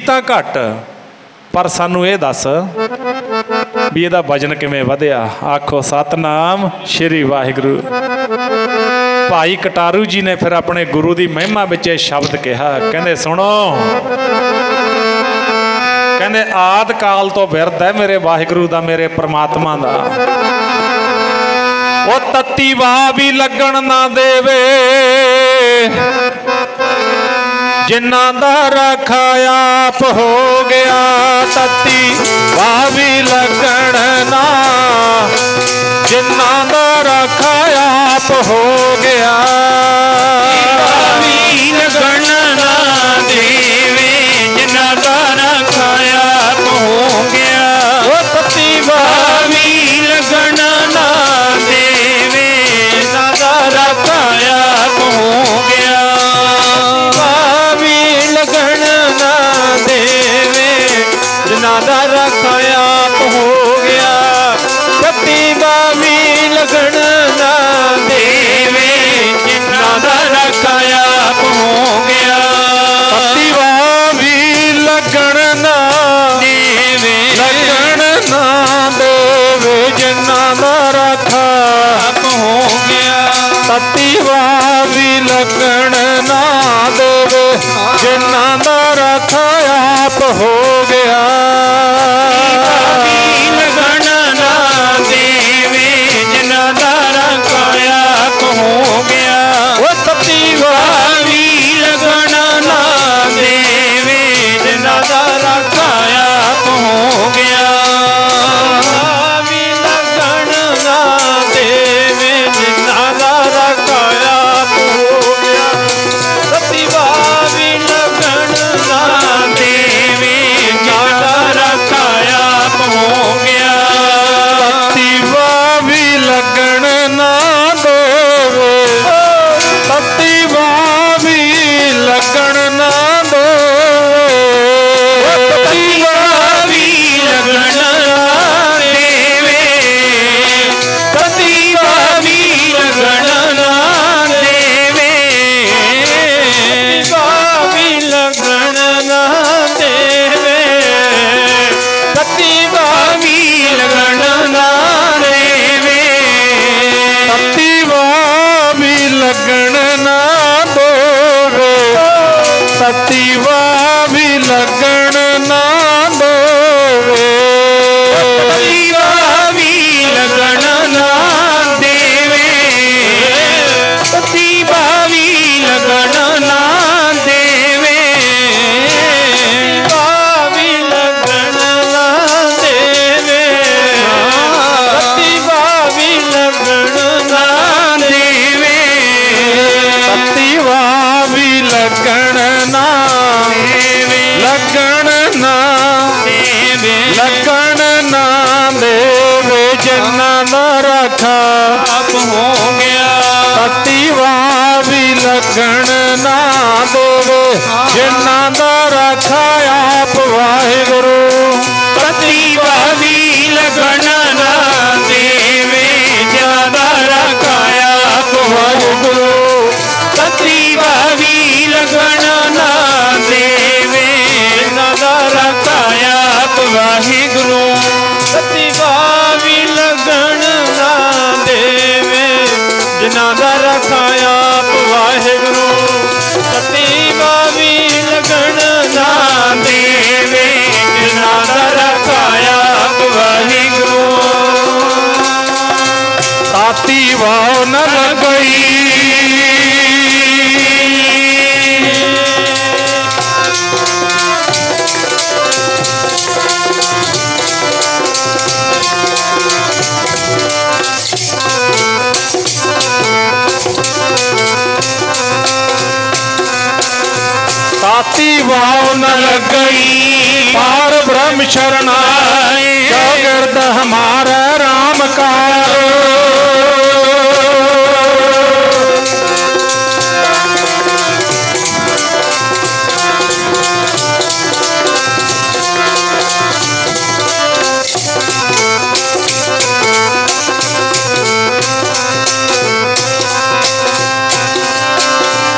तां घट, पर सानू ये दस भी इहदा वजन किवें वधिया। आखो सतनाम श्री वाहिगुरू। भाई कटारू जी ने फिर अपने गुरु की महिमा विच शब्द कहा। कहंदे सुनो, कहंदे आद काल तो विरद है मेरे वाहिगुरू दा, मेरे परमात्मा दा। वो तत्ती वाह भी लगन ना देवे, जिन्ना दा रखा आप हो गया। तत्ती वाह भी लगन ना, जिन्ना दा रखा आप हो गया। लगन ना देवे, जिन्ना दा रखा आप हो गया। वो तत्ती वाह भी लगन ना देवे, जिन्ना दा रखा आप हो गया। लगन ना देवे, जिन्ना दा रखा आप हो गया। सती बावी लगन ना देवे, जिन्ना दा रखा आप हो गया। सती बावी लगन ना देवे, लगन ना देवे, जिन्ना दा रखा आप हो गया। सती बावी लगन ना देवे, जिन्ना दा रखा आप हो गया। लगन ना देवे, जिन्ना दा रखा आप हो गया। वो तपती वावी लगन ना देवे, जिन्ना दा रखा आप हो गया। लगन ना देवे, जिन्ना दा रखा आप हो गया। सती वावी लगन ना देवे, जिन्ना दा ਤਤੀ ਵਾਵੀ ਲੱਗਣ ਨਾ ਦੇਵੇ, ਤਤੀ ਵਾਵੀ ਲੱਗਣ ਨਾ ਦੇਵੇ, ਤਤੀ ਵਾਵੀ ਲੱਗਣ ਨਾ ਦੇਵੇ, ਵਾਵੀ ਲੱਗਣ ਨਾ ਦੇਵੇ, ਤਤੀ ਵਾਵੀ ਲੱਗਣ ਨਾ ਦੇਵੇ, ਤਤੀ ਵਾਵੀ ਲੱਗਣ ਨਾ ਦੇਵੇ, ਲੱਗਣ ਨਾ ਦੇਵੇ, ਲੱਗਣ ਨਾ ਦੇਵੇ, ਜਿਨ੍ਹਾਂ ਦਾ ਰਾਖਾ ਆਪ ਹੋ ਗਿਆ। ਤਤੀ ਵਾਵੀ ਲੱਗਣ ਨਾ ਦੇਵੇ, ਜਿਨ੍ਹਾਂ ਦਾ ਰਾਖਾ ਆਪ ਵਾਹਿਗੁਰੂ। ਤਤੀ ਵਾਵੀ ਲੱਗਣ ਨਾ ਦੇਵੇ, ਜਿਨ੍ਹਾਂ ਦਾ ਰਾਖਾ ਆਪ ਵਾਹਿਗੁਰੂ। ਤਤੀ ਵਾਵੀ ਲੱਗਣ ਨਾ ਦੇਵੇ, ਜਿਨ੍ਹਾਂ ਦਾ ਰਾਖਾ ਆਪ ਵਾਹਿਗੁਰੂ। ਤਤੀ ਵਾਵੀ ਲੱਗਣ ਨਾ ਦੇਵੇ, ਜਿਨ੍ਹਾਂ ਦਾ ਰਾਖਾ ਆਪ ਵਾਹਿਗੁਰੂ। ਤਤੀ ਵਾਵੀ ਲੱਗਣ ਨਾ ਦੇਵੇ, ਜਿਨ੍ਹਾਂ ਦਾ ਰਾਖਾ ਆਪ ਵਾਹਿਗੁਰੂ। ਤਾਤੀ ਵਾਹ ਨ ਲੱਗਈ, ताती वाव न लग गई, पार ब्रह्म शरणाए, चौगिर्द हमारा राम का।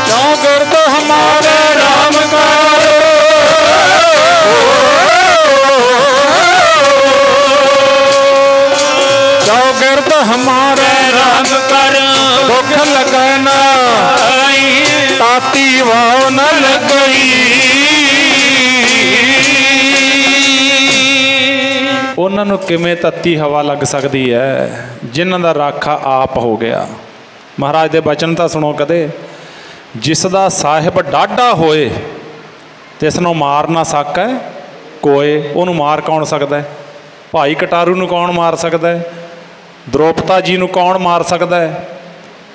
चौगिर्द हमारे राम का, चौगिर्द हमारे राम कर दुख लगना, ताती वाव न लगई। ਉਹਨਾਂ ਨੂੰ ਕਿਵੇਂ ਤੱਤੀ ਹਵਾ ਲੱਗ ਸਕਦੀ ਹੈ ਜਿਨ੍ਹਾਂ ਦਾ ਰਾਖਾ ਆਪ ਹੋ ਗਿਆ। ਮਹਾਰਾਜ ਦੇ ਬਚਨ ਤਾਂ ਸੁਣੋ ਕਦੇ, ਜਿਸ ਦਾ ਸਾਹਿਬ ਡਾਢਾ ਹੋਏ ਤਿਸ ਨੂੰ ਮਾਰ ਨਾ ਸਕੈ ਕੋਏ। ਉਹਨੂੰ ਮਾਰ ਕੌਣ ਸਕਦਾ ਹੈ? ਭਾਈ ਕਟਾਰੂ ਨੂੰ ਕੌਣ ਮਾਰ ਸਕਦਾ ਹੈ? ਦ੍ਰੋਪਤਾ ਜੀ ਨੂੰ ਕੌਣ ਮਾਰ ਸਕਦਾ ਹੈ?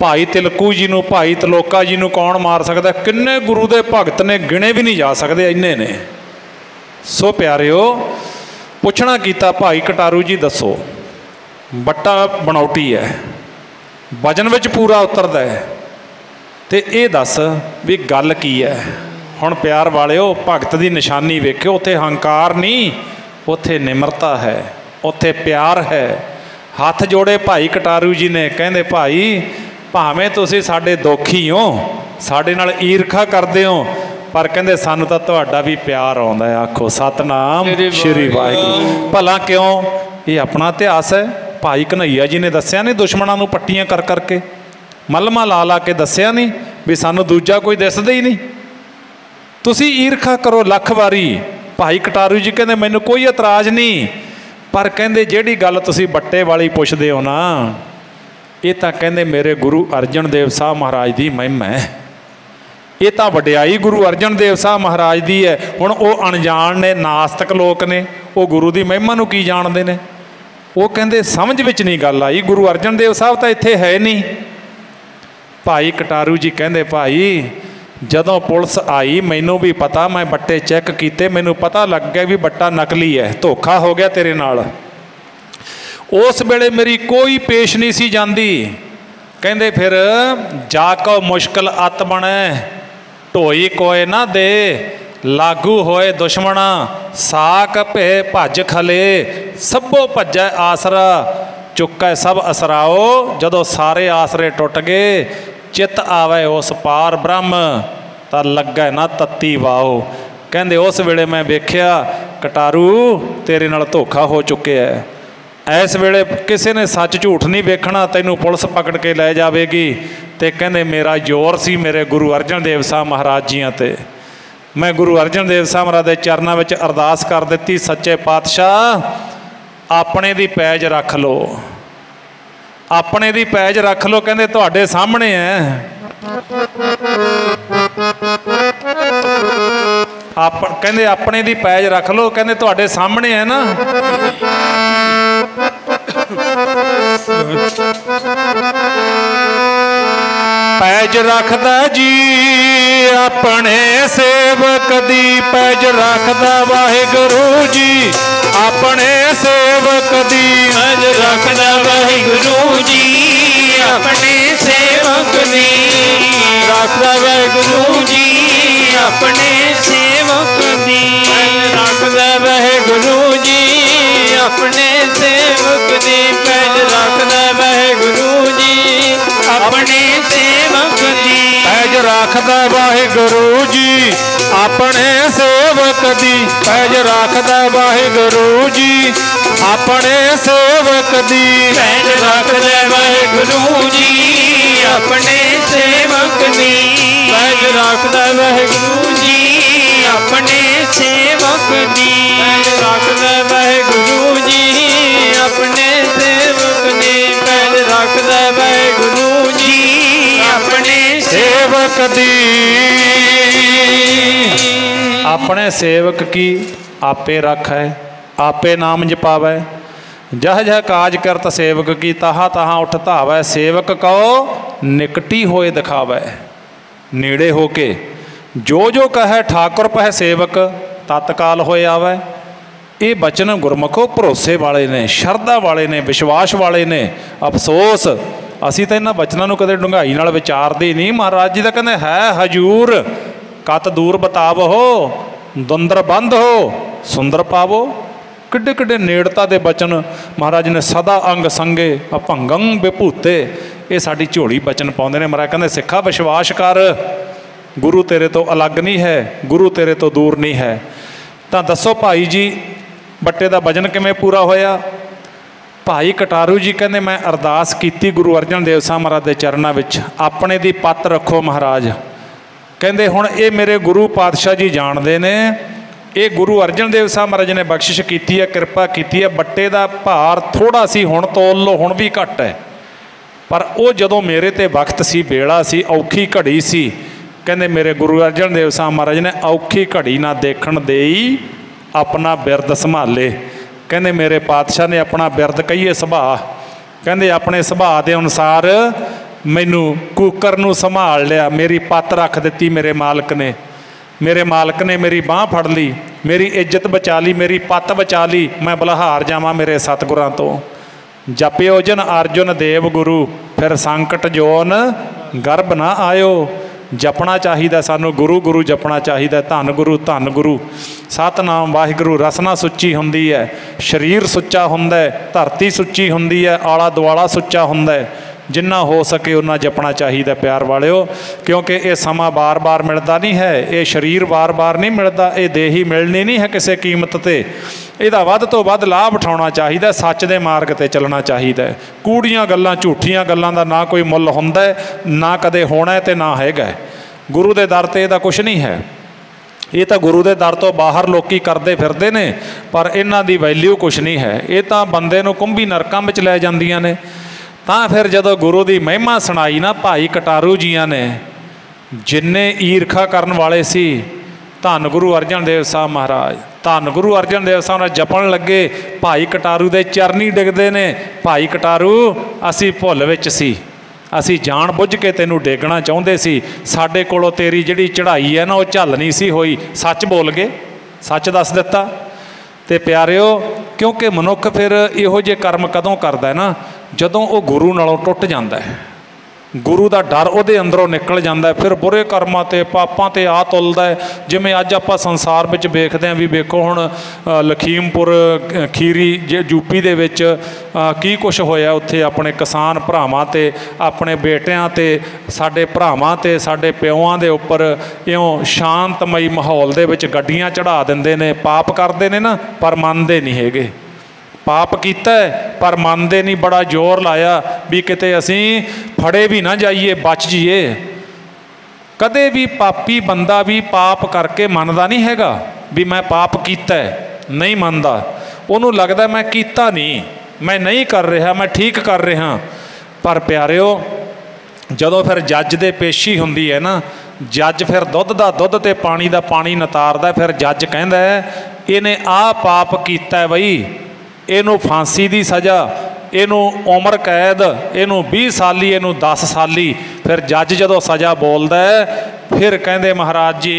ਭਾਈ ਤਿਲਕੂ ਜੀ ਨੂੰ, ਭਾਈ ਤਲੋਕਾ ਜੀ ਨੂੰ ਕੌਣ ਮਾਰ ਸਕਦਾ? ਕਿੰਨੇ ਗੁਰੂ ਦੇ ਭਗਤ ਨੇ, ਗਿਣੇ ਵੀ ਨਹੀਂ ਜਾ ਸਕਦੇ, ਇੰਨੇ ਨੇ। ਸੋ ਪਿਆਰਿਓ, ਪੁੱਛਣਾ ਕੀਤਾ, ਭਾਈ ਕਟਾਰੂ ਜੀ ਦੱਸੋ, ਬੱਟਾ ਬਣਾਉਟੀ ਹੈ, ਵਜਨ ਵਿੱਚ ਪੂਰਾ ਉਤਰਦਾ ਹੈ, ਤੇ ਇਹ ਦੱਸ ਵੀ ਗੱਲ ਕੀ ਹੈ। ਹੁਣ ਪਿਆਰ ਵਾਲਿਓ, ਭਗਤ ਦੀ ਨਿਸ਼ਾਨੀ ਵੇਖਿਓ, ਉੱਥੇ ਹੰਕਾਰ ਨਹੀਂ, ਉੱਥੇ ਨਿਮਰਤਾ ਹੈ, ਉੱਥੇ ਪਿਆਰ ਹੈ। ਹੱਥ ਜੋੜੇ ਭਾਈ ਕਟਾਰੂ ਜੀ ਨੇ, ਕਹਿੰਦੇ ਭਾਈ ਭਾਵੇਂ ਤੁਸੀਂ ਸਾਡੇ ਦੋਖੀ ਹੋ, ਸਾਡੇ ਨਾਲ ਈਰਖਾ ਕਰਦੇ ਹੋ, ਪਰ ਕਹਿੰਦੇ ਸਾਨੂੰ ਤਾਂ ਤੁਹਾਡਾ ਵੀ ਪਿਆਰ ਆਉਂਦਾ ਹੈ। ਆਖੋ ਸਤਨਾਮ ਸ਼੍ਰੀ ਵਾਹਿਗੁਰੂ। ਭਲਾ ਕਿਉਂ? ਇਹ ਆਪਣਾ ਇਤਿਹਾਸ ਹੈ। ਭਾਈ ਕਨ੍ਹਈਆ ਜੀ ਨੇ ਦੱਸਿਆ ਨਹੀਂ, ਦੁਸ਼ਮਣਾਂ ਨੂੰ ਪੱਟੀਆਂ ਕਰ ਕਰਕੇ, ਮਲਮਾ ਲਾ ਲਾ ਕੇ ਦੱਸਿਆ ਨਹੀਂ ਵੀ ਸਾਨੂੰ ਦੂਜਾ ਕੋਈ ਦਿਸਦਾ ਹੀ ਨਹੀਂ। ਤੁਸੀਂ ਈਰਖਾ ਕਰੋ ਲੱਖ ਵਾਰੀ। ਭਾਈ ਕਟਾਰੂ ਜੀ ਕਹਿੰਦੇ ਮੈਨੂੰ ਕੋਈ ਇਤਰਾਜ਼ ਨਹੀਂ, ਪਰ ਕਹਿੰਦੇ ਜਿਹੜੀ ਗੱਲ ਤੁਸੀਂ ਬੱਟੇ ਵਾਲੀ ਪੁੱਛਦੇ ਹੋ ਨਾ, ਇਹ ਤਾਂ ਕਹਿੰਦੇ ਮੇਰੇ ਗੁਰੂ ਅਰਜਨ ਦੇਵ ਸਾਹਿਬ ਮਹਾਰਾਜ ਦੀ ਮਹਿਮਾ ਹੈ। ਇਹ ਤਾਂ ਵਡਿਆਈ ਗੁਰੂ ਅਰਜਨ ਦੇਵ ਸਾਹਿਬ ਮਹਾਰਾਜ ਦੀ ਹੈ। ਹੁਣ ਉਹ ਅਣਜਾਣ ਨੇ, ਨਾਸਤਕ ਲੋਕ ਨੇ, ਉਹ ਗੁਰੂ ਦੀ ਮਹਿਮਾ ਨੂੰ ਕੀ ਜਾਣਦੇ ਨੇ? ਉਹ ਕਹਿੰਦੇ ਸਮਝ ਵਿੱਚ ਨਹੀਂ ਗੱਲ ਆਈ, ਗੁਰੂ ਅਰਜਨ ਦੇਵ ਸਾਹਿਬ ਤਾਂ ਇੱਥੇ ਹੈ ਨਹੀਂ। ਭਾਈ ਕਟਾਰੂ ਜੀ ਕਹਿੰਦੇ ਭਾਈ ਜਦੋਂ ਪੁਲਿਸ ਆਈ ਮੈਨੂੰ ਵੀ ਪਤਾ, ਮੈਂ ਬੱਟੇ ਚੈੱਕ ਕੀਤੇ, ਮੈਨੂੰ ਪਤਾ ਲੱਗ ਗਿਆ ਵੀ ਬੱਟਾ ਨਕਲੀ ਹੈ, ਧੋਖਾ ਹੋ ਗਿਆ ਤੇਰੇ ਨਾਲ। ਉਸ ਵੇਲੇ ਮੇਰੀ ਕੋਈ ਪੇਸ਼ ਨਹੀਂ ਸੀ ਜਾਂਦੀ। ਕਹਿੰਦੇ ਫਿਰ ਜਾ ਕੋ ਮੁਸ਼ਕਿਲ ਅਤ ਬਣੈ, ਢੋਈ ਕੋਏ ਨਾ ਦੇ, ਲਾਗੂ ਹੋਏ ਦੁਸ਼ਮਣਾ, ਸਾਕ ਭੇ ਭੱਜ ਖਲੇ, ਸਭੋ ਭੱਜੈ ਆਸਰਾ, ਚੁੱਕੈ ਸਭ ਅਸਰਾਓ। ਜਦੋਂ ਸਾਰੇ ਆਸਰੇ ਟੁੱਟ ਗਏ, ਚਿੱਤ ਆਵੇ ਉਸ ਪਾਰ ਬ੍ਰਹਮ, ਤਾਂ ਲੱਗੈ ਨਾ ਤੱਤੀ ਵਾਓ। ਕਹਿੰਦੇ ਉਸ ਵੇਲੇ ਮੈਂ ਵੇਖਿਆ ਕਟਾਰੂ ਤੇਰੇ ਨਾਲ ਧੋਖਾ ਹੋ ਚੁੱਕਿਆ। ਇਸ ਵੇਲੇ ਕਿਸੇ ਨੇ ਸੱਚ ਝੂਠ ਨਹੀਂ ਵੇਖਣਾ, ਤੈਨੂੰ ਪੁਲਿਸ ਪਕੜ ਕੇ ਲੈ ਜਾਵੇਗੀ। ਤੇ ਕਹਿੰਦੇ ਮੇਰਾ ਜ਼ੋਰ ਸੀ ਮੇਰੇ ਗੁਰੂ ਅਰਜਨ ਦੇਵ ਸਾਹਿਬ ਮਹਾਰਾਜ ਜੀਆਂ 'ਤੇ। मैं गुरु अर्जन देव साहब महाराज के चरणों में अरदास कर दी, सच्चे पातशाह अपने दी पैज रख लो, अपने दी पैज रख लो। कहते तुहाडे सामने है, कहते अपने दी पैज रख लो, कहते तुहाडे सामने है ना। पैज रखदा जी अपने सेवक दी, पैज रखदा वाहिगुरु जी अपने सेवक दी, पैज रखदा वाहिगुरु जी अपने सेवक दी, रखदा वाहिगुरु जी अपने सेवक दी, पैज रखदा वाहिगुरु जी अपने सेवक दी, पैज रखदा वाहिगुरु जी अपने सेवक दी, पैज रखदा वाहिगुरु जी अपने सेवक दी, पैज रखदा वाहिगुरु जी अपने सेवक दी, पैज रखदा वाहिगुरु जी अपने सेवक दी, पैज रखदा वाहिगुरु जी अपने सेवक दी, पैज रखदा वाहिगुरु जी अपने सेवक दी, पैज रखदा वाहिगुरु जी अपने सेवक दी। अपने सेवक की आपे रख है, आपे नाम जपावै, जह जह काज करत सेवक की तहा तहा उठ धावै, सेवक कहो निकटी होए दिखावै, नेड़े होके जो जो कहे ठाकुर पह सेवक तत्काल होए आवै। ये बचन गुरमुखो भरोसे वाले ने, शरधा वाले ने, विश्वास वाले ने। अफसोस असी तो इन्हां बचनों को कदे डूंघाई नाल विचारदे नहीं। महाराज जी तो कहते है हजूर कत दूर बताव हो, दुंदर बंद हो सुंदर पावो। किड्डे किड्डे नेड़ता के बचन महाराज ने सदा अंग संगे अभंगं विभूते, ये साडी झोली बचन पाउंदे ने। महाराज कहते सिखा विश्वास कर, गुरु तेरे तो अलग नहीं है, गुरु तेरे तो दूर नहीं है। तो दसो भाई जी बट्टे का वजन किवें पूरा होया। भाई कटारू जी कहते मैं अरदास की गुरु अर्जन देव साहब महाराज के चरणों में, अपने दी पत रखो महाराज। कहते हुण ये मेरे गुरु पातशाह जी जानते ने, ये गुरु अर्जन देव साहब महाराज ने बख्शिश की है, कृपा की है। बट्टे का भार थोड़ा सी हुण तोल लो, हुण भी घट है, पर वो जदों मेरे ते वक्त सी, वेला सी, औखी घड़ी सी, कहते मेरे गुरु अर्जन देव साहब महाराज ने औखी घड़ी ना देखण देई अपना बिरद संभाले। कहते मेरे पातशाह ने अपना बिरद कहीए सुभाअ, कहते अपने सुभाअ के अनुसार मैनू कूकर नूं संभाल लिया, मेरी पत रख दी मेरे मालक ने। मेरे मालक ने मेरी बाँह फड़ ली, मेरी इज्जत बचा ली, मेरी पत बचा ली। मैं बलहार जावां मेरे सतगुरां तो। जपियो जन अर्जुन देव गुरु, फिर संकट जोन गर्भ ना आयो। जपना चाहिए सानू, गुरु गुरु जपना चाहिए। धन गुरु सतनाम वाहिगुरु। रसना सुच्ची हुंदी है, शरीर सुच्चा हुंदा है, धरती सुच्ची हुंदी है, आला दुआला सुच्चा हुंदा है। जिन्ना हो सके उन्ना जपना चाहिए प्यार वालिओ, क्योंकि ये समा बार बार मिलता नहीं है, ये शरीर बार बार नहीं मिलता, ये देही मिलनी नहीं है किसी कीमत ते। इहदा वध तो वध लाभ उठाउणा चाहिए, सच दे मार्ग ते चलना चाहिए। कूड़ियां गल्लां झूठियां गल्लां दा ना कोई मुੱਲ हुंदा है, ना कदे होना है ते ना हैगा। गुरु दे दर ते इहदा कुछ नहीं है। ये तो गुरु के दर तो बाहर लोग करते फिरते हैं, पर इन्हां दी वैल्यू कुछ नहीं है। ये तो बंदे नूं कुंभी नरकां विच लै जांदियां ने। तां फिर जदों गुरु की महिमा सुनाई ना भाई कटारू जियां ने, जिन्ने ईरखा करन वाले सी, धन गुरु अर्जन देव साहब महाराज, धन गुरु अर्जन देव साहब ने जपन लगे, भाई कटारू दे चरनी डिगदे ने। भाई कटारू असी भुल विच सी, असी जान बुझ के तेनू डेगना चाहुंदे सी, साडे कोलों तेरी जिहड़ी चढ़ाई है ना वो झल नहीं सी होई। सच बोल गए, सच दस दिता। ते प्यारिओ, क्योंकि मनुख फिर इहो जे कर्म कदों करदा है ना, जदों वो गुरु नालों टुट जाता है, गुरु का डर उहदे अंदरों निकल जाता है, फिर बुरे कर्मां ते पापां ते आ तुलदा है। जिवें अज आपां संसार विच वेखदे हां, भी वेखो हुण लखीमपुर खीरी यूपी दे विच की कुछ होया। उत्थे अपने किसान भरावां ते, अपने बेटियां ते, साडे भरावां ते, साडे प्योआं दे उपर इउं शांतमई माहौल दे विच गड्डियां चढ़ा दिंदे ने। पाप करदे ने ना, पर मनदे नहीं हैगे। पाप किया पर मनते नहीं, बड़ा जोर लाया भी किते असी फड़े भी ना जाइए, बच जाइए। कदे भी पापी बंदा भी पाप करके मनदा नहीं हैगा भी मैं पाप कीता है, नहीं मनदा। उन्होंने लगता मैं कीता नहीं, मैं नहीं कर रहा, मैं ठीक कर रहा। पर प्यारिओ जदों फिर जज दे पेशी हुंदी है ना, जज फिर दुध दा दुध ते पानी दा पानी नतारदा। फिर जज कहंदा है इहने आ पाप कीता है बई, इहनूं फांसी दी सज़ा, इहनूं उम्र कैद, इहनूं 20 साली, इहनूं 10 साली। फिर जज जदों सज़ा बोलदा है फिर कहंदे महाराज जी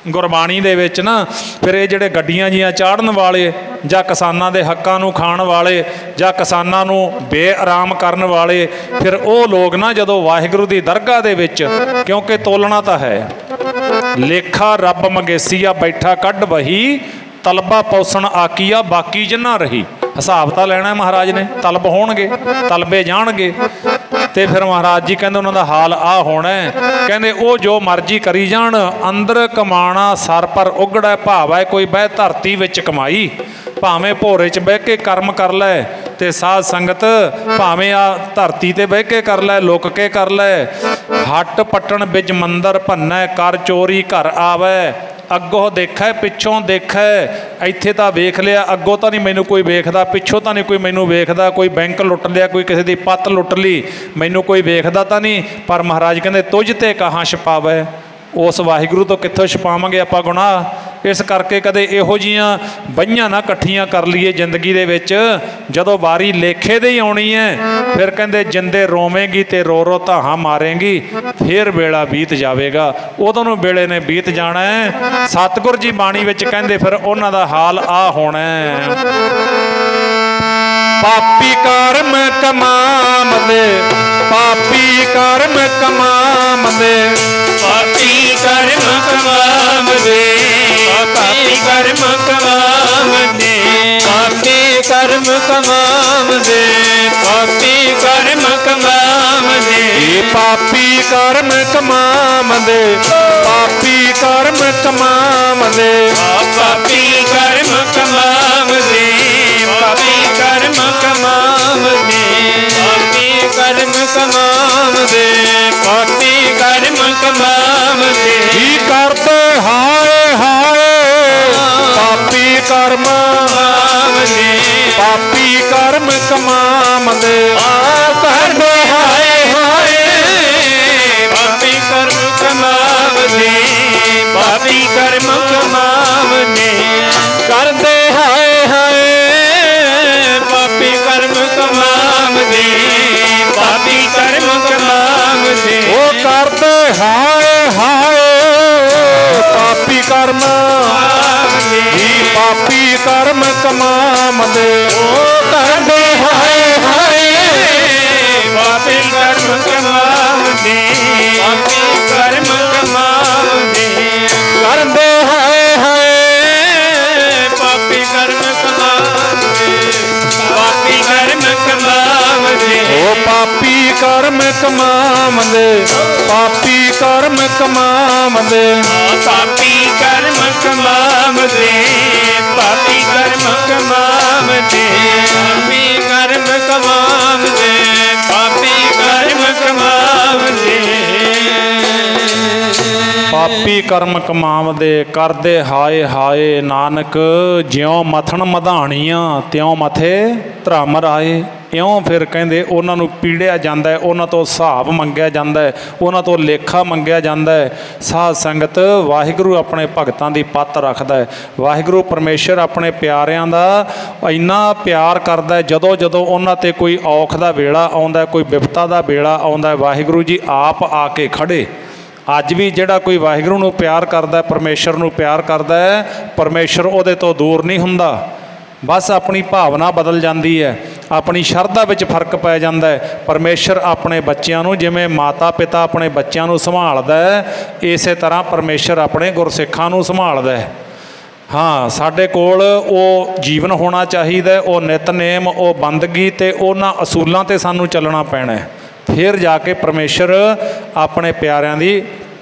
गुरबाणी दे विच ना फिर ये जिहड़े गड्डियां जियां चाढ़न वाले जां किसानां दे हक्कां नूं खाण वाले जां किसानां नूं बेआराम करन वाले, फिर वो लोग ना जदों वाहिगुरू दी दरगाह दे विच, क्योंकि तोलना तां है लेखा रब मंगेसीआ बैठा कढ वही, तलबा पौसण आकीआ बाकी जिन्ना रही। हिसाब तां लैना महाराज ने, तलब होणगे, तलबे जाणगे। तो फिर महाराज जी कहते उन्होंने हाल आ होना है, कहते वो जो मर्जी करी जान, अंदर कमाना सर पर उगड़ा भाव है, कोई बह धरती विच कमाई, भावें भोरे च बह के कर्म कर लै, ते साध संगत भावें आ धरती ते बह के कर लै, लुक के कर लै। हट पट्टन बिज मंदर भन्नै, कर चोरी घर आवे, अगों देखा पिछों देखा, इत्थे तां वेख लिया, अगों तां नहीं मैनू कोई वेखदा, पिछों तां नहीं कोई मैनू वेखदा, कोई बैंक लुट लिया, कोई किसी की पत्त लुट ली, मैनू कोई वेखदा तां नहीं। पर महाराज कहते तुझ ते कहाँ छपावै, उस वाहिगुरू तो कित्थों छपावांगे आपां गुनाह। इस करके कदे इहो जिहियां बहियां ना इकट्ठियां कर लीए जिंदगी दे विच, जदों वारी लेखे दे ही आउणी है फिर कहंदे जिंदे रोवेंगी ते रो रो धाहां मारेंगी, फिर वेला बीत जावेगा। उदों नूं वेले ने बीत जाना है। सतगुर जी बाणी विच कहंदे फिर उन्हां दा हाल आ होना है। पापी कर्म कमाम दे, पापी कर्म कमाम दे, पापी कर्म कमाम दे, पापी कर्म कमाम दे, पापी कर्म कमाम दे, पापी कर्म कमाम दे, पापी कर्म कमाम दे, पापी कर्म कमाम दे, पापी कर्म कमाम दे, पापी कर्म कमाम दे, पापी कर्म कमाम दे, पापी कर्म कमाम दे। की करते हाय हाय पापी कर्म कमाम दे, पापी कर्म कमाम दे, करते हाय हाय पापी कर्म कमाम दे, पापी कर्म कमाम दे, करते हाय हाय पापी कर्म कमाम दे, पापी कर्म कमाम दे। वो करते हाय हाय पापी कर्म, पापी कर्म कमाम दे, करते हाय हाय पापी कर्म कमाम दे, पापी कर्म कमाम दे, करते हाय हाय पापी कर्म कमाम दे, पापी कर्म कमाम दे। ओ पापी कर्म कमाम दे, पापी कर्म कमाम दे, पापी कर्म कमाम दे, पापी कर्म कमाम दे, पापी कर्म कमाम दे, पापी कर्म कमाम दे। पापी कर्म कमाम दे, करदे हाय हाय नानक, ज्यों मथन मधाणियां त्यों मथे धर्म राए। इउं फिर कहंदे उन्हां नूं पीड़िया जांदा है, उन्हां तो हिसाब मंगिया जांदा है, उन्हां तो लेखा मंगिया जांदा है। साध संगत वाहिगुरू अपने भगतां दी पत रखदा है। वाहिगुरू परमेश्वर अपने प्यारिआं दा इन्ना प्यार करदा है, जदों जदों उन्हां ते कोई औख दा वेला आउंदा है, कोई विपता दा वेला आउंदा है, वाहिगुरू जी आप आके खड़े। अज भी जिहड़ा कोई वाहिगुरू नूं प्यार करदा है, परमेश्वर नूं प्यार करदा है, परमेश्वर उहदे तो दूर नहीं हुंदा। बस अपनी भावना बदल जाती है, अपनी शरधा विच फर्क पै जाता है। परमेश्वर अपने बच्चों नूं जिवें माता पिता अपने बच्चों नूं संभालदा है, इस तरह परमेश्वर अपने गुरसिखां नूं संभालदा है। हाँ, साडे कोल वो जीवन होना चाहिए, वो नितनेम, वो बंदगी ते उन्हां असूलों ते सानूं चलना पैना है, फिर जाके परमेश्वर अपने प्यारिਆਂ ਦੀ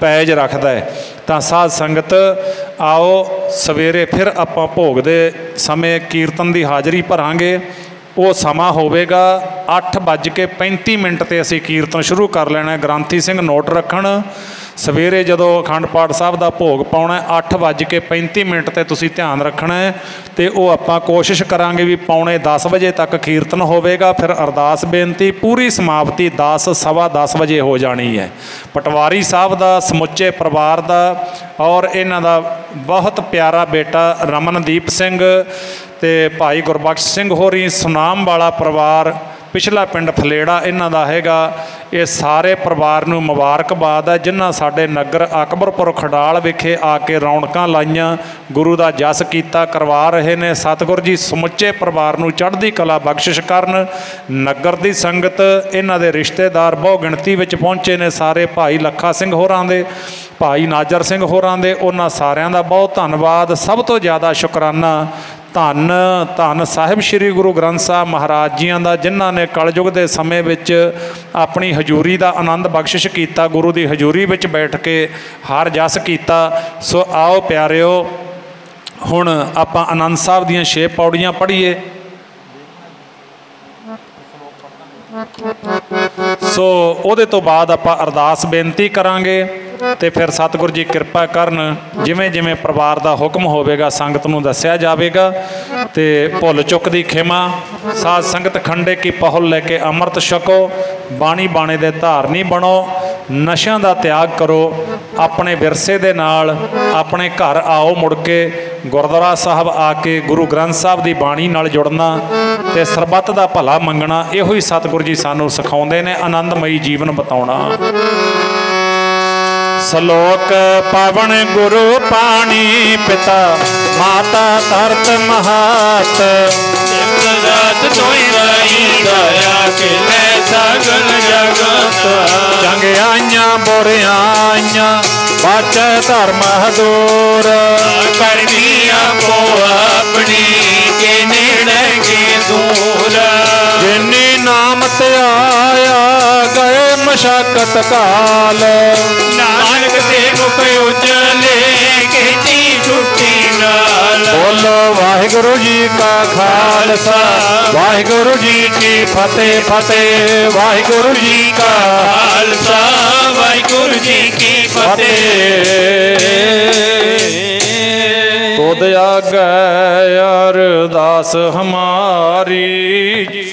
पैज रखता है। तो साध संगत आओ सवेरे फिर आपां भोग दे समय कीर्तन की हाज़री भरांगे। वो समा होवेगा 8:35 ते असीं कीर्तन शुरू कर लेना। ग्रंथी सिंह नोट रखण ਸਵੇਰੇ ਜਦੋਂ ਅਖੰਡ ਪਾਠ ਸਾਹਿਬ ਦਾ ਭੋਗ ਪਾਉਣਾ 8:35 ਤੇ ਤੁਸੀਂ ਧਿਆਨ ਰੱਖਣਾ ਹੈ। ਅਤੇ ਉਹ ਆਪਾਂ ਕੋਸ਼ਿਸ਼ ਕਰਾਂਗੇ ਵੀ 9:45 ਵਜੇ ਤੱਕ ਕੀਰਤਨ ਹੋਵੇਗਾ। ਫਿਰ ਅਰਦਾਸ ਬੇਨਤੀ ਪੂਰੀ ਸਮਾਪਤੀ 10 ਸਵਾ 10 ਵਜੇ ਹੋ ਜਾਣੀ ਹੈ। ਪਟਵਾਰੀ ਸਾਹਿਬ ਦਾ ਸਮੁੱਚੇ ਪਰਿਵਾਰ ਦਾ ਔਰ ਇਹਨਾਂ ਦਾ ਬਹੁਤ ਪਿਆਰਾ ਬੇਟਾ ਰਮਨਦੀਪ ਸਿੰਘ ਅਤੇ ਭਾਈ ਗੁਰਬਖਸ਼ ਸਿੰਘ ਹੋਰੀ, ਸੁਨਾਮ ਵਾਲਾ ਪਰਿਵਾਰ, ਪਿਛਲਾ ਪਿੰਡ ਫਲੇੜਾ ਇਹਨਾਂ ਦਾ ਹੈਗਾ। ਇਹ ਸਾਰੇ ਪਰਿਵਾਰ ਨੂੰ ਮੁਬਾਰਕਬਾਦ ਹੈ ਜਿਨ੍ਹਾਂ ਸਾਡੇ ਨਗਰ ਅਕਬਰਪੁਰ ਖਡਾਲ ਵਿਖੇ ਆ ਕੇ ਰੌਣਕਾਂ ਲਾਈਆਂ, ਗੁਰੂ ਦਾ ਜਸ ਕੀਤਾ, ਕਰਵਾ ਰਹੇ ਨੇ। ਸਤਿਗੁਰ ਜੀ ਸਮੁੱਚੇ ਪਰਿਵਾਰ ਨੂੰ ਚੜ੍ਹਦੀ ਕਲਾ ਬਖਸ਼ਿਸ਼ ਕਰਨ। ਨਗਰ ਦੀ ਸੰਗਤ, ਇਹਨਾਂ ਦੇ ਰਿਸ਼ਤੇਦਾਰ ਬਹੁ ਗਿਣਤੀ ਵਿੱਚ ਪਹੁੰਚੇ ਨੇ ਸਾਰੇ, ਭਾਈ ਲੱਖਾ ਸਿੰਘ ਹੋਰਾਂ ਦੇ, ਭਾਈ ਨਾਜਰ ਸਿੰਘ ਹੋਰਾਂ ਦੇ, ਉਹਨਾਂ ਸਾਰਿਆਂ ਦਾ ਬਹੁਤ ਧੰਨਵਾਦ। ਸਭ ਤੋਂ ਜ਼ਿਆਦਾ ਸ਼ੁਕਰਾਨਾ ਧੰਨ ਧੰਨ ਸਾਹਿਬ ਸ਼੍ਰੀ ਗੁਰੂ ਗ੍ਰੰਥ ਸਾਹਿਬ ਮਹਾਰਾਜ ਜੀਆਂ ਦਾ, ਜਿਨ੍ਹਾਂ ਨੇ ਕਲਯੁਗ ਦੇ ਸਮੇਂ ਵਿੱਚ ਆਪਣੀ ਹਜ਼ੂਰੀ ਦਾ ਆਨੰਦ ਬਖਸ਼ਿਸ਼ ਕੀਤਾ, ਗੁਰੂ ਦੀ ਹਜ਼ੂਰੀ ਵਿੱਚ ਬੈਠ ਕੇ ਹਰ ਜਸ ਕੀਤਾ। ਸੋ ਆਓ ਪਿਆਰਿਓ, ਹੁਣ ਆਪਾਂ ਆਨੰਦ ਸਾਹਿਬ ਦੀਆਂ 6 ਪੌੜੀਆਂ ਪੜ੍ਹੀਏ। ਸੋ ਉਹਦੇ ਤੋਂ ਬਾਅਦ ਆਪਾਂ ਅਰਦਾਸ ਬੇਨਤੀ ਕਰਾਂਗੇ ਅਤੇ ਫਿਰ ਸਤਿਗੁਰੂ ਜੀ ਕਿਰਪਾ ਕਰਨ, ਜਿਵੇਂ ਜਿਵੇਂ ਪਰਿਵਾਰ ਦਾ ਹੁਕਮ ਹੋਵੇਗਾ ਸੰਗਤ ਨੂੰ ਦੱਸਿਆ ਜਾਵੇਗਾ। ਅਤੇ ਭੁੱਲ ਚੁੱਕ ਦੀ ਖਿਮਾ। ਸਾਧ ਸੰਗਤ ਖੰਡੇ ਕੀ ਪਹੁਲ ਲੈ ਕੇ ਅੰਮ੍ਰਿਤ ਛਕੋ, ਬਾਣੀ ਬਾਣੇ ਦੇ ਧਾਰਨੀ ਬਣੋ, ਨਸ਼ਿਆਂ ਦਾ ਤਿਆਗ ਕਰੋ, ਆਪਣੇ ਵਿਰਸੇ ਦੇ ਨਾਲ ਆਪਣੇ ਘਰ ਆਓ, ਮੁੜ ਕੇ ਗੁਰਦੁਆਰਾ ਸਾਹਿਬ ਆ ਕੇ ਗੁਰੂ ਗ੍ਰੰਥ ਸਾਹਿਬ ਦੀ ਬਾਣੀ ਨਾਲ ਜੁੜਨਾ ਅਤੇ ਸਰਬੱਤ ਦਾ ਭਲਾ ਮੰਗਣਾ। ਇਹੋ ਹੀ ਸਤਿਗੁਰੂ ਜੀ ਸਾਨੂੰ ਸਿਖਾਉਂਦੇ ਨੇ, ਆਨੰਦਮਈ ਜੀਵਨ ਬਿਤਾਉਣਾ। ਸਲੋਕ ਪਾਵਨ ਗੁਰੂ ਪਾਣੀ ਪਿਤਾ ਮਾਤਾ ਧਰਤ ਮਹਾਤ, ਰਾਤ ਤੋਈ ਰਹੀ ਦਇਆ ਖਿਲੇ ਸਗਲ ਜਗਤ। ਚੰਗਿਆਈਆਂ ਬੁਰਿਆਈਆਂ ਬਾਚੈ ਧਰਮ ਹਦੂਰ, ਕਰਨੀ ਆਪੋ ਆਪਣੀ ਕੇ ਨੇੜੇ ਕੇ ਦੂਰ। ਜਿਨੀ ਨਾਮ ਤੇ ਆਇਆ ਗਏ ਮਸ਼ਕਤ ਕਾਲ, ਨਾਨਕ ਤੇ ਮੁਖ ਉਜਲੇ ਕੀਤੀ ਛੁੱਟੀ ਨਾਲ। ਬੋਲੋ ਵਾਹਿਗੁਰੂ ਜੀ ਕਾ ਖਾਲਸਾ, ਵਾਹਿਗੁਰੂ ਜੀ ਕੀ ਫਤਿਹ। ਫਤਿਹ ਵਾਹਿਗੁਰੂ ਜੀ ਕਾ ਖਾਲਸਾ, ਵਾਹਿਗੁਰੂ ਜੀ ਕੀ ਫਤਿਹ। ਤੁਧ ਆਗੈ ਅਰਦਾਸ ਹਮਾਰੀ ਜੀ।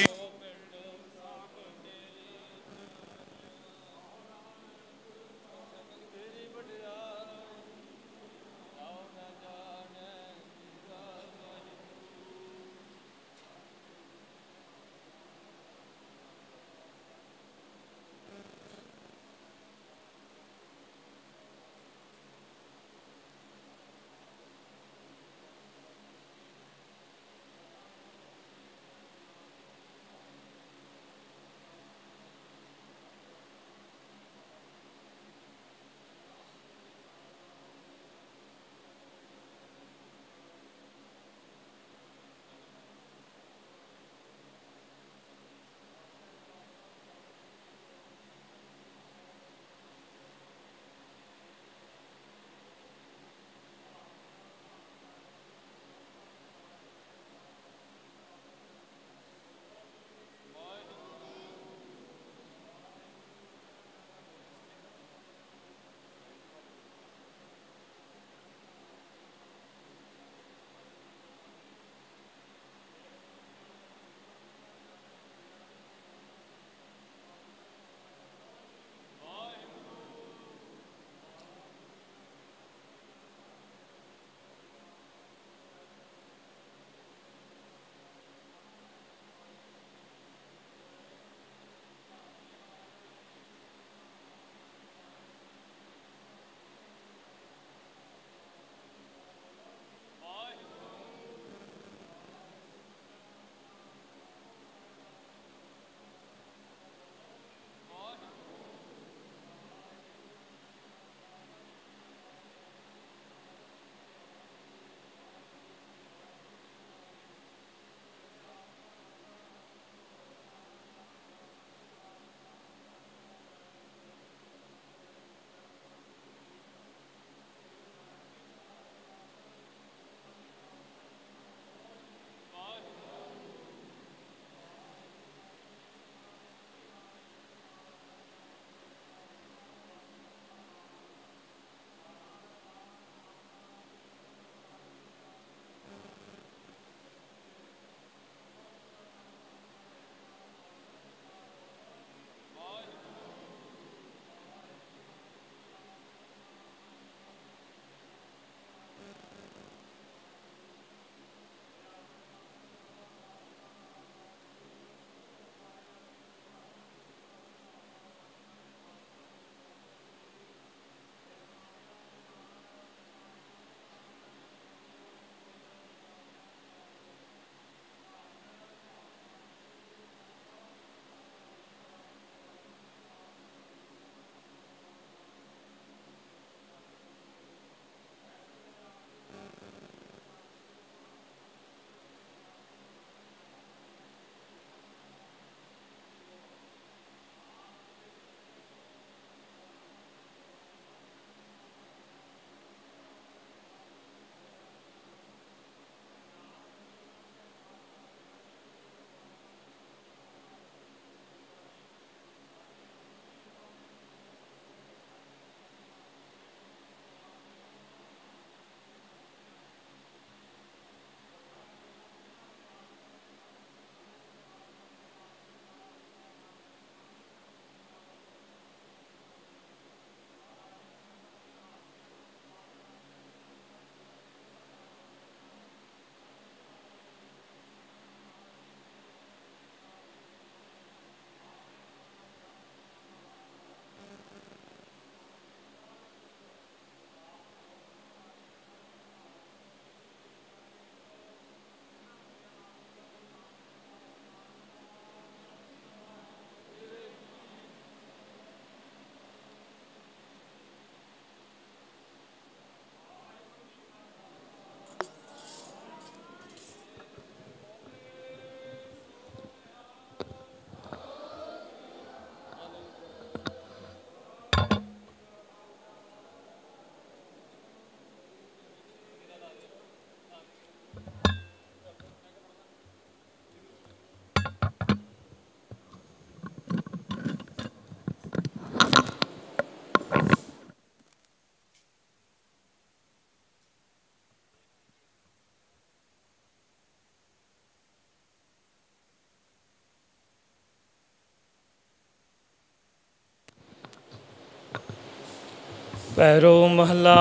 पैरो महला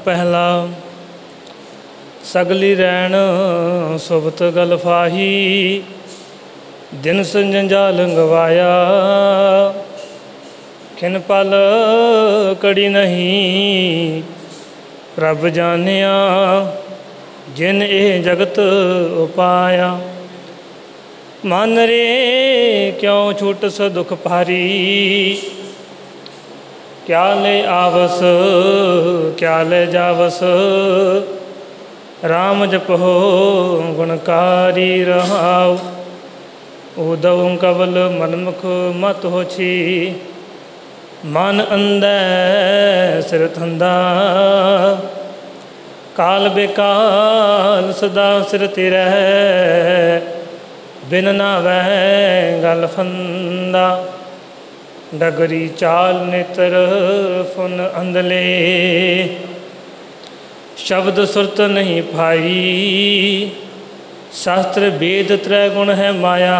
पहला। सगली रैन सुबत गल फाही, दिन संजाल गवाया। खिन पल कड़ी नहीं, प्रभ जानिया जिन ए जगत उपाया। मन रे क्यों छूट स दुख भारी, क्या ले आवस क्या ले जावस। राम जपहो गुणकारी रहाओ, उदव कवल मनमुख मत हो छी। मन अंधे सिर थंदा, काल बेकाल सदा सिर तेरे। बिन ना वह गल फंदा, डगरी चाल नेत्र फुन अंधले। शब्द सुरत नहीं पाई, शास्त्र वेद त्रय गुण है माया।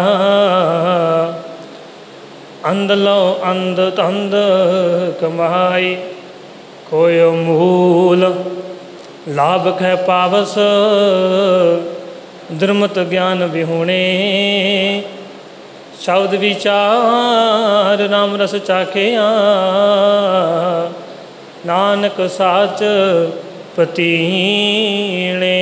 अंध लो अंध तंध कमाई, कोयो मूल लाभ ख पावस। दुर्मत ज्ञान विहुणे, शब्द विचार राम रस चाखिया। नानक साच पतीणे।